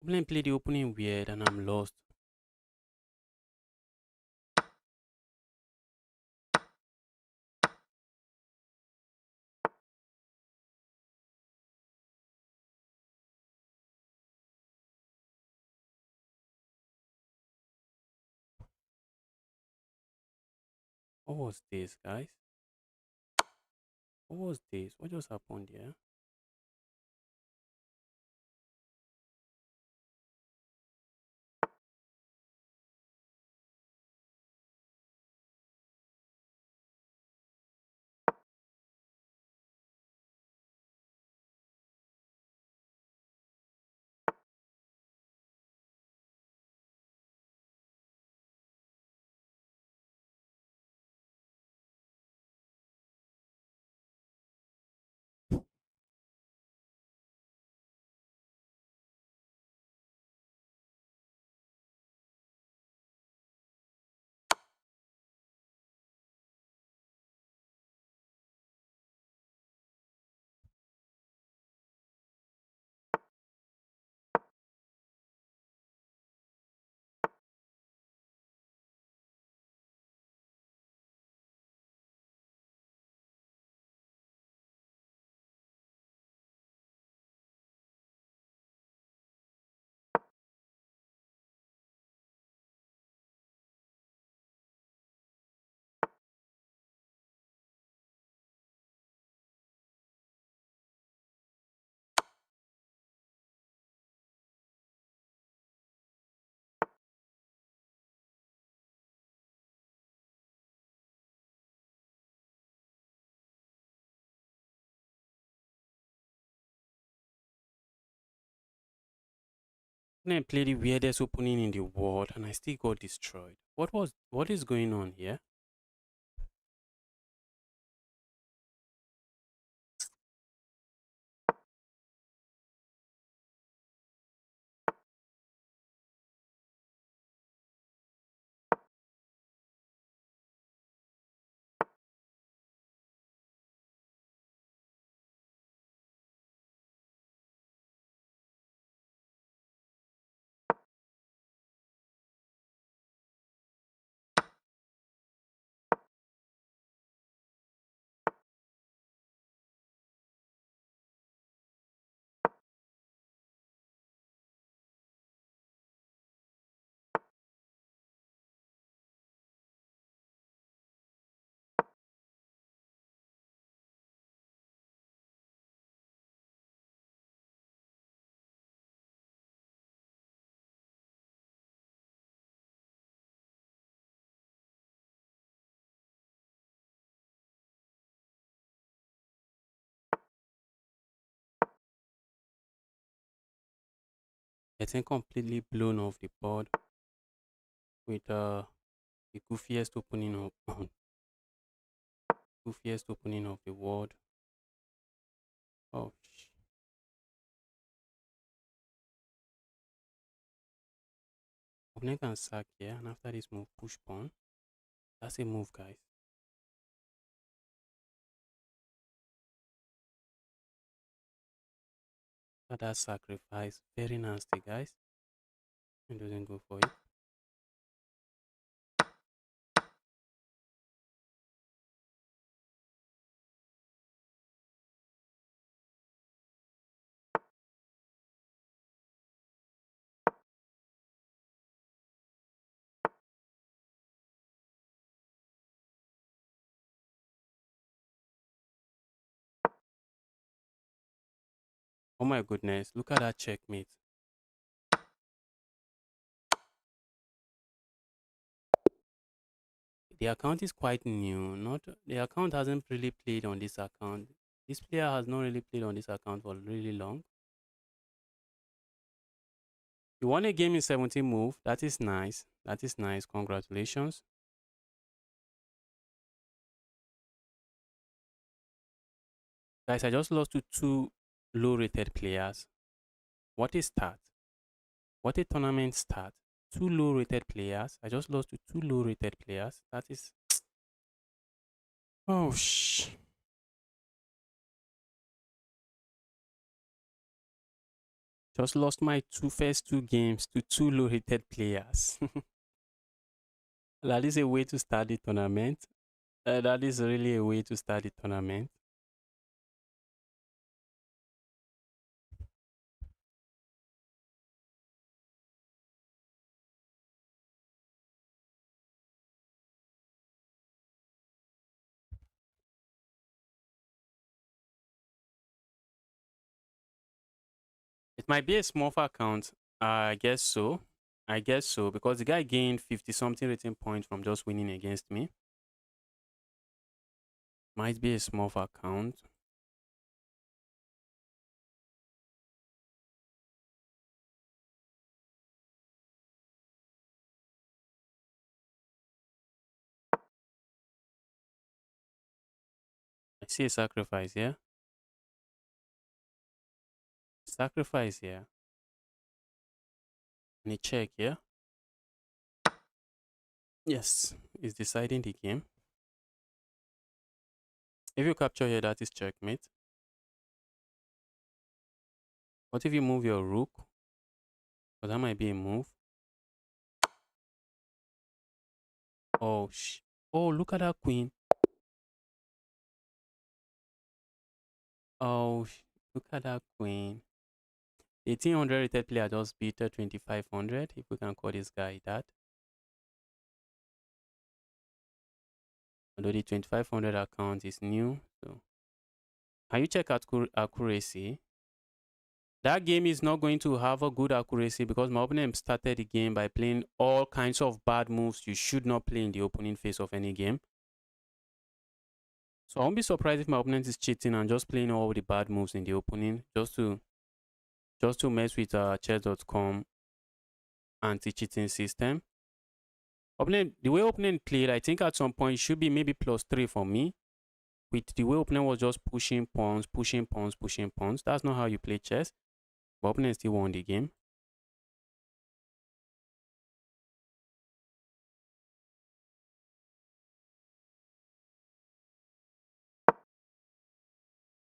S1: Opponent played the opening weird and I'm lost. What was this, guys? What was this? What just happened here? Then I played the weirdest opening in the world and I still got destroyed. What is going on here? Getting completely blown off the board with the goofiest opening of the world. Oh, opponent can sack here, and after this move, push pawn. That's a move, guys. But that sacrifice, very nasty, guys. It doesn't go for it. Oh my goodness, look at that checkmate. The account is quite new. Not the account hasn't really played on this account. This player has not really played on this account for really long. You won a game in 17 move. That is nice. That is nice. Congratulations. Guys, I just lost to two low rated players. What a start. What a tournament start. Two low rated players. I just lost to two low rated players. That is. Oh, just lost my first two games to two low rated players. That is a way to start the tournament. That is really a way to start the tournament. It might be a small account. I guess so. I guess so because the guy gained 50 something rating points from just winning against me. Might be a small account. I see a sacrifice here. Sacrifice here. And a check here. Yes, it's deciding the game. If you capture here, that is checkmate. What if you move your rook? But that might be a move. Oh, oh, look at that queen. Oh, look at that queen. 1800 rated player just beat 2500, if we can call this guy that. Although the 2500 account is new. So, can you check accuracy? That game is not going to have a good accuracy because my opponent started the game by playing all kinds of bad moves you should not play in the opening phase of any game. So I won't be surprised if my opponent is cheating and just playing all the bad moves in the opening just to mess with chess.com anti-cheating system. The way opponent played, I think at some point it should be maybe +3 for me. With the way opponent was just pushing pawns, pushing pawns, pushing pawns. That's not how you play chess. But opponent still won the game. I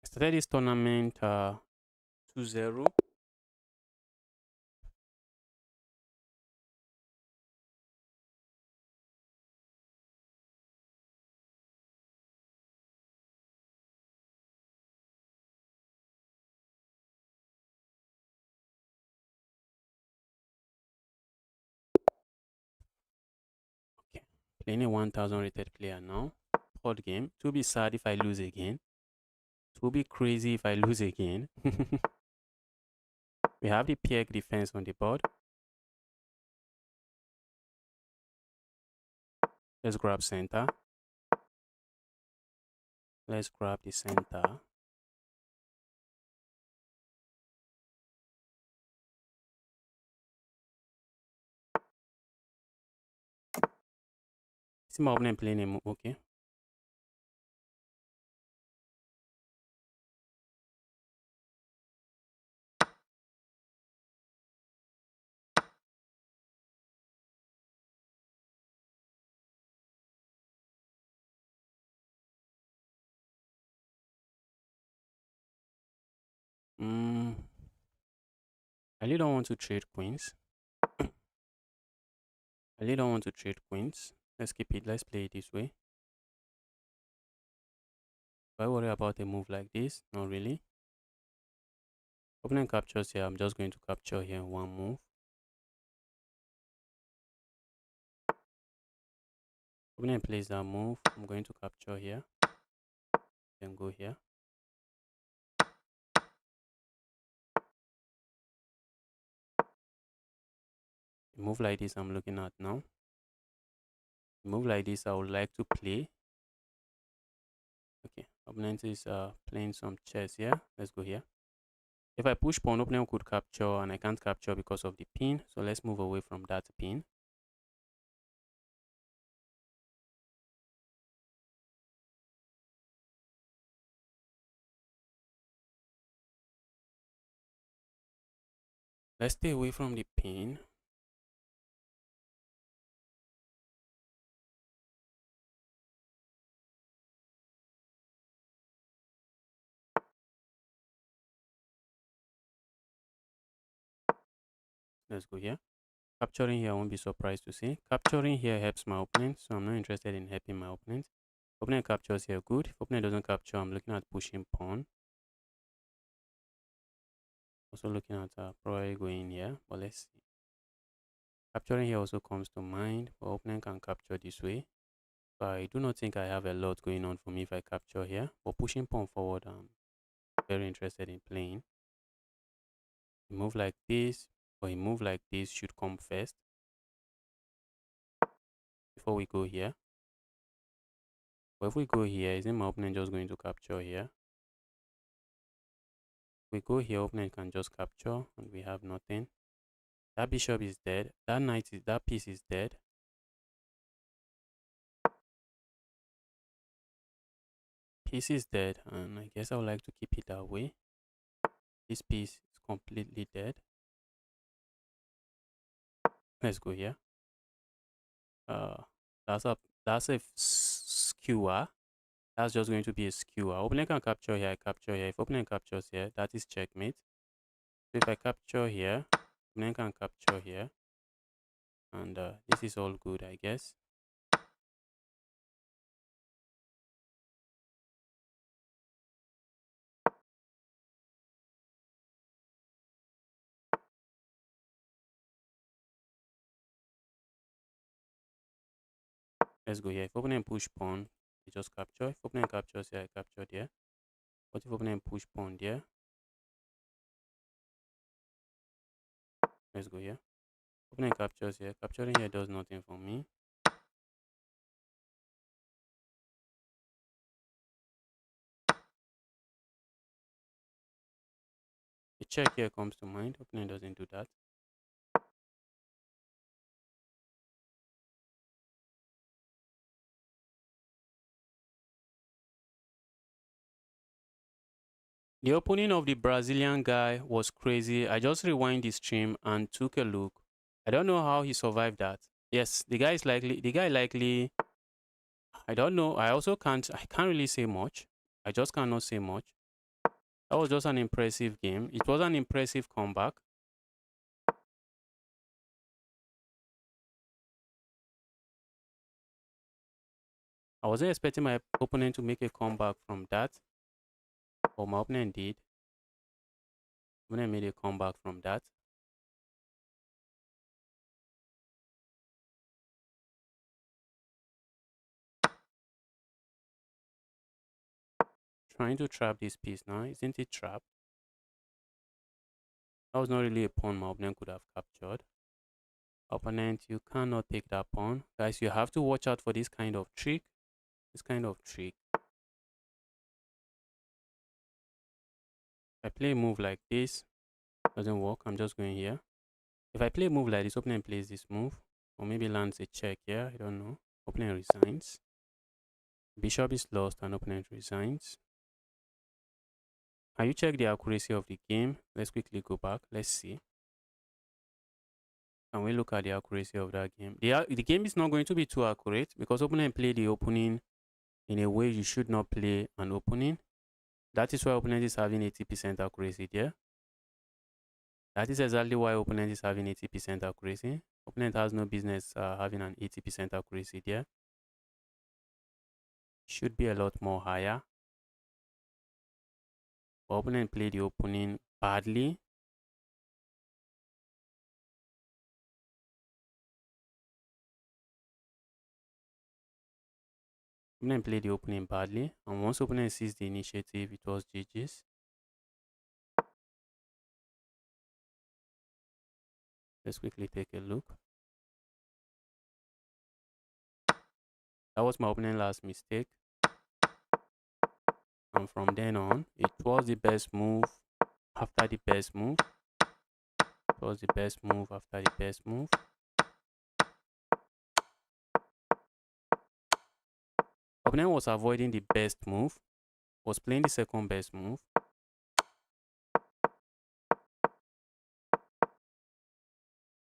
S1: started this tournament 2-0. Okay. Playing a 1000 rated player now. Third game. It will be sad if I lose again. It will be crazy if I lose again. We have the peg defense on the board. Let's grab center. Let's grab the center. See my opponent playing a move. Okay. I really don't want to trade queens. I really don't want to trade queens. Let's keep it. Let's play it this way. Do I worry about a move like this? Not really. Opponent captures here. I'm just going to capture here in one move. Opponent plays that move. I'm going to capture here. Then go here. A move like this I'm looking at now. A move like this I would like to play. Okay, opponent is playing some chess here. Let's go here. If I push pawn, opponent could capture and I can't capture because of the pin. So let's move away from that pin. Let's stay away from the pin. Let's go here. Capturing here, I won't be surprised to see. Capturing here helps my opponent, so I'm not interested in helping my opponent. Opponent captures here, good. If opponent doesn't capture, I'm looking at pushing pawn. Also looking at probably going here, but let's see. Capturing here also comes to mind, but opponent can capture this way. So I do not think I have a lot going on for me if I capture here. But pushing pawn forward, I'm very interested in playing. A move like this or a move like this should come first before we go here. But if we go here, isn't my opponent just going to capture here? If we go here, opponent can just capture and we have nothing. That bishop is dead. That piece is dead. Piece is dead, and I guess I would like to keep it that way. This piece is completely dead. Let's go here. That's a skewer. That's just going to be a skewer. Opponent can capture here, I capture here. If opponent captures here, that is checkmate. So if I capture here, opponent can capture here. And this is all good, I guess. Let's go here. If opponent push pawn, I just capture. If opponent captures here, I capture there. But if opponent push pawn there, let's go here. Opponent captures here. Capturing here does nothing for me. A check here comes to mind. Opponent doesn't do that. The opening of the Brazilian guy was crazy. I just rewind the stream and took a look. I don't know how he survived that. Yes, the guy likely, I don't know. I can't really say much. I just cannot say much. That was just an impressive game. It was an impressive comeback. I wasn't expecting my opponent to make a comeback from that, but my opponent did. Opponent made a comeback from that. Trying to trap this piece now. Isn't it trapped? That was not really a pawn my opponent could have captured. Opponent, you cannot take that pawn. Guys, you have to watch out for this kind of trick. This kind of trick. If I play a move like this, doesn't work. I'm just going here. If I play a move like this, opponent plays this move. Or maybe lands a check here. I don't know. Opponent resigns. Bishop is lost and opponent resigns. Can you check the accuracy of the game? Let's quickly go back. Let's see. Can we look at the accuracy of that game? The game is not going to be too accurate because opponent played the opening in a way you should not play an opening. That is why opponent is having 80% accuracy there. That is exactly why opponent is having 80% accuracy. Opponent has no business having an 80% accuracy there. Should be a lot more higher. But opponent played the opening badly. Opponent played the opening badly. And once opponent sees the initiative, it was GG's. Let's quickly take a look. That was my opening last mistake. And from then on, it was the best move after the best move. It was the best move after the best move. Opponent was avoiding the best move, was playing the second best move.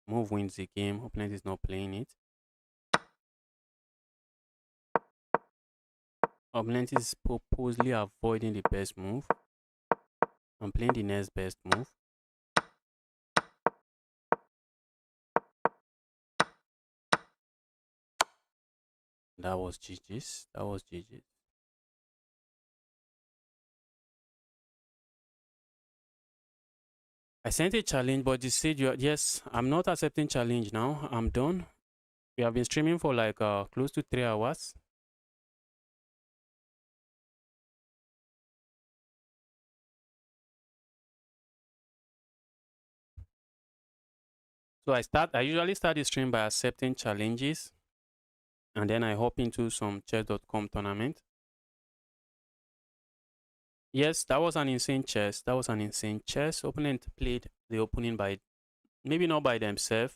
S1: Move wins the game. Opponent is not playing it. Opponent is purposely avoiding the best move and playing the next best move. That was GG's. That was GG's. I sent a challenge, but you said yes, I'm not accepting challenge now. I'm done. We have been streaming for like close to 3 hours. So I usually start the stream by accepting challenges, and then I hop into some chess.com tournament. Yes, that was an insane chess. That was an insane chess. Opponent played the opening by maybe not by themselves.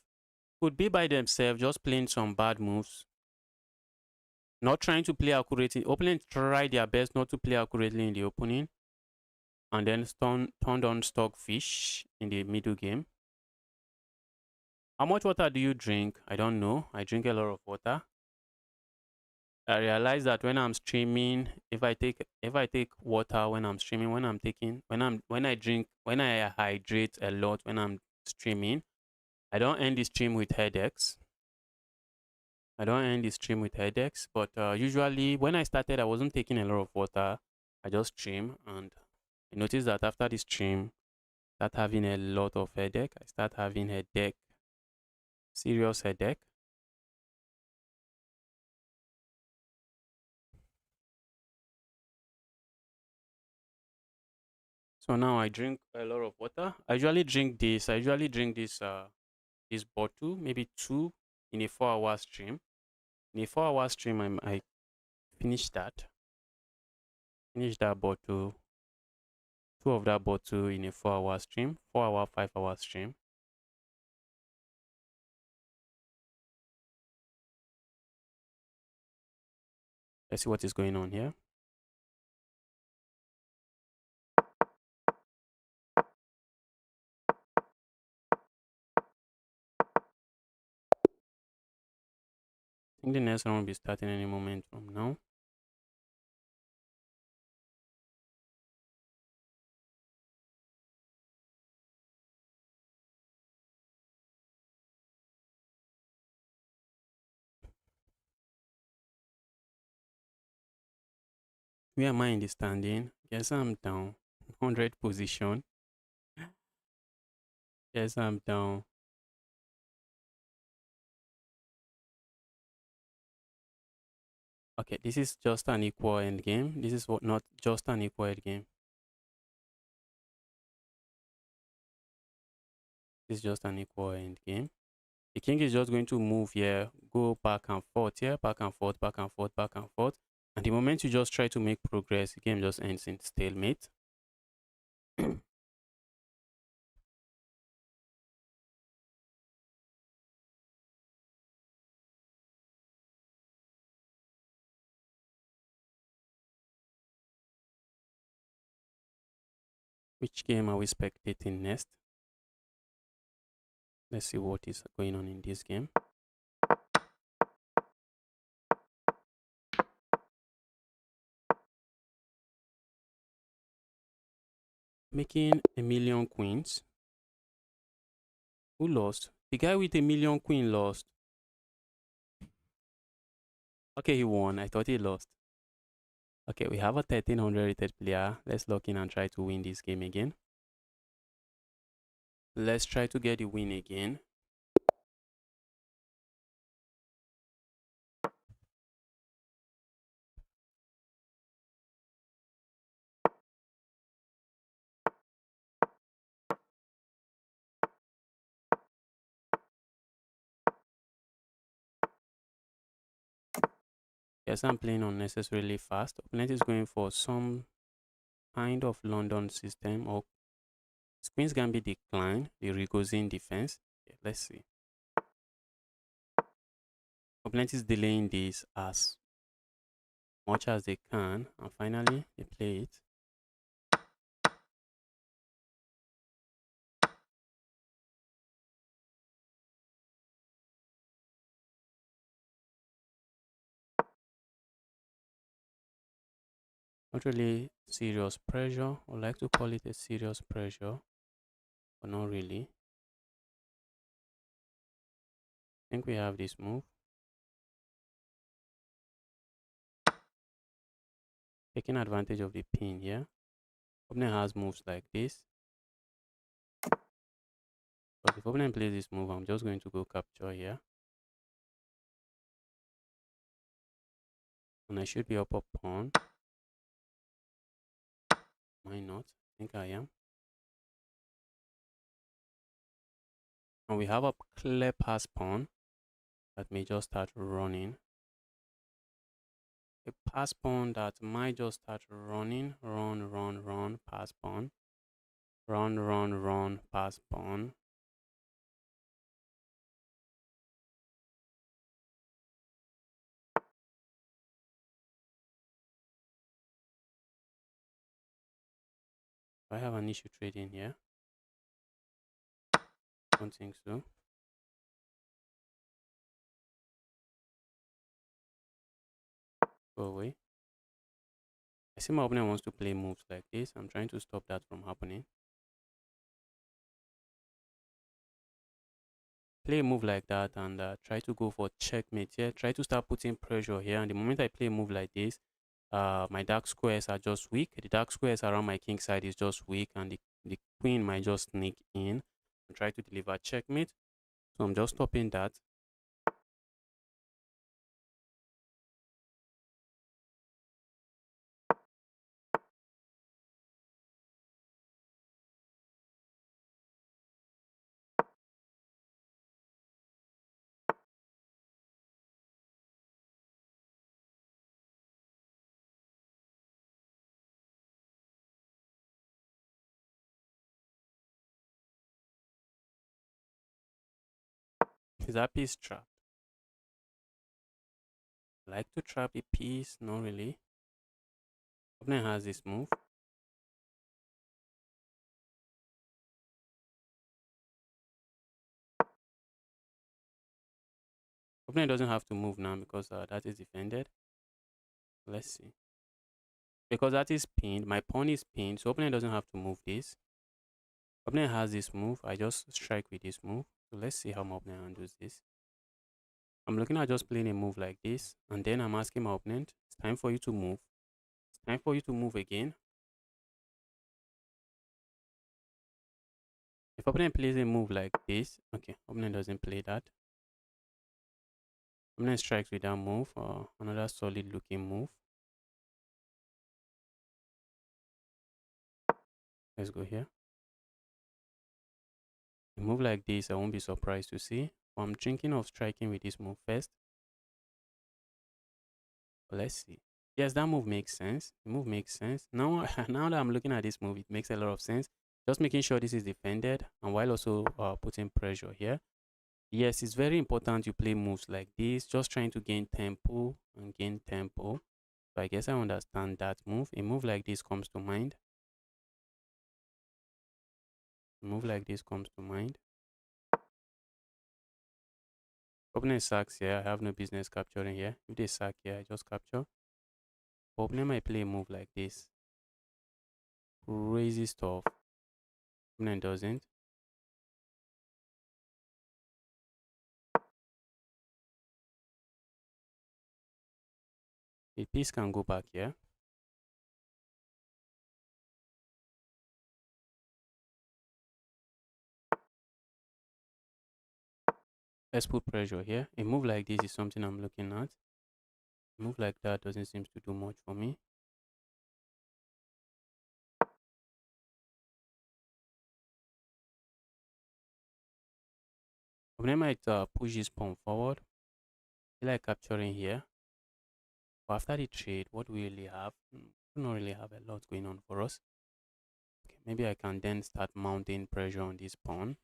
S1: Could be by themselves, just playing some bad moves. Not trying to play accurately. Opponent tried their best not to play accurately in the opening, and then turned on stockfish in the middle game. How much water do you drink? I don't know. I drink a lot of water. I realize that when I'm streaming, if I take water when I'm streaming, when I hydrate a lot when I'm streaming, I don't end the stream with headaches. But usually when I started, I wasn't taking a lot of water. I just stream, and I noticed that after the stream, I start having a lot of headache. I start having headache, serious headache. So now I drink a lot of water. I usually drink this bottle, maybe two in a 4 hour stream. In a 4 hour stream, I finish that. Finish that bottle, two of that bottle in a 4 hour stream, 4 hour, 5 hour stream. Let's see what is going on here. I think the next round will be starting any moment from now. Where am I in the standing? Yes, I'm down. 100 position. Yes, I'm down. Okay, this is just an equal end game. This is what not just an equal end game. This is just an equal end game. The king is just going to move here, go back and forth here, back and forth, back and forth, back and forth. And the moment you just try to make progress, the game just ends in stalemate. Which game are we spectating next? Let's see what is going on in this game. Making a million queens. Who lost? The guy with a million queen lost. Okay, he won. I thought he lost. Okay, we have a 1300 rated player. Let's log in and try to win this game again. Let's try to get the win again. Yes, I'm playing unnecessarily fast. Opponent is going for some kind of London system, or Queen's Gambit decline, the Rigozin defense. Okay, let's see. Opponent is delaying this as much as they can, and finally they play it. Not really serious pressure. I would like to call it a serious pressure, but not really. I think we have this move. Taking advantage of the pin here. Opponent has moves like this. But if opponent plays this move, I'm just going to go capture here. And I should be up a pawn. Why not? I think I am. And we have a clear pass pawn that may just start running. A pass pawn that might just start running. Run, pass pawn. Run, pass pawn. I have an issue trading here. Don't think so. Go away. I see my opponent wants to play moves like this. I'm trying to stop that from happening. Play a move like that and try to go for checkmate here. Try to start putting pressure here. And the moment I play a move like this, my dark squares are just weak. The dark squares around my king side is just weak, and the queen might just sneak in and try to deliver checkmate. So I'm just stopping that. Is that piece trapped? Like to trap a piece? Not really. Opponent has this move. Opponent doesn't have to move now because that is defended. Let's see. Because that is pinned, my pawn is pinned, so opponent doesn't have to move this. Opponent has this move. I just strike with this move. So let's see how my opponent handles this. I'm looking at just playing a move like this, and then I'm asking my opponent, it's time for you to move. It's time for you to move again. If opponent plays a move like this, okay, opponent doesn't play that. Opponent strikes with that move, or another solid looking move. Let's go here. A move like this, I won't be surprised to see. But I'm thinking of striking with this move first. But let's see. Yes, that move makes sense. The move makes sense. Now, now that I'm looking at this move, it makes a lot of sense. Just making sure this is defended, and while also putting pressure here. Yes, it's very important you play moves like this, just trying to gain tempo and gain tempo. So I guess I understand that move. A move like this comes to mind. A move like this comes to mind. Opponent sacks here. I have no business capturing here. If they sack here, I just capture. Opponent might play a move like this. Crazy stuff. Opponent doesn't. The piece can go back here. Let's put pressure here. A move like this is something I'm looking at. A move like that doesn't seem to do much for me. Opponent might push this pawn forward. I feel like capturing here. But after the trade, what do we really have? We don't really have a lot going on for us. Okay, maybe I can then start mounting pressure on this pawn.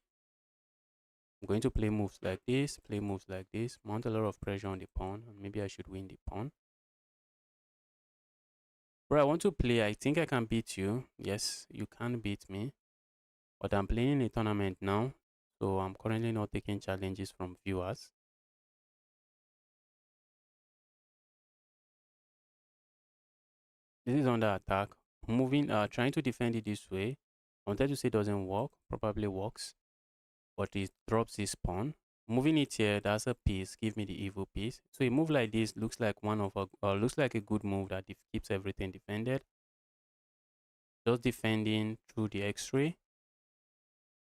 S1: I'm going to play moves like this, mount a lot of pressure on the pawn, and maybe I should win the pawn. Bro, I want to play. I think I can beat you. Yes, you can beat me. But I'm playing in a tournament now, so I'm currently not taking challenges from viewers. This is under attack. Moving, trying to defend it this way. I wanted to say it doesn't work. Probably works, but it drops this pawn. Moving it here, that's a piece. Give me the evil piece. So a move like this looks like looks like a good move that keeps everything defended. Just defending through the X-ray.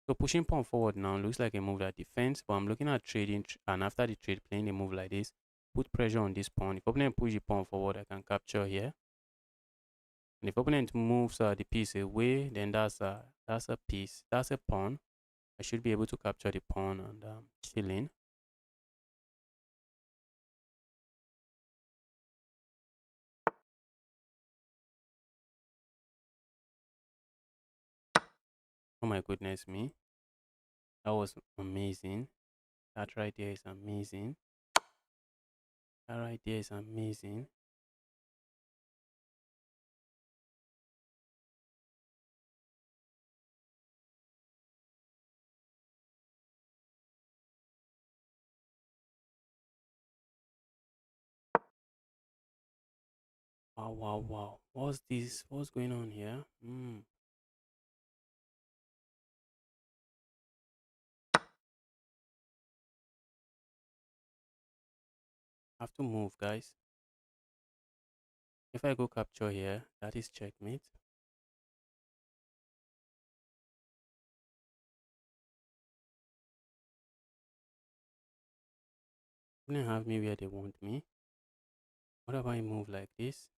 S1: So pushing pawn forward now looks like a move that defends, but I'm looking at trading, and after the trade, playing a move like this, put pressure on this pawn. If opponent push the pawn forward, I can capture here. And if opponent moves the piece away, then that's a piece. That's a pawn. I should be able to capture the pawn and chilling. Oh my goodness me. That was amazing. That right there is amazing. That right there is amazing. Wow, wow, wow. What's this? What's going on here? I have to move, guys. If I go capture here, that is checkmate. They don't have me where they want me. What if I move like this?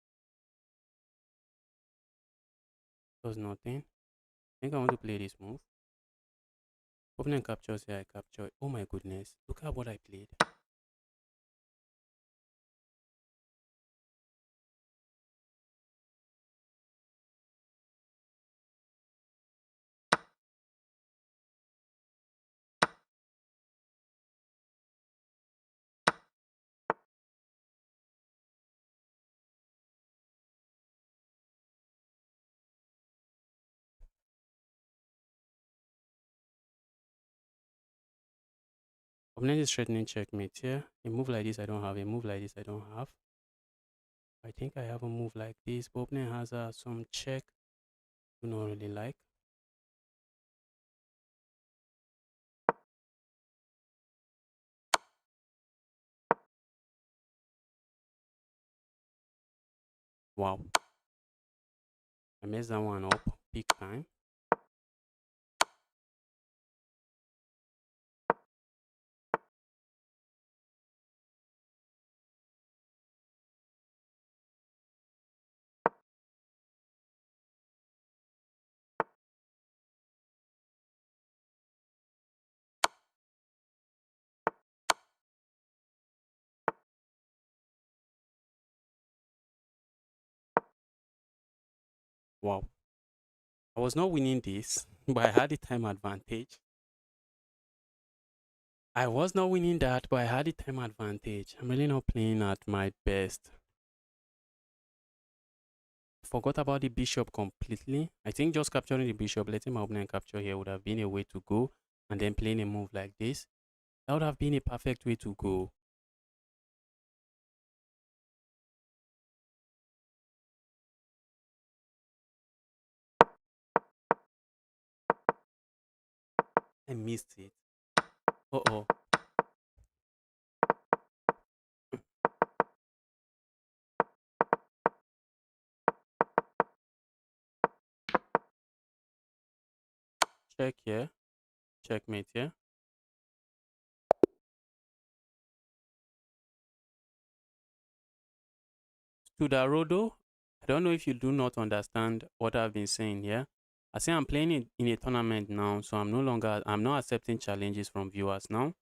S1: Does nothing. I think I want to play this move. Opponent captures here, I capture. Oh my goodness. Look at what I played. Opponent is threatening checkmate here. A move like this I don't have. A move like this I don't have. I think I have a move like this, but opponent has some check. Do not really like. Wow. I messed that one up big time. Wow. I was not winning this, but I had the time advantage. I was not winning that, but I had the time advantage. I'm really not playing at my best. Forgot about the bishop completely. I think just capturing the bishop, letting my opponent capture here would have been a way to go. And then playing a move like this, that would have been a perfect way to go. I missed it. Uh-oh. Check here. Checkmate here. Rodo, I don't know if you do not understand what I've been saying here. I say I'm playing it in a tournament now, so I'm not accepting challenges from viewers now.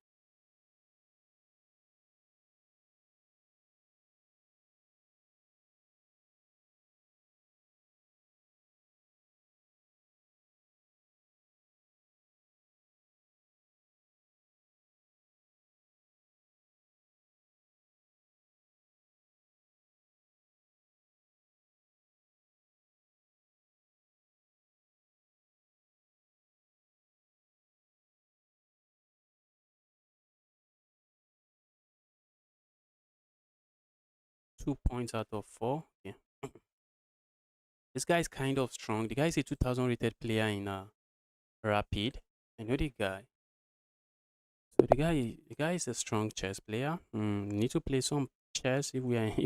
S1: Two points out of four. Yeah. This guy is kind of strong. The guy is a 2000 rated player in Rapid. I know the guy. So the guy is a strong chess player. Need to play some chess if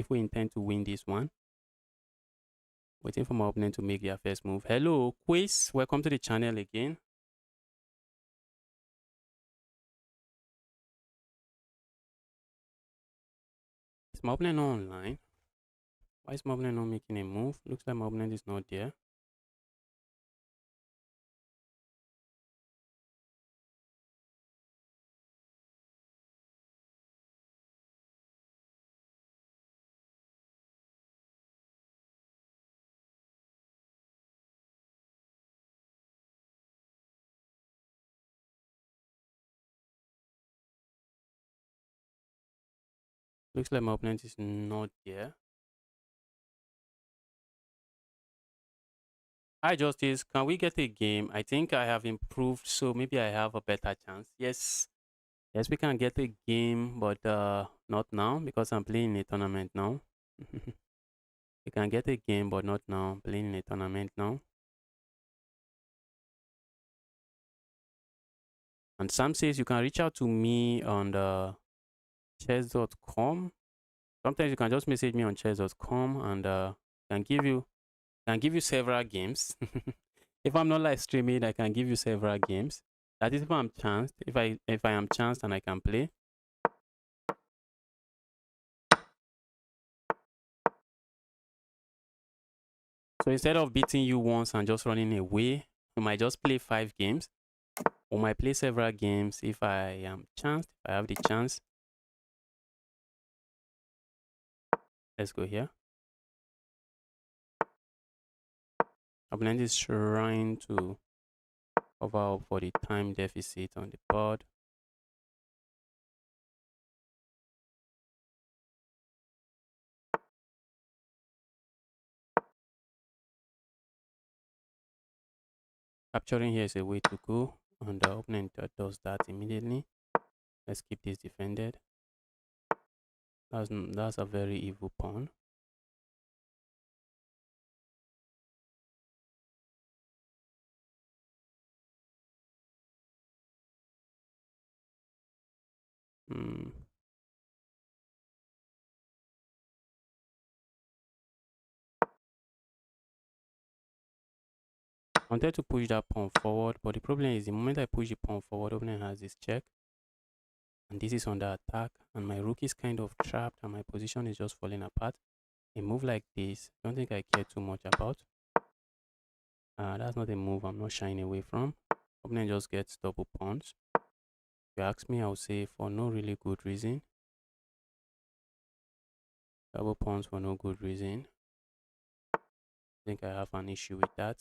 S1: we intend to win this one. Waiting for my opponent to make their first move. Hello, quiz. Welcome to the channel again. Is my opponent not online? Why is my opponent not making a move? Looks like my opponent is not there. Looks like my opponent is not there. Hi Justice, can we get a game? I think I have improved, so maybe I have a better chance. Yes, yes, we can get a game, but not now because I'm playing a tournament now. We can get a game, but not now. I'm playing in a tournament now. And Sam says you can reach out to me on the chess.com. Sometimes you can just message me on chess.com and can give you several games. If I'm not live streaming, I can give you several games. That is if I'm chanced. If I am chanced and I can play. So instead of beating you once and just running away, we might just play 5 games. We might play several games if I am chanced, if I have the chance. Let's go here. Opponent is trying to cover up for the time deficit on the board. Capturing here is a way to go, and the opponent does that immediately. Let's keep this defended. That's a very evil pawn. Hmm. I wanted to push that pawn forward, but the problem is the moment I push the pawn forward, opponent has this check. And this is under attack, and my rook is kind of trapped, and my position is just falling apart. A move like this, I don't think I care too much about. That's not a move I'm not shying away from. Opponent just gets double pawns. If you ask me, I would say for no really good reason. Double pawns for no good reason. I think I have an issue with that.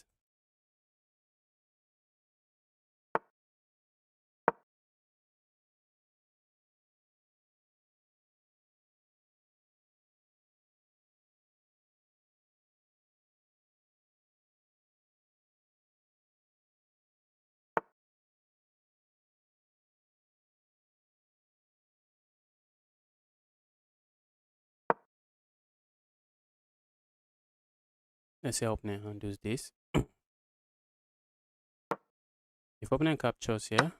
S1: Let's say opponent handles this. If opponent captures here,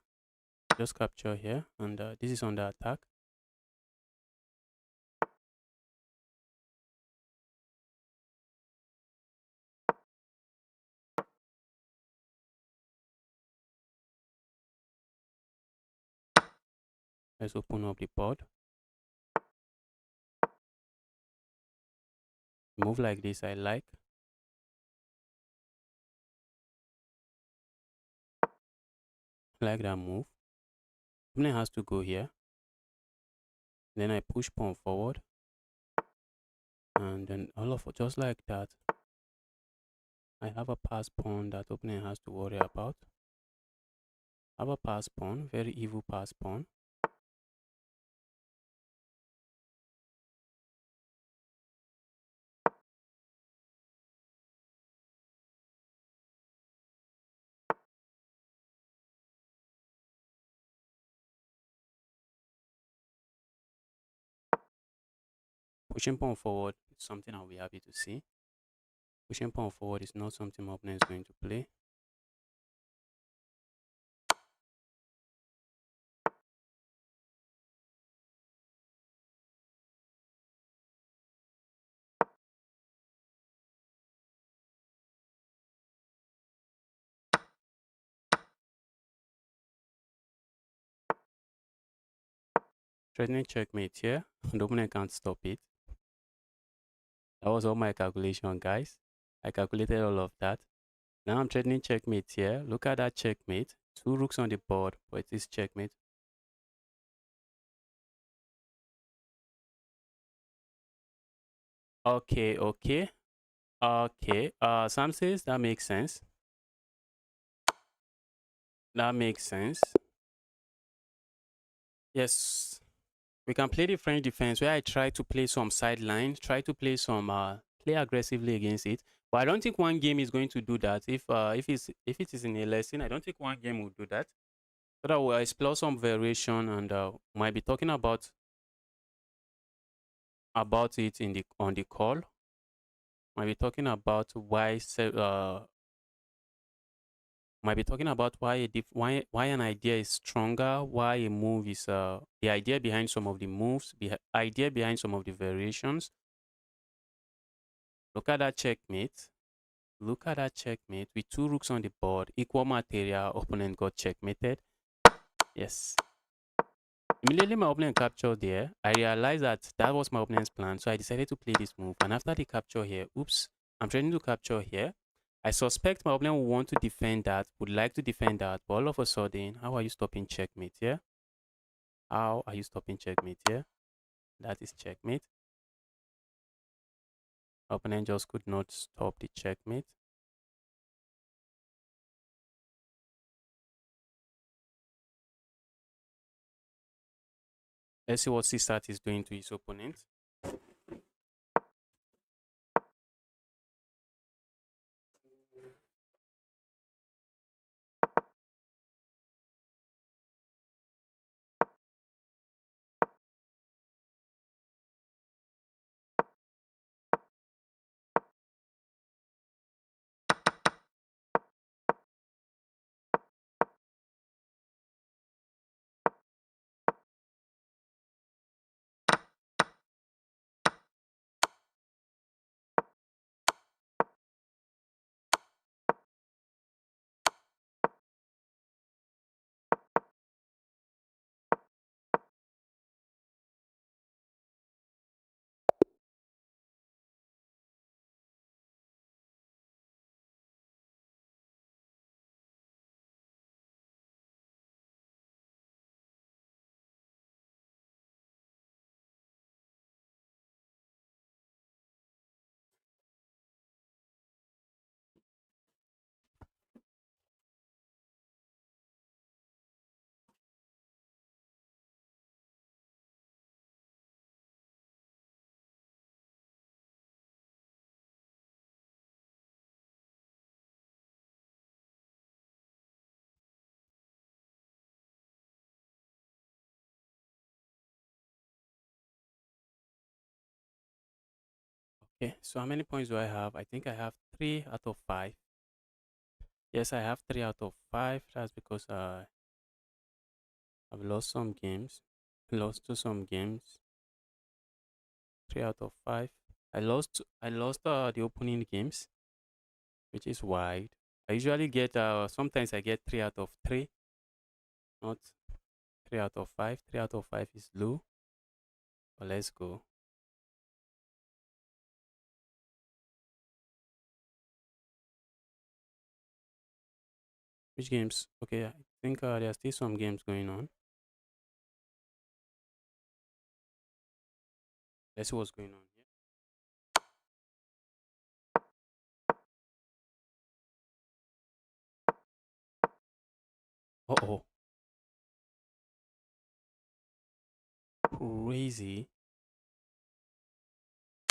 S1: just capture here, and this is under attack. Let's open up the board. Move like this I like. Like that move. Opponent has to go here. Then I push pawn forward. And then all of just like that, I have a pass pawn that opponent has to worry about. I have a pass pawn, very evil pass pawn. Pushing pawn forward is something I'll be happy to see. Pushing pawn forward is not something my opponent is going to play. Threatening checkmate here, and the opponent can't stop it. That was all my calculation, guys. I calculated all of that. Now I'm threatening checkmate here. Look at that checkmate. 2 rooks on the board, but it is checkmate. Okay. Sam says that makes sense. That makes sense. Yes. We can play the French defense where I try to play some sideline, try to play some play aggressively against it. But I don't think one game is going to do that. If it is in a lesson, I don't think one game will do that. So that we'll explore some variation and might be talking about it in the on the call. Might be talking about might be talking about why an idea is stronger, why a move is the idea behind some of the moves, idea behind some of the variations. Look at that checkmate. Look at that checkmate with two rooks on the board, equal material. Opponent got checkmated. Yes. Immediately my opponent captured there. I realized that that was my opponent's plan, so I decided to play this move. And after the capture here, oops, I'm trying to capture here. I suspect my opponent will want to defend that, would like to defend that, but all of a sudden, how are you stopping checkmate here? How are you stopping checkmate here? That is checkmate. Opponent just could not stop the checkmate. Let's see what C-Start is doing to his opponent. Okay, so how many points do I have? I think I have 3 out of 5. Yes, I have 3 out of 5. That's because I've lost some games. Lost to some games. 3 out of 5. I lost the opening games, which is wide. I usually get sometimes I get 3 out of 3, not 3 out of 5. 3 out of 5 is low. But let's go. Which games? Okay, I think there are still some games going on. Let's see what's going on here. Uh-oh. Crazy.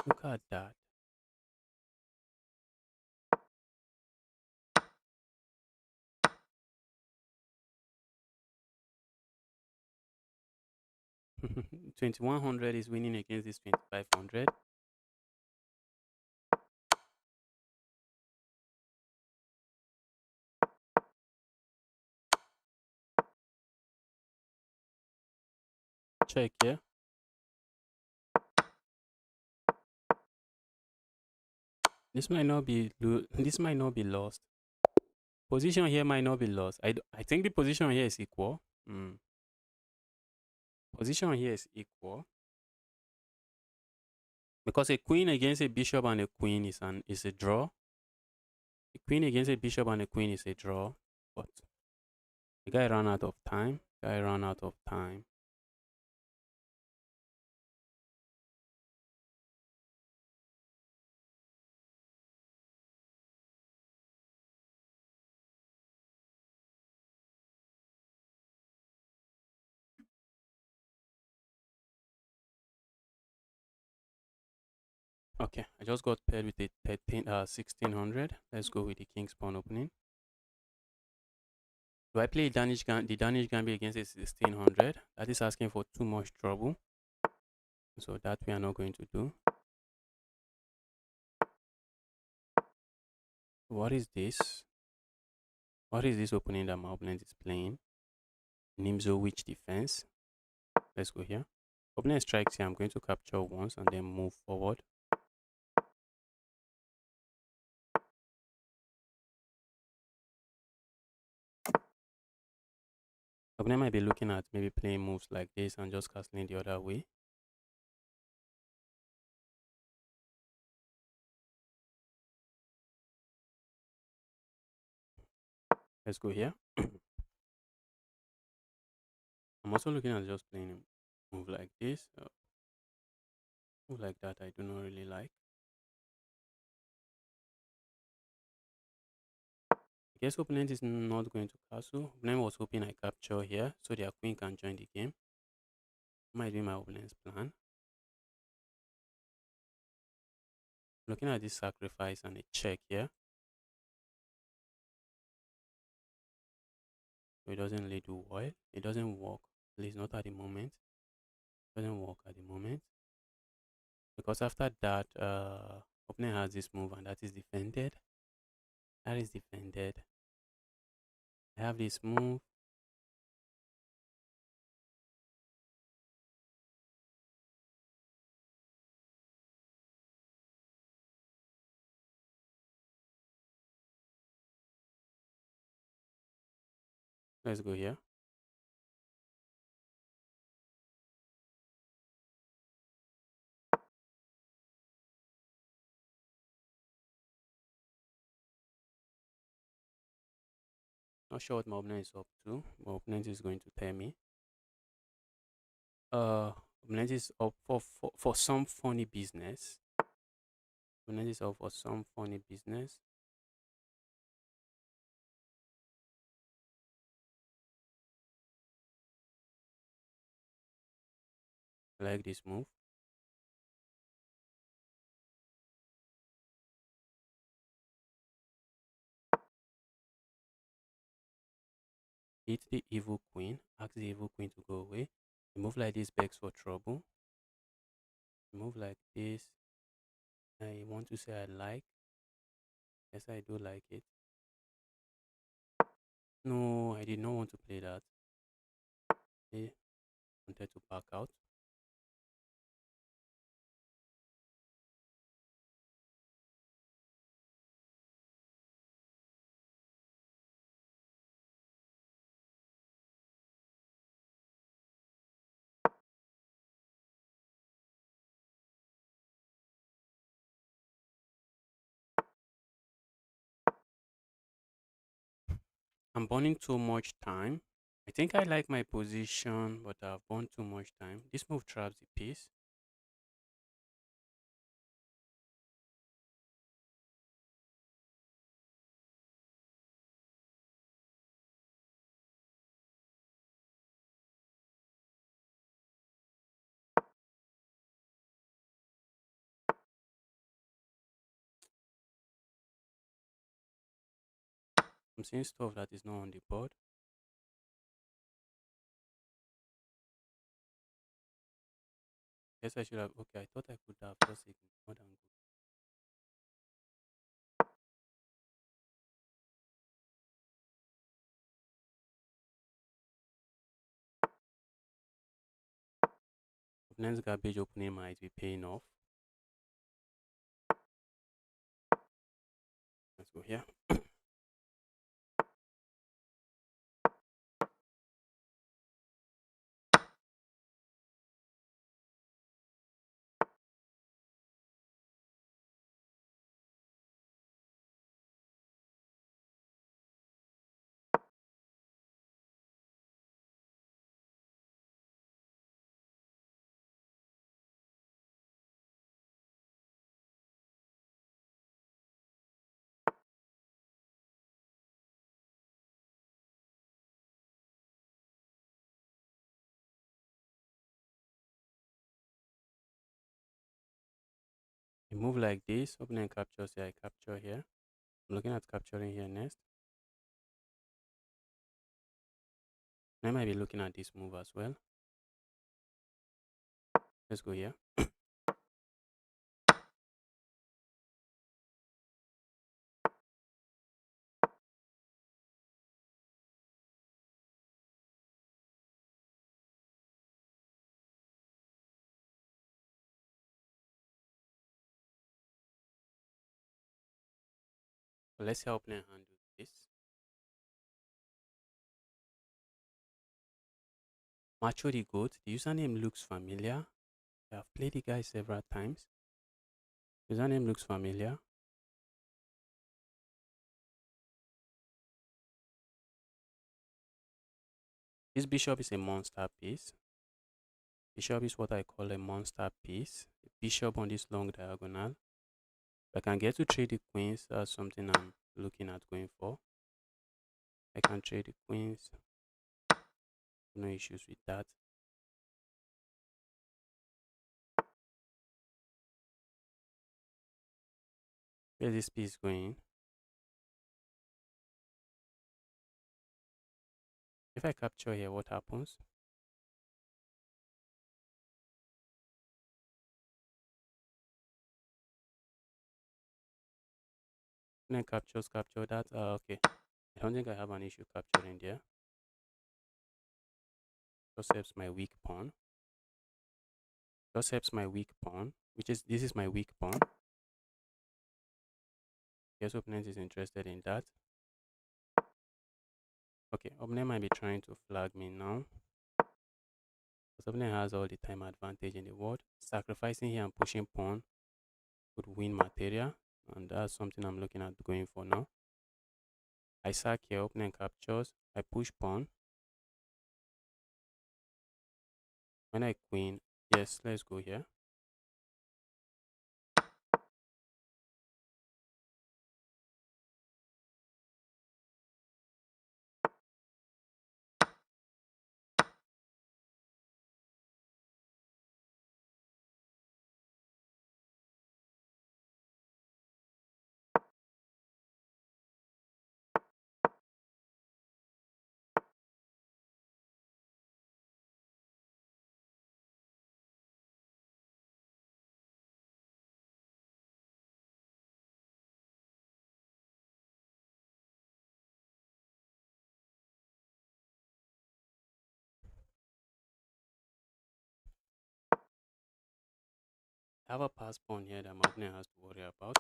S1: Look at that. $2,100 is winning against this 2,500. Check, yeah. This might not be lost. Position here might not be lost. I think the position here is equal. Position here is equal. Because a queen against a bishop and a queen is a draw. A queen against a bishop and a queen is a draw. But the guy ran out of time. Guy ran out of time. Okay, I just got paired with a 1600. Let's go with the king's pawn opening. Do I play the Danish Gambit against a 1600? That is asking for too much trouble. So that we are not going to do. What is this? What is this opening that my opponent is playing? Nimzo Witch Defense. Let's go here. Opponent strikes here. I'm going to capture once and then move forward. Opponent might be looking at maybe playing moves like this and just castling the other way. Let's go here. I'm also looking at just playing a move like this. Move like that I do not really like. I guess opponent is not going to castle. Opponent was hoping I capture here so their queen can join the game. Might be my opponent's plan. Looking at this sacrifice and a check here. So it doesn't really do well. It doesn't work. At least not at the moment. It doesn't work at the moment. Because after that, opponent has this move and that is defended. That is defended. I have this move. Let's go here. Not sure what my opponent is up to. My opponent is going to tell me. Uh, Opponent is up for some funny business. Opponent is up for some funny business. I like this move. Hit the evil queen. Ask the evil queen to go away. A move like this begs for trouble. A move like this, I want to say I like. Yes, I do like it. No, I did not want to play that. I wanted to back out. I'm burning too much time. I think I like my position, but I've burned too much time. This move traps the piece. I'm seeing stuff that is not on the board. Yes, I should have. Okay, I thought I could have just ignored and go. Opponent's garbage opening might be paying off. Let's go here. move like this, opponent captures here, I capture here. I'm looking at capturing here next. I might be looking at this move as well. Let's go here. Let's see how opponent handles this. Macho the Goat. The username looks familiar. I have played the guy several times. Username looks familiar. This bishop is a monster piece. Bishop is what I call a monster piece. A bishop on this long diagonal. If I can get to trade the queens, that's something I'm looking at going for. I can trade the queens. No issues with that. Where's this piece going? If I capture here, what happens? Then capture that. Okay. I don't think I have an issue capturing there. Just helps my weak pawn. Just helps my weak pawn, which is this is my weak pawn. Guess opponent is interested in that. Okay, opponent might be trying to flag me now. Because opponent has all the time advantage in the world. Sacrificing here and pushing pawn could win material, and that's something I'm looking at going for now. I sack here, opponent captures. I push pawn. When I queen, yes, let's go here. I have a pass pawn here that my opponent has to worry about.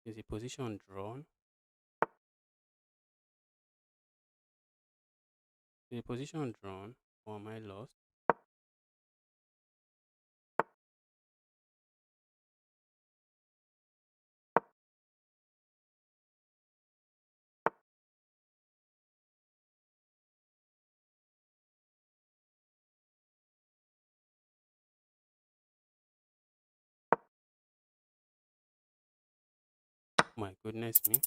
S1: Is the position drawn? Is the position drawn, or am I lost? My goodness me.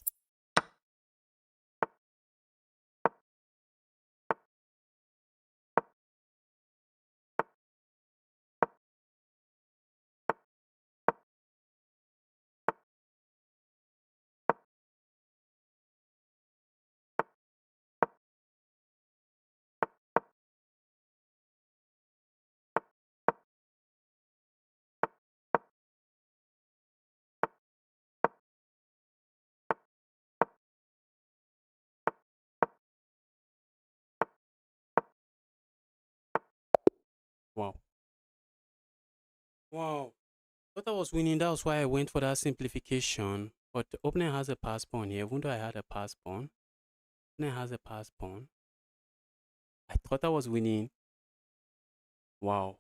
S1: Wow. Wow. Thought I was winning. That was why I went for that simplification. But the opponent has a pass pawn here. Even though I had a pass pawn, opponent has a pass pawn. I thought I was winning. Wow.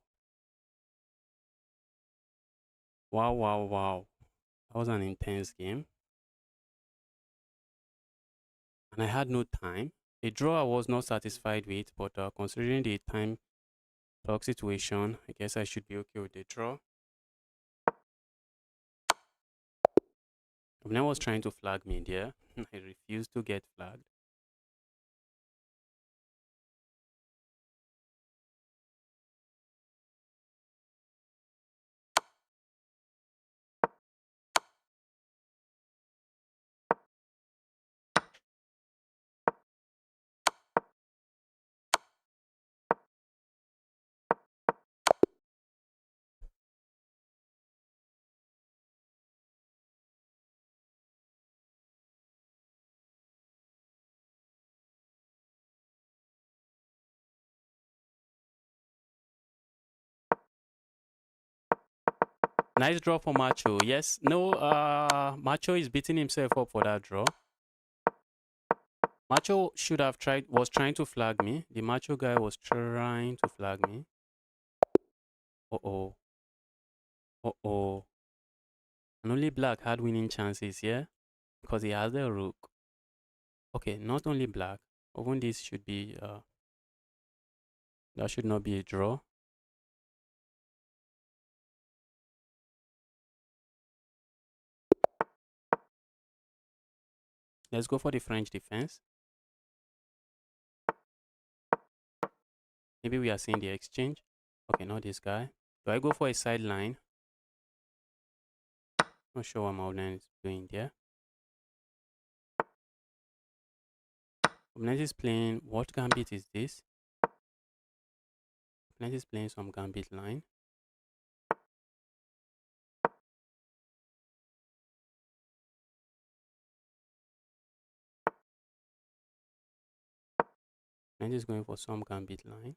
S1: Wow, wow, wow. That was an intense game. And I had no time. A draw I was not satisfied with, but considering the time clock situation, I guess I should be okay with the draw. Opponent was trying to flag me there. I refused to get flagged. Nice draw for Macho. Yes, no, Macho is beating himself up for that draw. Macho should have was trying to flag me. The Macho guy was trying to flag me. Uh-oh. Uh-oh. And only black had winning chances, yeah? Because he has the rook. Okay, not only black. Even this should be, that should not be a draw. Let's go for the French defense. Maybe we are seeing the exchange. Okay, not this guy. Do I go for a sideline? Not sure what my opponent is doing there. Opponent is playing, what gambit is this? Opponent is playing some gambit line. Opponent is going for some gambit line.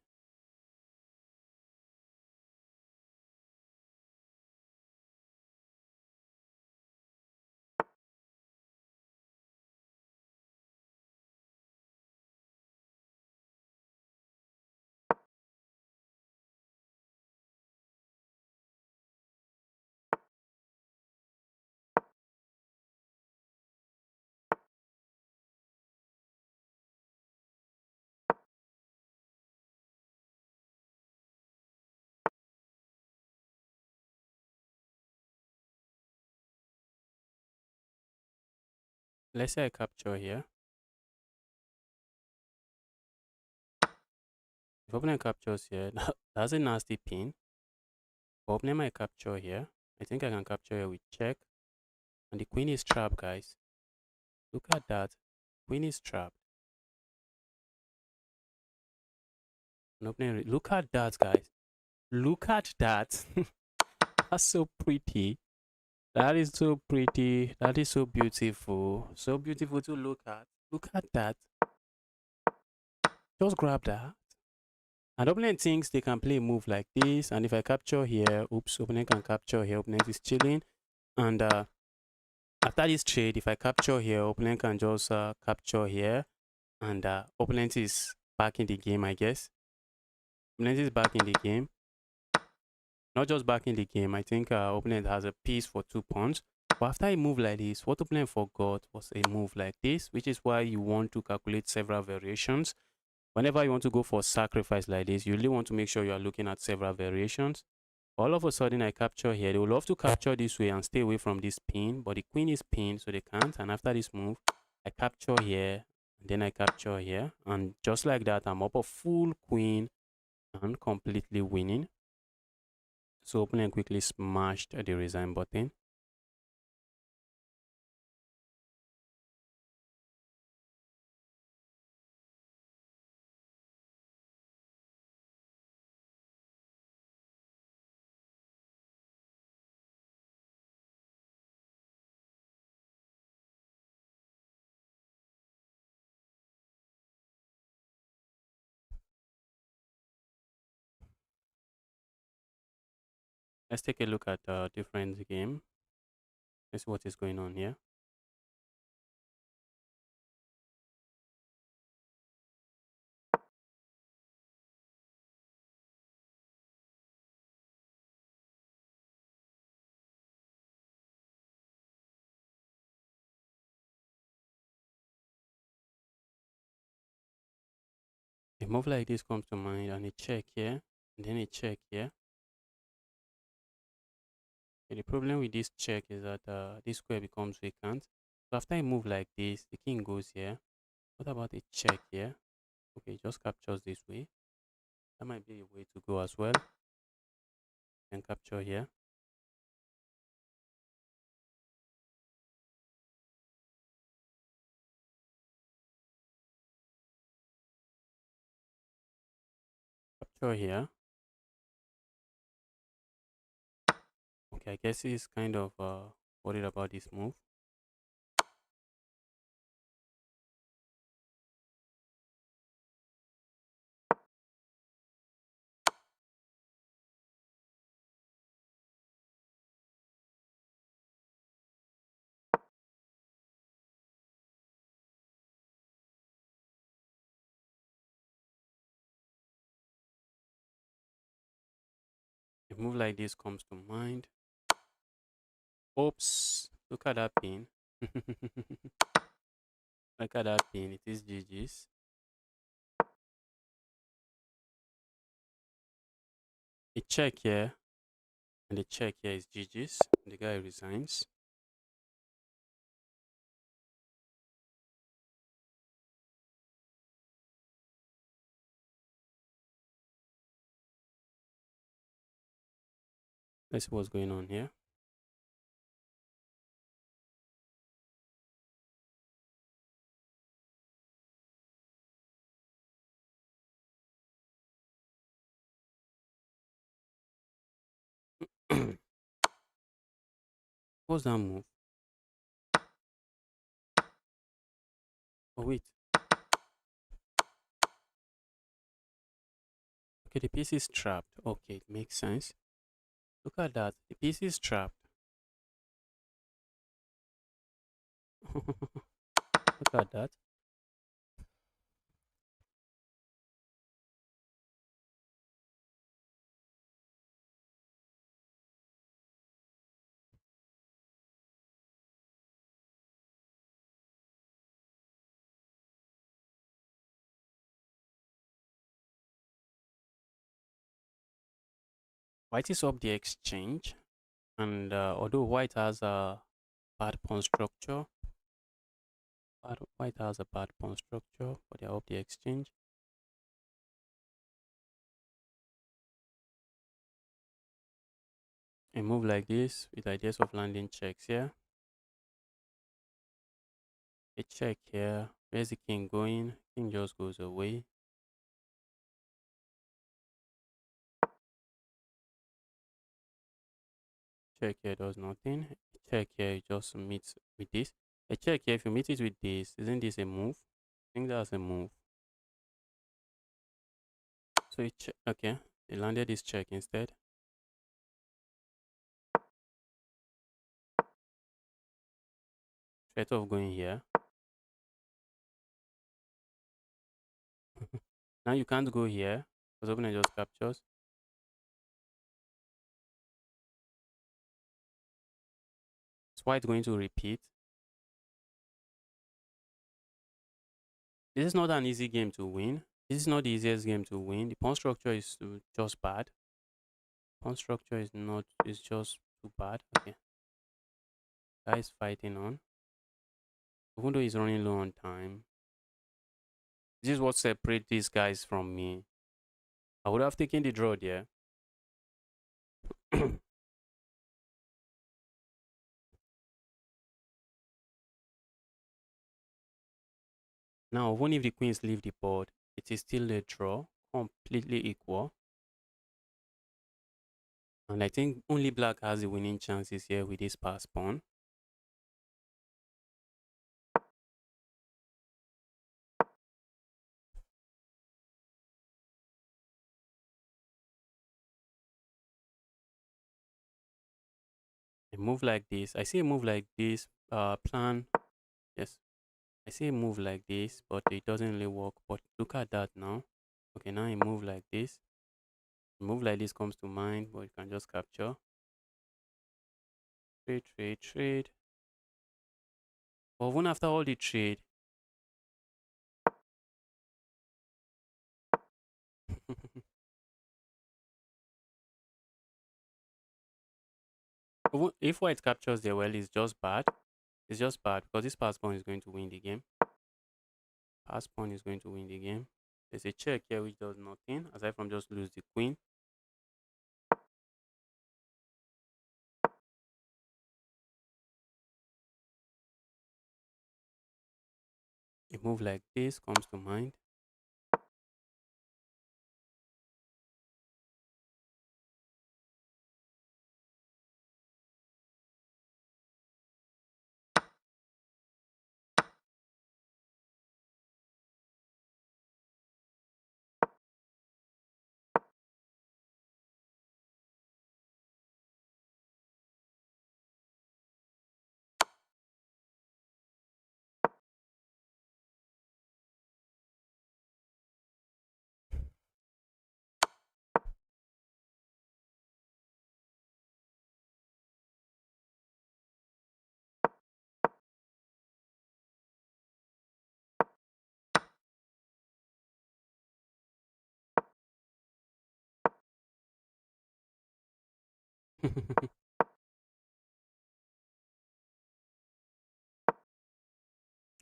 S1: Let's say I capture here. If opponent captures here, that's a nasty pin. Opponent might capture here. I think I can capture here with check. And the queen is trapped, guys. Look at that. Queen is trapped. And opponent, look at that, guys. Look at that. That's so pretty. That is so pretty. That is so beautiful. So beautiful to look at. Look at that. Just grab that. And opponent thinks they can play a move like this. And if I capture here, oops, opponent can capture here. Opponent is chilling. And after this trade, if I capture here, opponent can just capture here. And opponent is back in the game, I guess. Opponent is back in the game. Not just back in the game. I think opponent has a piece for 2 pawns. But after a move like this, what opponent forgot was a move like this, which is why you want to calculate several variations. Whenever you want to go for sacrifice like this, you really want to make sure you are looking at several variations. All of a sudden, I capture here. They will love to capture this way and stay away from this pin, but the queen is pinned, so they can't. And after this move, I capture here, and then I capture here. And just like that, I'm up a full queen and completely winning. So opponent quickly smashed the resign button. Let's take a look at a different game. Let's see what is going on here. A move like this comes to mind, and a check here, and then a check here. Okay, the problem with this check is that this square becomes vacant. So after I move like this, the king goes here. What about a check here? Okay, it just captures this way. That might be a way to go as well. And capture here. Capture here. Okay, I guess he's kind of worried about this move. A move like this comes to mind. Oops, look at that pin. Look at that pin, it is GG's. A check here, and the check here is GG's. The guy resigns. Let's see what's going on here. What's that move? Oh, wait. Okay, the piece is trapped. Okay, it makes sense. Look at that. The piece is trapped. Look at that. White is up the exchange. And although white has a bad pawn structure, white has a bad pawn structure, but they're up the exchange. A move like this with ideas of landing checks here. A check here. Where's the king going? King just goes away. Check here does nothing. A check here just meets with this. A check here, if you meet it with this, isn't this a move? I think that's a move. So it okay, they landed this check instead. Threat of going here. Now you can't go here because opponent just captures. Is white going to repeat? This is not an easy game to win. This is not the easiest game to win. The pawn structure is just bad. Pawn structure is not, it's just too bad. Okay. Guy is fighting on. Even though he's running low on time. This is what separates these guys from me. I would have taken the draw there. Now, even if the queens leave the board, it is still a draw, completely equal. And I think only black has the winning chances here with this pass pawn. A move like this, I see a move like this, plan, yes, I see a move like this, but it doesn't really work. But look at that now. Okay, now a move like this. A move like this comes to mind, but you can just capture. Trade, trade, trade. But even after all the trade, If white captures there, well, it's just bad. It's just bad because this pass pawn is going to win the game. Pass pawn is going to win the game. There's a check here which does nothing aside from just lose the queen. A move like this comes to mind.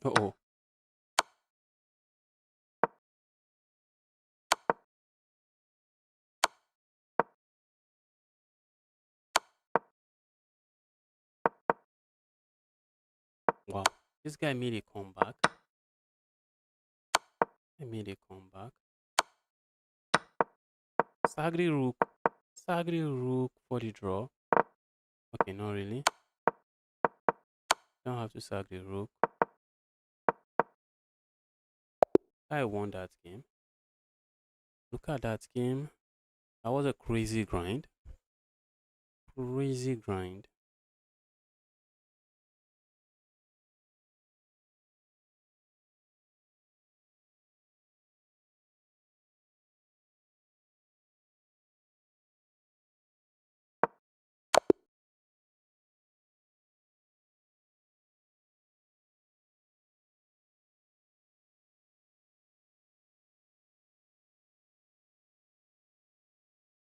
S1: Oh, wow. This guy made a comeback. I made a comeback. Sagri Rook. Sagri Rook for the draw. Okay, not really. Don't have to Sagri Rook. I won that game. Look at that game. That was a crazy grind. Crazy grind.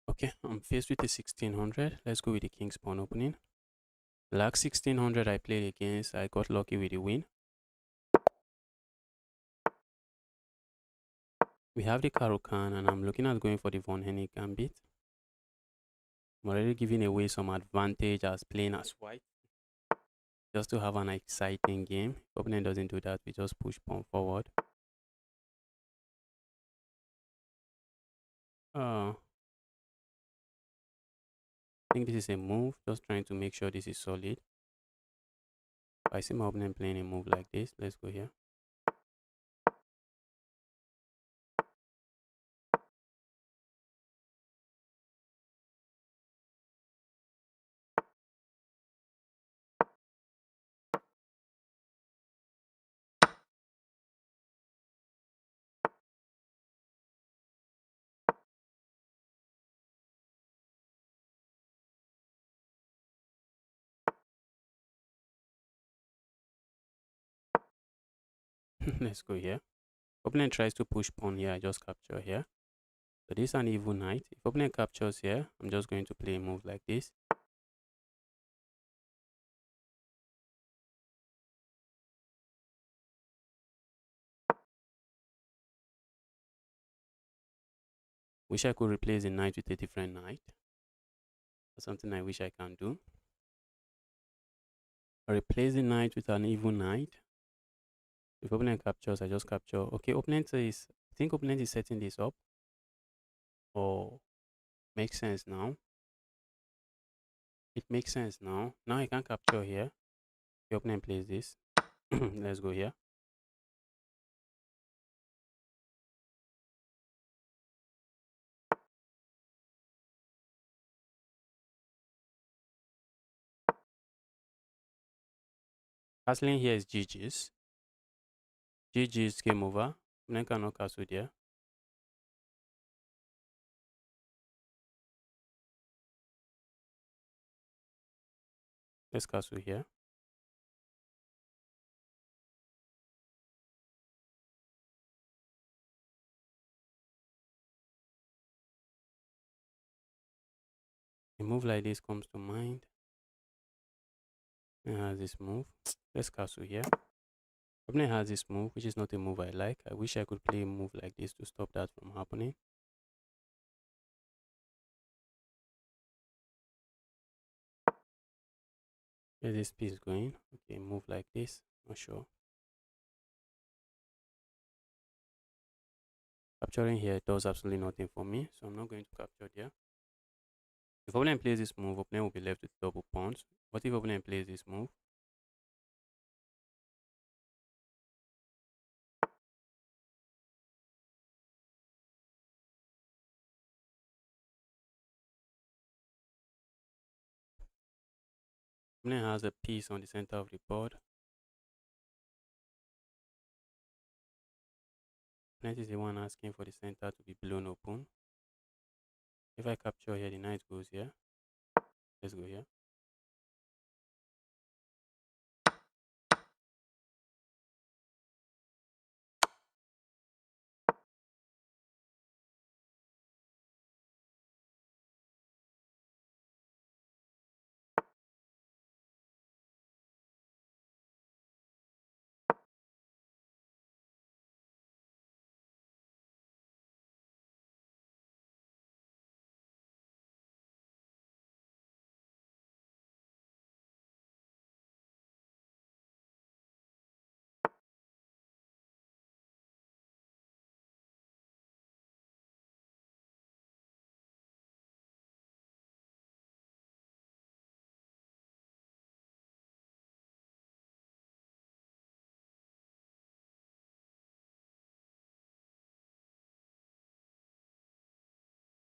S1: Okay, I'm faced with a 1600. Let's go with the king's pawn opening. Black 1600 I played against. I got lucky with the win. We have the Caro-Kann and I'm looking at going for the Von Hennig Gambit. I'm already giving away some advantage as playing as white. Just to have an exciting game. If opponent doesn't do that, we just push pawn forward. I think this is a move. Just trying to make sure this is solid. I see my opponent playing a move like this. Let's go here. Let's go here. Opponent tries to push pawn here. I just capture here. So this is an evil knight. If opponent captures here, I'm just going to play a move like this. Wish I could replace the knight with a different knight. That's something I wish I can do. Replace the knight with an evil knight. If opponent captures, I just capture. Okay, I think opponent is setting this up. Oh, makes sense now. It makes sense now. Now I can capture here. The opponent plays this. Let's go here. Castling here is GG's. GG's game over. Opponent cannot castle there. Let's castle here. A move like this comes to mind. It has this move. Let's castle here. Opponent has this move, which is not a move I like. I wish I could play a move like this to stop that from happening. Where this piece going? Okay, move like this. Not sure. Capturing here does absolutely nothing for me, so I'm not going to capture there. If opponent plays this move, opponent will be left with double pawns. What if opponent plays this move? Opponent has a piece on the center of the board. Knight is the one asking for the center to be blown open. If I capture here, the knight goes here. Let's go here.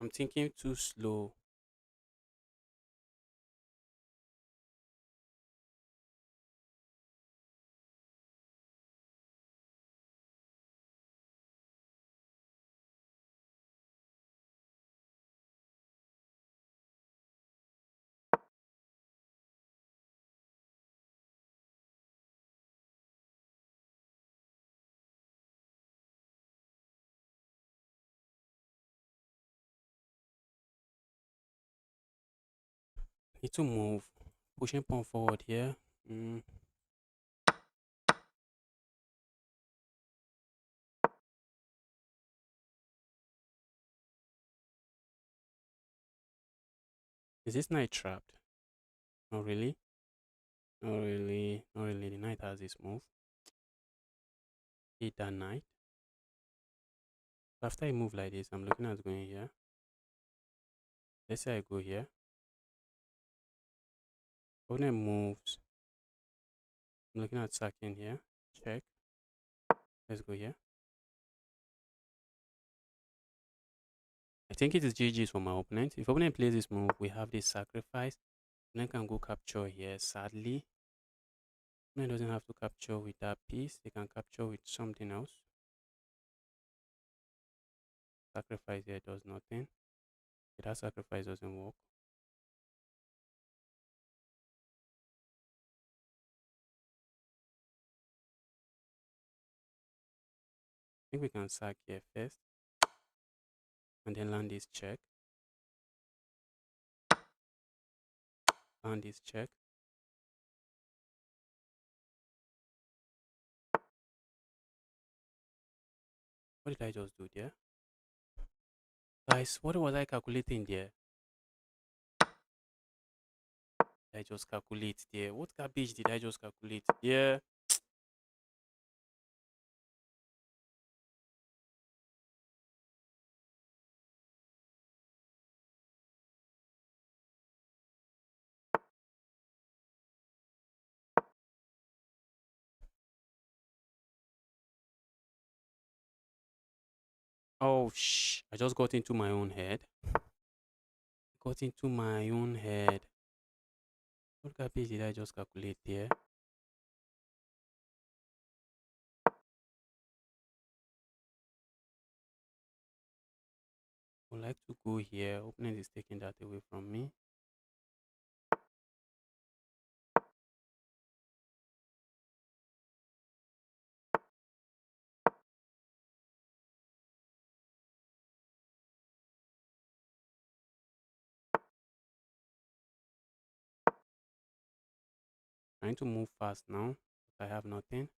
S1: I'm thinking too slow. Need to move. Pushing pawn forward here. Is this knight trapped? Not really. Not really. Not really. The knight has this move. Hit that knight. After I move like this, I'm looking at going here. Let's say I go here. Opponent moves. I'm looking at sacking here. Check. Let's go here. I think it is GG's for my opponent. If opponent plays this move, we have this sacrifice. Opponent can go capture here. Sadly, opponent doesn't have to capture with that piece. They can capture with something else. Sacrifice here does nothing. That sacrifice doesn't work. I think we can sack here first and then land this check. Land this check. What did I just do there? Guys, what was I calculating there? I just calculate there. What garbage did I just calculate? Yeah. Oh, shh. I just got into my own head. Got into my own head. What garbage did I just calculate there? I would like to go here. Opponent is taking that away from me. Trying to move fast now, but I have nothing.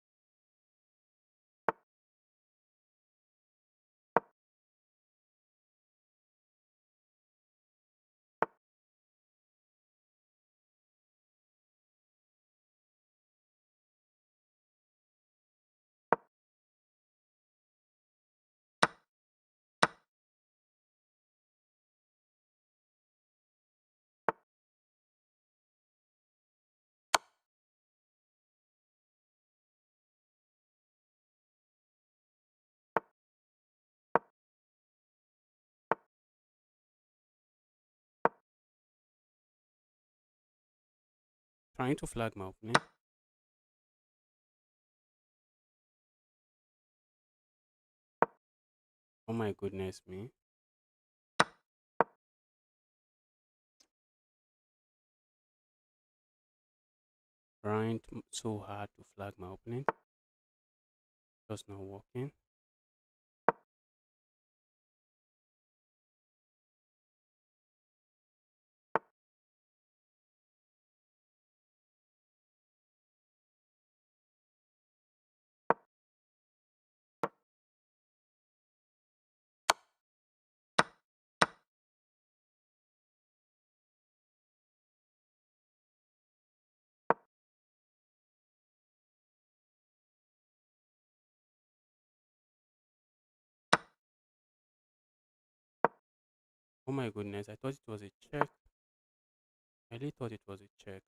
S1: Trying to flag my opening. Oh my goodness me. Trying so hard to flag my opening. Just not working. Oh my goodness, I thought it was a check. I really thought it was a check.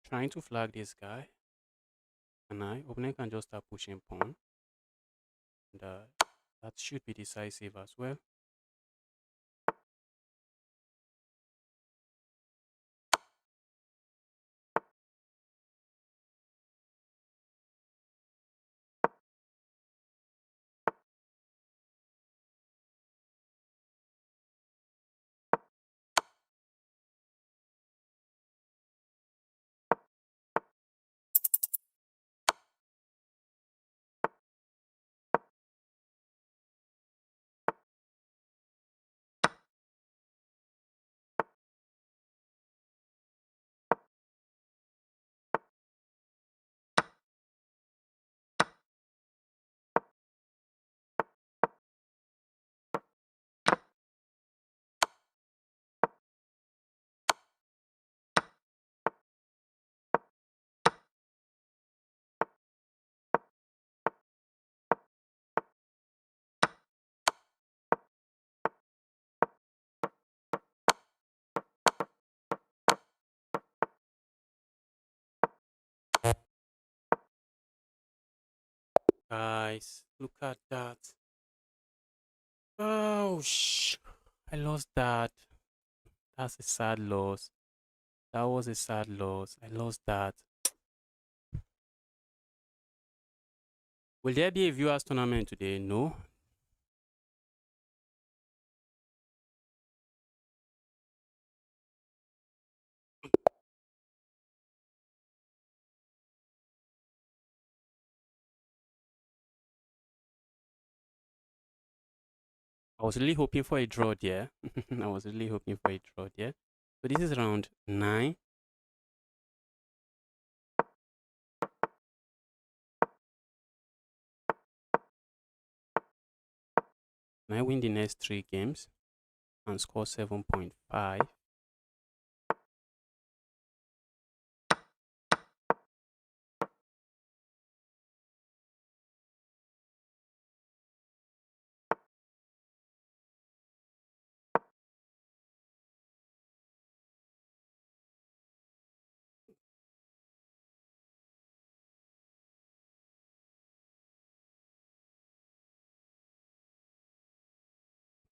S1: Trying to flag this guy. And opponent can just start pushing pawn. And that should be decisive as well. Guys, look at that. Oh, I lost that. That's a sad loss. That was a sad loss. I lost that. Will there be a viewers tournament today? No. I was really hoping for a draw there. I was really hoping for a draw there. So this is round 9. And I win the next 3 games and score 7.5.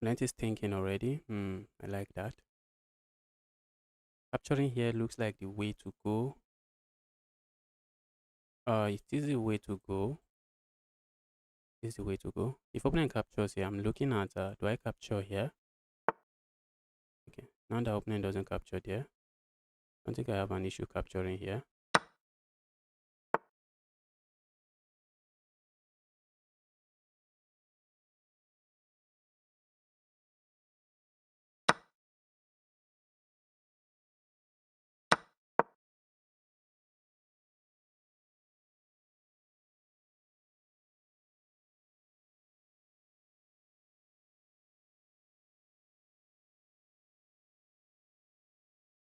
S1: Plenty is thinking already. I like that. Capturing here looks like the way to go. It is the way to go. This is the way to go. If opponent captures here, I'm looking at do I capture here? Okay, now the opening doesn't capture there. I don't think I have an issue capturing here.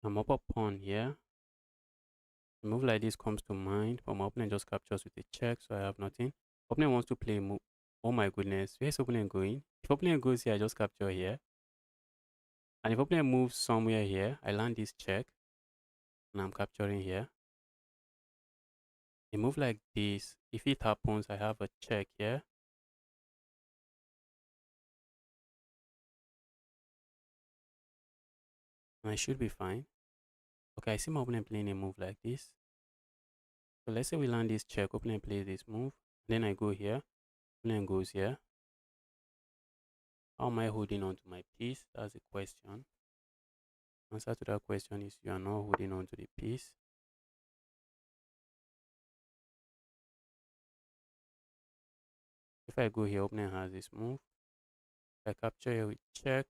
S1: I'm up a pawn here. A move like this comes to mind, but my opponent just captures with a check, so I have nothing. Opponent wants to play a move. Oh my goodness, where's opponent going? If opponent goes here, I just capture here. And if opponent moves somewhere here, I land this check, and I'm capturing here. A move like this, if it happens, I have a check here. And I should be fine. Okay, I see my opponent playing a move like this. So let's say we land this check, opponent plays this move. Then I go here, opponent goes here. How am I holding on to my piece? That's the question. Answer to that question is you are not holding on to the piece. If I go here, opponent has this move. If I capture here with check,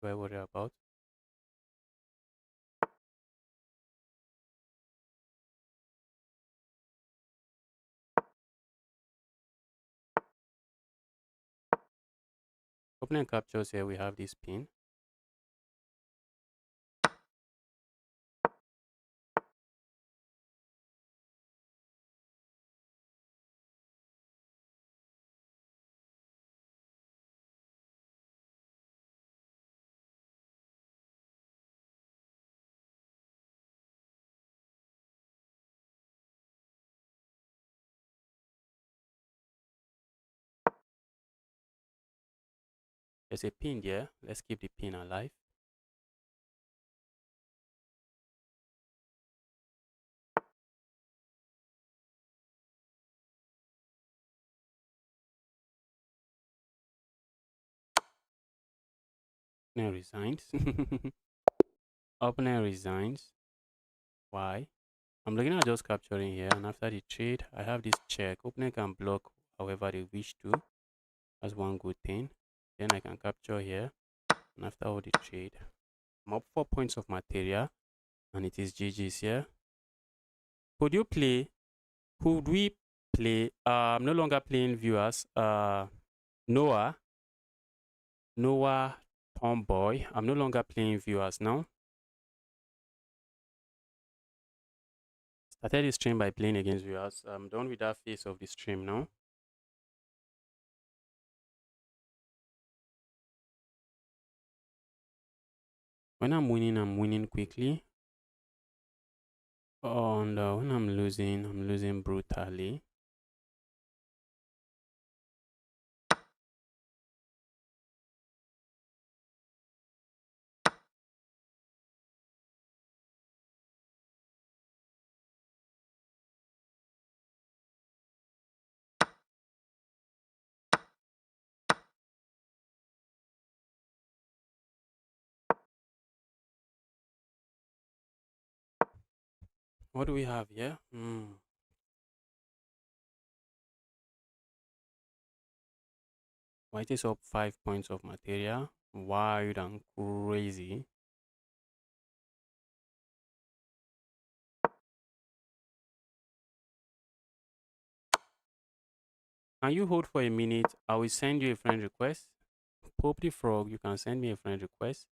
S1: do I worry about? Opponent captures here, we have this pin. There's a pin there. Let's keep the pin alive. Opponent resigns. Opponent resigns. Why? I'm looking at just capturing here, and after the trade, I have this check. Opponent can block however they wish to. That's one good thing. Then I can capture here, and after all the trade, I'm up 4 points of material, and it is GG's here. Could you play? Could we play? I'm no longer playing viewers. Noah, Noah Tomboy. I'm no longer playing viewers now. Started the stream by playing against viewers. I'm done with that phase of the stream now. When I'm winning quickly. And when I'm losing brutally. What do we have here? White is up 5 points of material. Wild and crazy. Can you hold for a minute? I will send you a friend request. Pope the Frog, you can send me a friend request.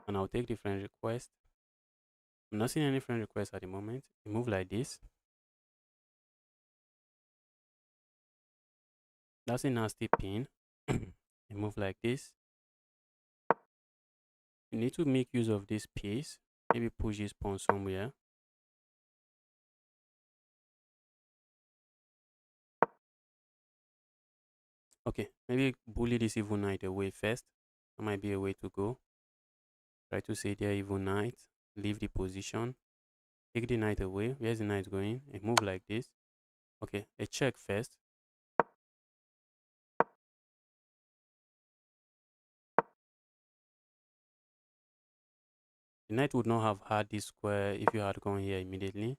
S1: And I'll take the friend request. I'm not seeing any friend request at the moment. You move like this. That's a nasty pin. You move like this. You need to make use of this piece. Maybe push this pawn somewhere. Okay, maybe bully this evil knight away first. That might be a way to go. Try to say there evil knight. Leave the position. Take the knight away. Where's the knight going? A move like this. Okay, a check first. The knight would not have had this square if you had gone here immediately.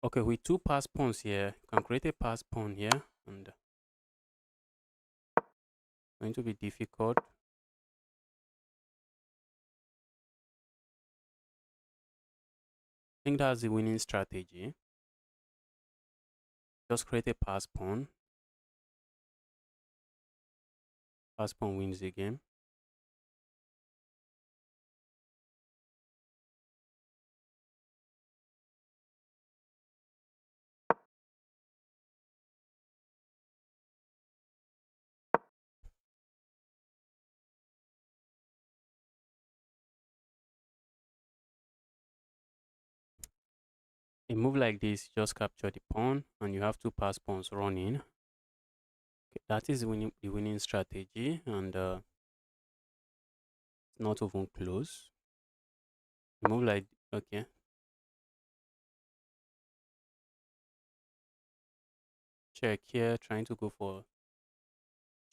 S1: Okay, with two pass pawns here, you can create a pass pawn here, and it's going to be difficult. I think that's the winning strategy. Just create a pass pawn. Pass pawn wins the game. A move like this, just capture the pawn, and you have two pass pawns running. Okay, that is the winning strategy, and it's not even close. A move like okay, check here, trying to go for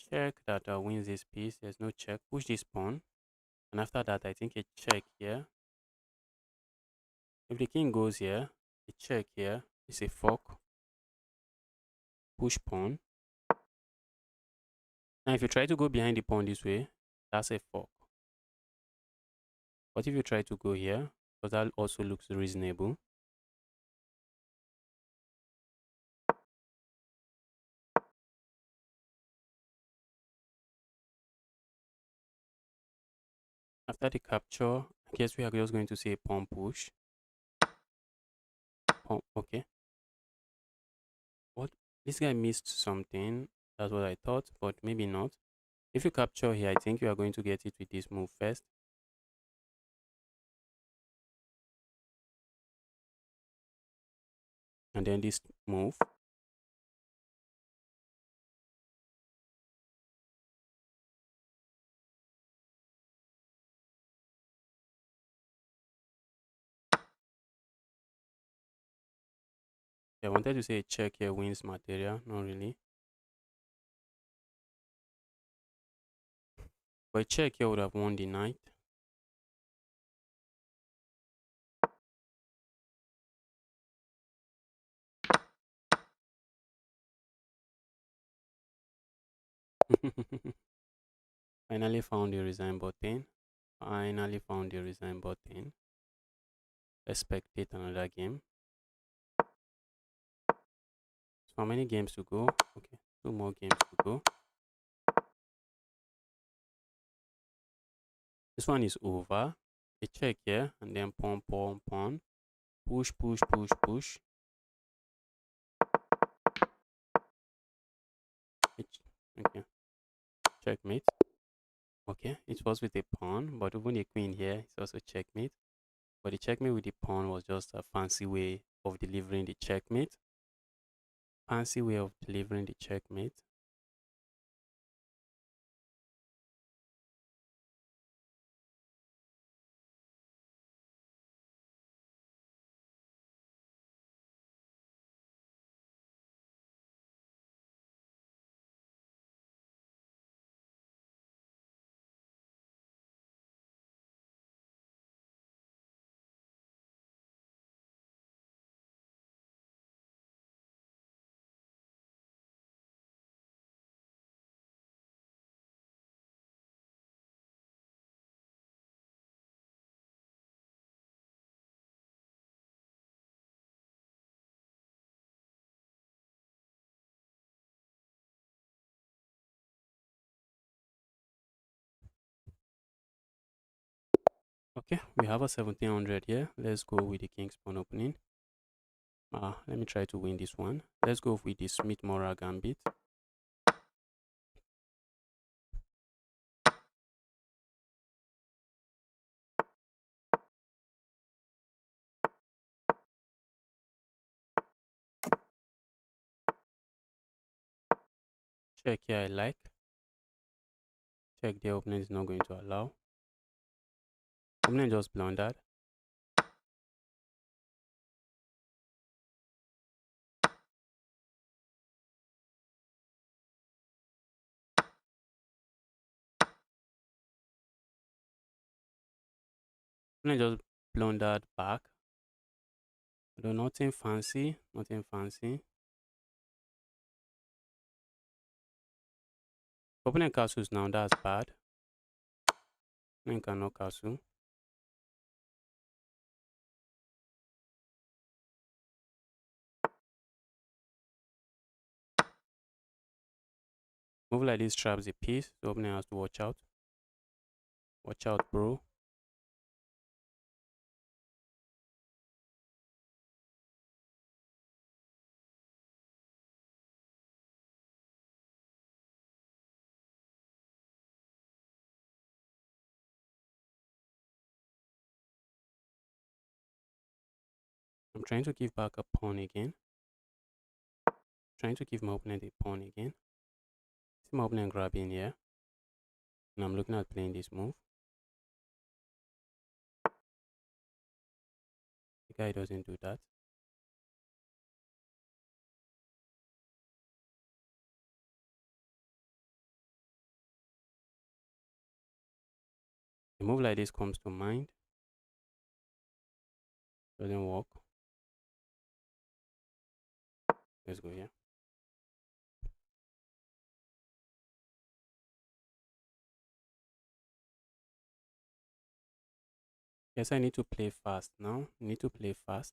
S1: check that wins this piece. There's no check. Push this pawn, and after that, I think a check here. If the king goes here, a check here is a fork. Push pawn. Now, if you try to go behind the pawn this way, that's a fork. But if you try to go here, because that also looks reasonable. After the capture, I guess we are just going to see a pawn push. Pawn, okay. What? This guy missed something. That's what I thought, but maybe not. If you capture here, I think you are going to get it with this move first. And then this move. I wanted to say a check here wins material. Not really. But a check here would have won the knight. Finally found the resign button. Finally found the resign button. Let's spectate another game. So how many games to go? Okay, two more games to go. This one is over. A check here, and then pawn, pawn, pawn. Push, push, push, push. Okay, checkmate. Okay, it was with a pawn, but even a queen here is also checkmate. But the checkmate with the pawn was just a fancy way of delivering the checkmate. Fancy way of delivering the checkmate. Okay, we have a 1700 here. Let's go with the king's pawn opening. Let me try to win this one. Let's go with the Smith-Morra gambit. Check here, I like. Check the opponent is not going to allow. Opponent just blundered. Opponent just blundered back. Although nothing fancy, nothing fancy. Opponent castles now, that's bad. Opponent cannot castle. Move like this traps the piece, so opponent has to watch out. Watch out, bro. I'm trying to give back a pawn again. Trying to give my opponent a pawn again. See my opponent grabbing here. And I'm looking at playing this move. The guy doesn't do that. A move like this comes to mind. Doesn't work. Let's go here. Yes, I need to play fast now. I need to play fast.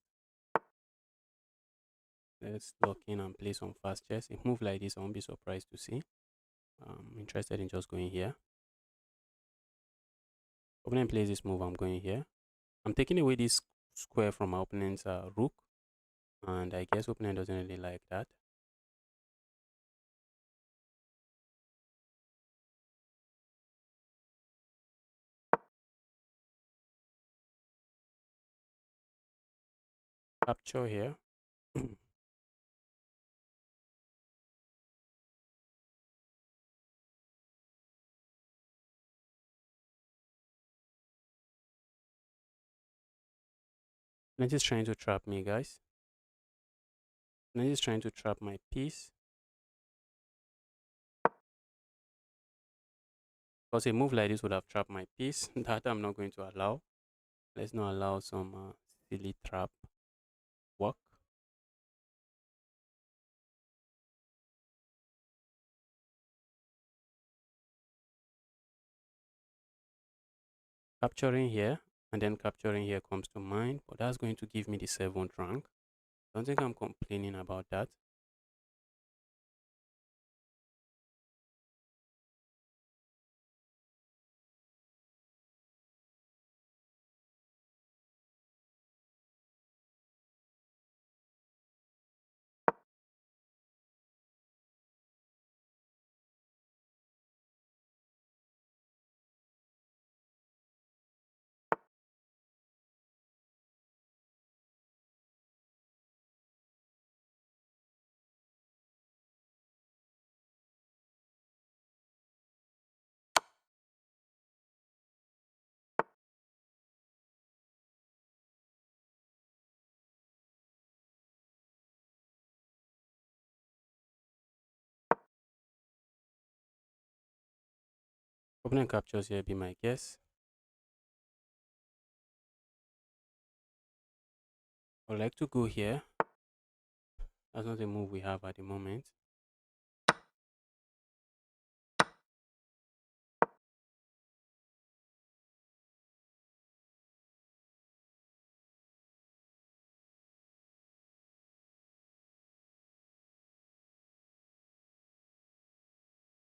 S1: Let's lock in and play some fast chess. A move like this, I won't be surprised to see. I'm interested in just going here. Opponent plays this move, I'm going here. I'm taking away this square from my opponent's rook. And I guess opponent doesn't really like that. Capture here. Opponent is trying to trap me, guys. Opponent is trying to trap my piece. Because a move like this would have trapped my piece. That I'm not going to allow. Let's not allow some silly trap work. Capturing here and then capturing here comes to mind, but that's going to give me the 7th rank. Don't think I'm complaining about that. Opponent captures here, be my guess. I'd like to go here. That's not a move we have at the moment.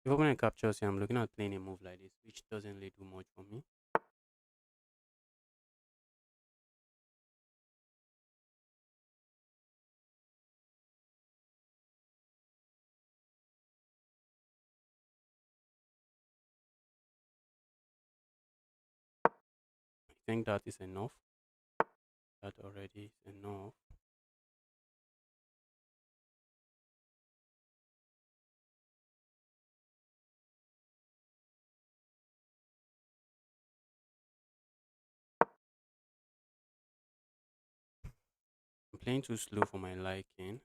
S1: If opponent captures here, I'm looking at playing a move like this, which doesn't really do much for me. I think that is enough. That already is enough. playing too slow for my liking.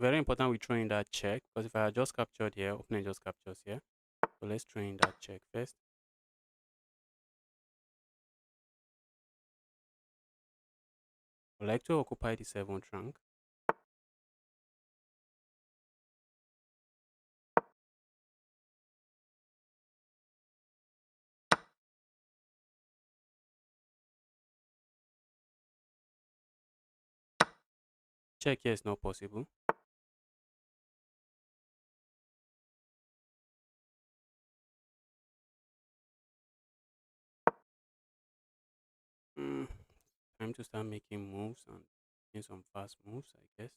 S1: Very important we throw in that check, because if I had just captured here, opponent just captures here. So let's throw in that check first. I like to occupy the 7th rank. Check here is not possible. Mm, time to start making moves and making some fast moves, I guess.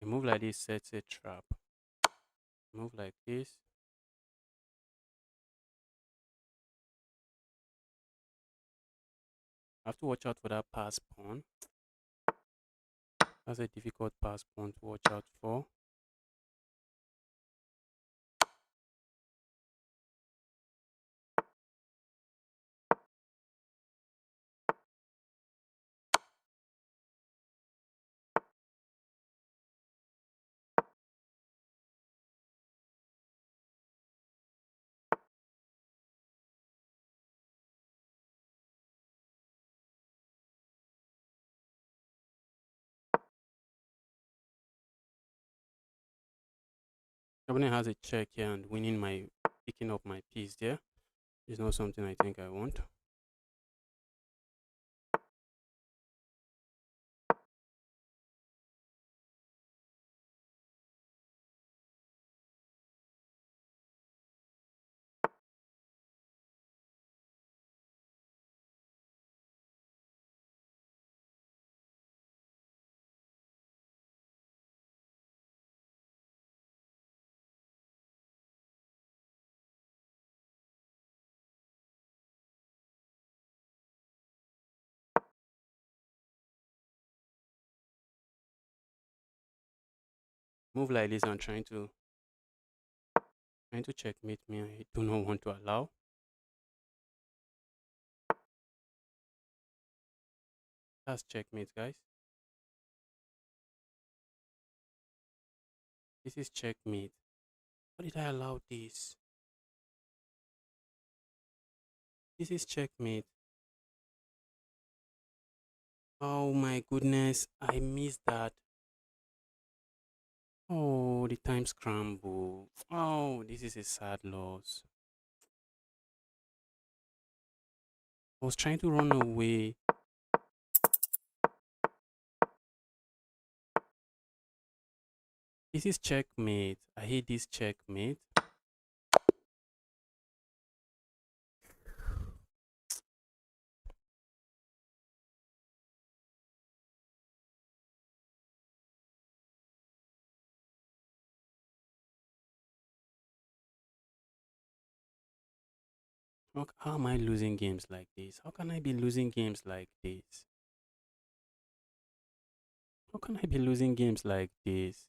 S1: A move like this sets a trap. Move like this. I have to watch out for that pass pawn. That's a difficult pass pawn to watch out for. Opponent has a check here and winning my picking up my piece there is not something I think I want. Move like this and trying to checkmate me. I do not want to allow. That's checkmate, guys. This is checkmate. Why did I allow this? This is checkmate. Oh my goodness, I missed that. Oh, the time scramble. Oh, this is a sad loss. I was trying to run away. This is checkmate. I hate this checkmate. How am I losing games like this? How can I be losing games like this? How can I be losing games like this?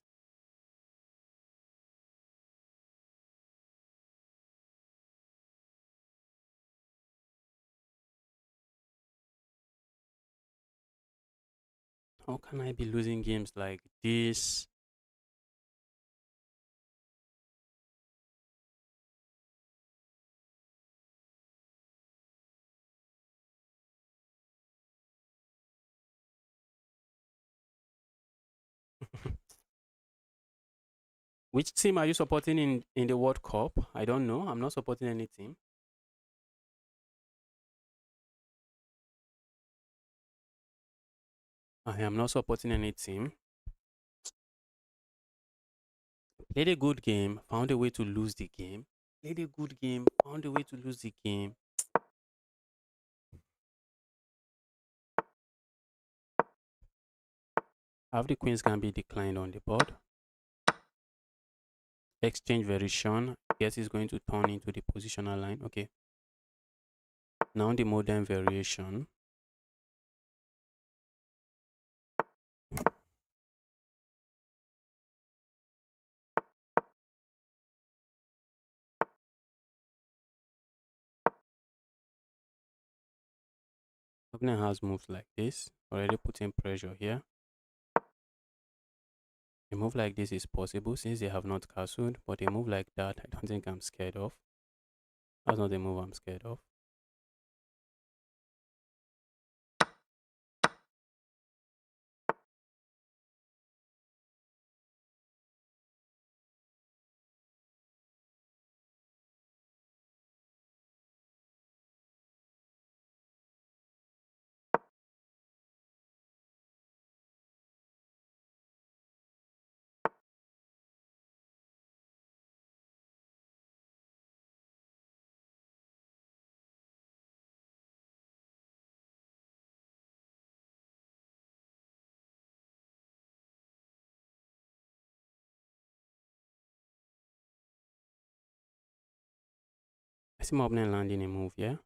S1: How can I be losing games like this? Which team are you supporting in the World Cup? I don't know. I'm not supporting any team. I am not supporting any team. Played a good game, found a way to lose the game. Played a good game, found a way to lose the game. Have the Queen's Gambit declined on the board. Exchange variation. Guess is going to turn into the positional line. Okay. Now the modern variation. Opponent has moves like this. Already putting pressure here. A move like this is possible since they have not castled, but a move like that I don't think I'm scared of. That's not a move I'm scared of. I see my opponent landing a move here.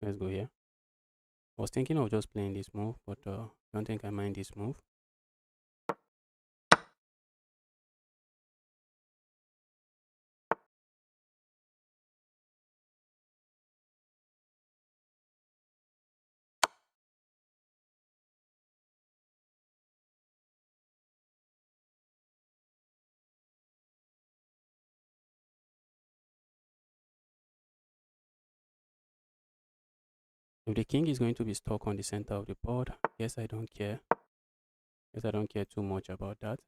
S1: Let's go here. I was thinking of just playing this move, but don't think I mind this move. If the king is going to be stuck on the center of the board, guess I don't care. Guess I don't care too much about that.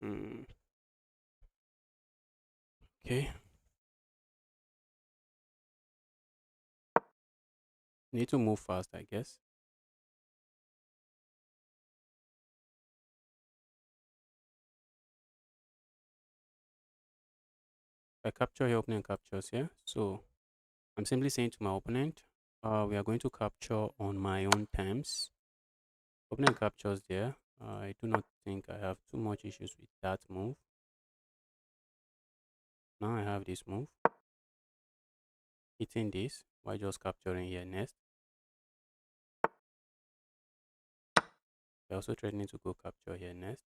S1: Hmm. Okay. Need to move fast, I guess. I capture your opponent captures here. So I'm simply saying to my opponent, we are going to capture on my own terms. Opponent captures there. I do not think I have too much issues with that move. Now I have this move. Hitting this while just capturing here next. We're also threatening to go capture here next.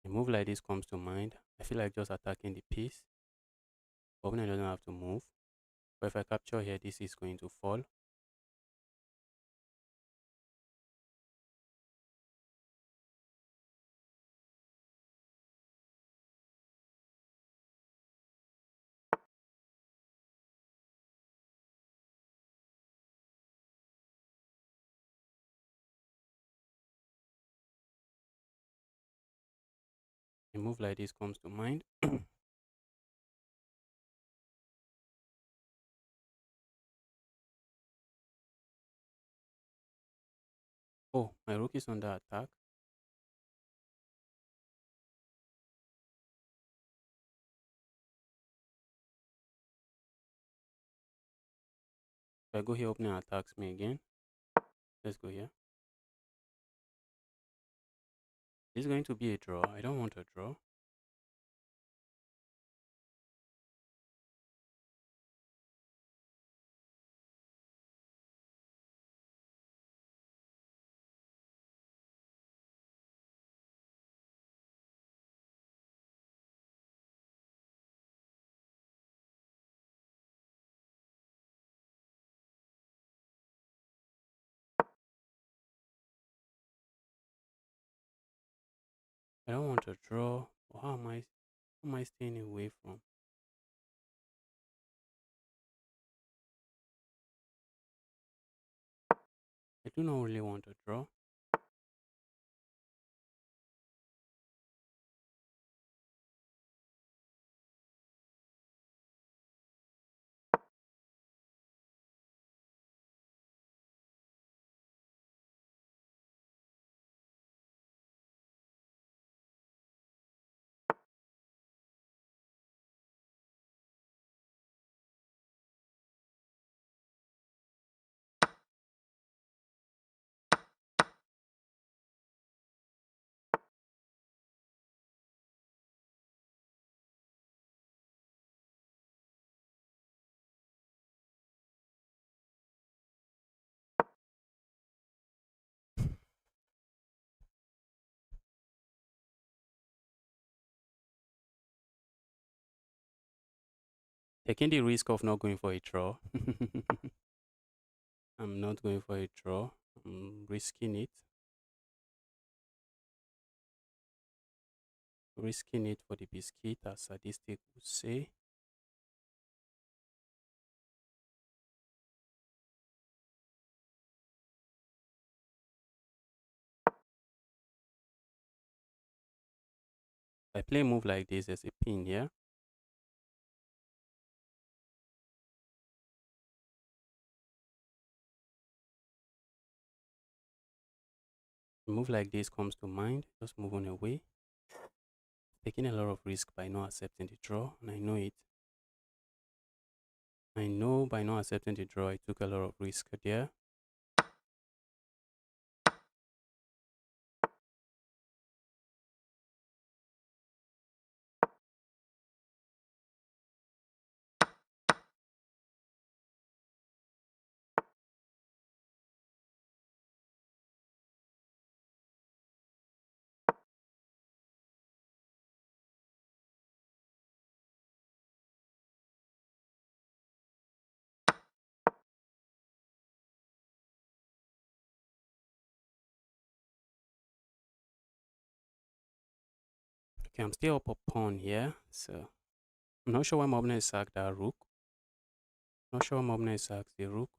S1: A move like this comes to mind. I feel like just attacking the piece. Opponent doesn't have to move. But if I capture here, this is going to fall. A move like this comes to mind. Oh, my rook is under attack. If I go here, opponent attacks me again. Let's go here. This is going to be a draw. I don't want a draw. I don't want to draw. Or how am I staying away from? I do not really want to draw. Taking the risk of not going for a draw. I'm not going for a draw. I'm risking it. Risking it for the biscuit, as sadistic would say. If I play a move like this, there's a pin here. A move like this comes to mind. Just move on away. Taking a lot of risk by not accepting the draw, and I know it. I know by not accepting the draw, I took a lot of risk there. Okay, I'm still up a pawn here, so I'm not sure why my opponent sacked that rook. Not sure why my opponent sacked the rook.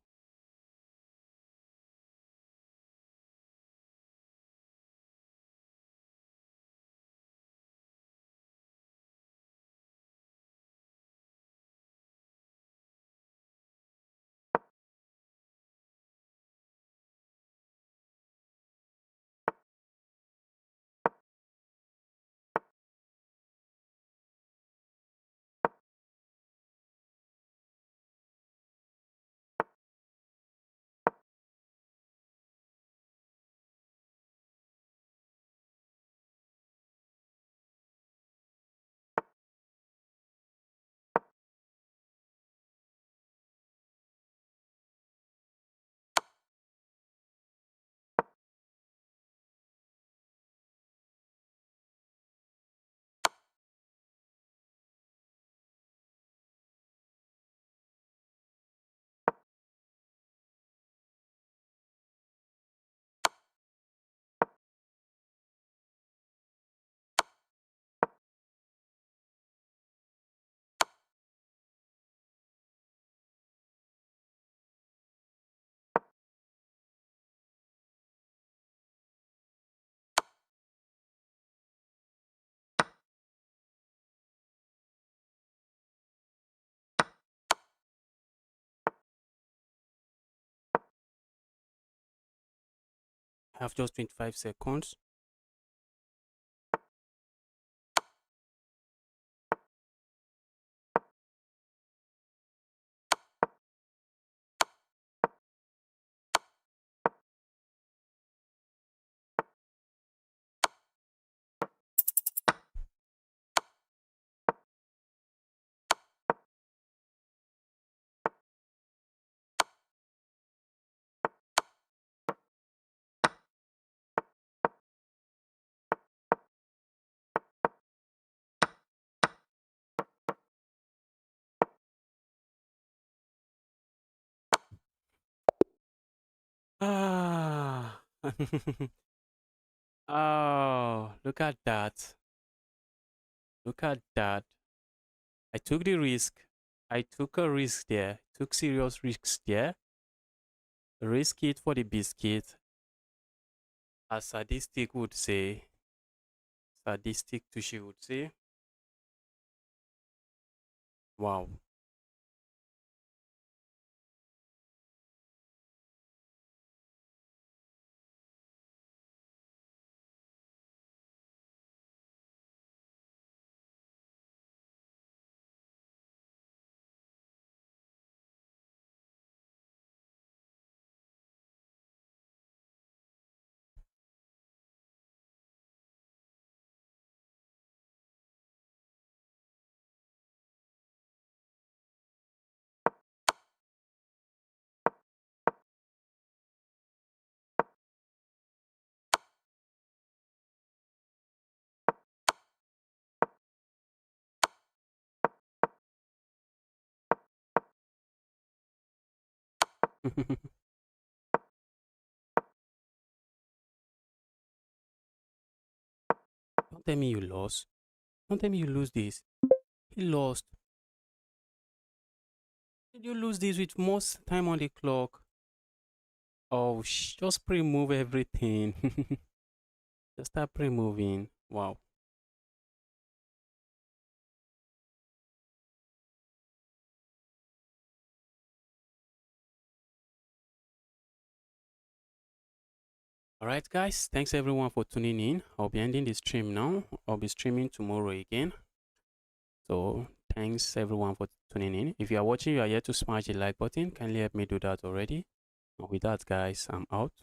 S1: I have just 25 seconds. Ah, Oh, look at that. Look at that. I took the risk. I took a risk there. Took serious risks there. Risk it for the biscuit. As sadistic would say. Sadistic Tushi would say. Wow. Don't tell me you lost. Don't tell me you lose this. He lost. Did you lose this with most time on the clock? Oh, just pre-move everything. Just start pre-moving. Wow. All right, guys. Thanks everyone for tuning in. I'll be ending the stream now. I'll be streaming tomorrow again. So thanks everyone for tuning in. If you are watching, you are yet to smash the like button. Kindly help me do that already. And with that, guys, I'm out.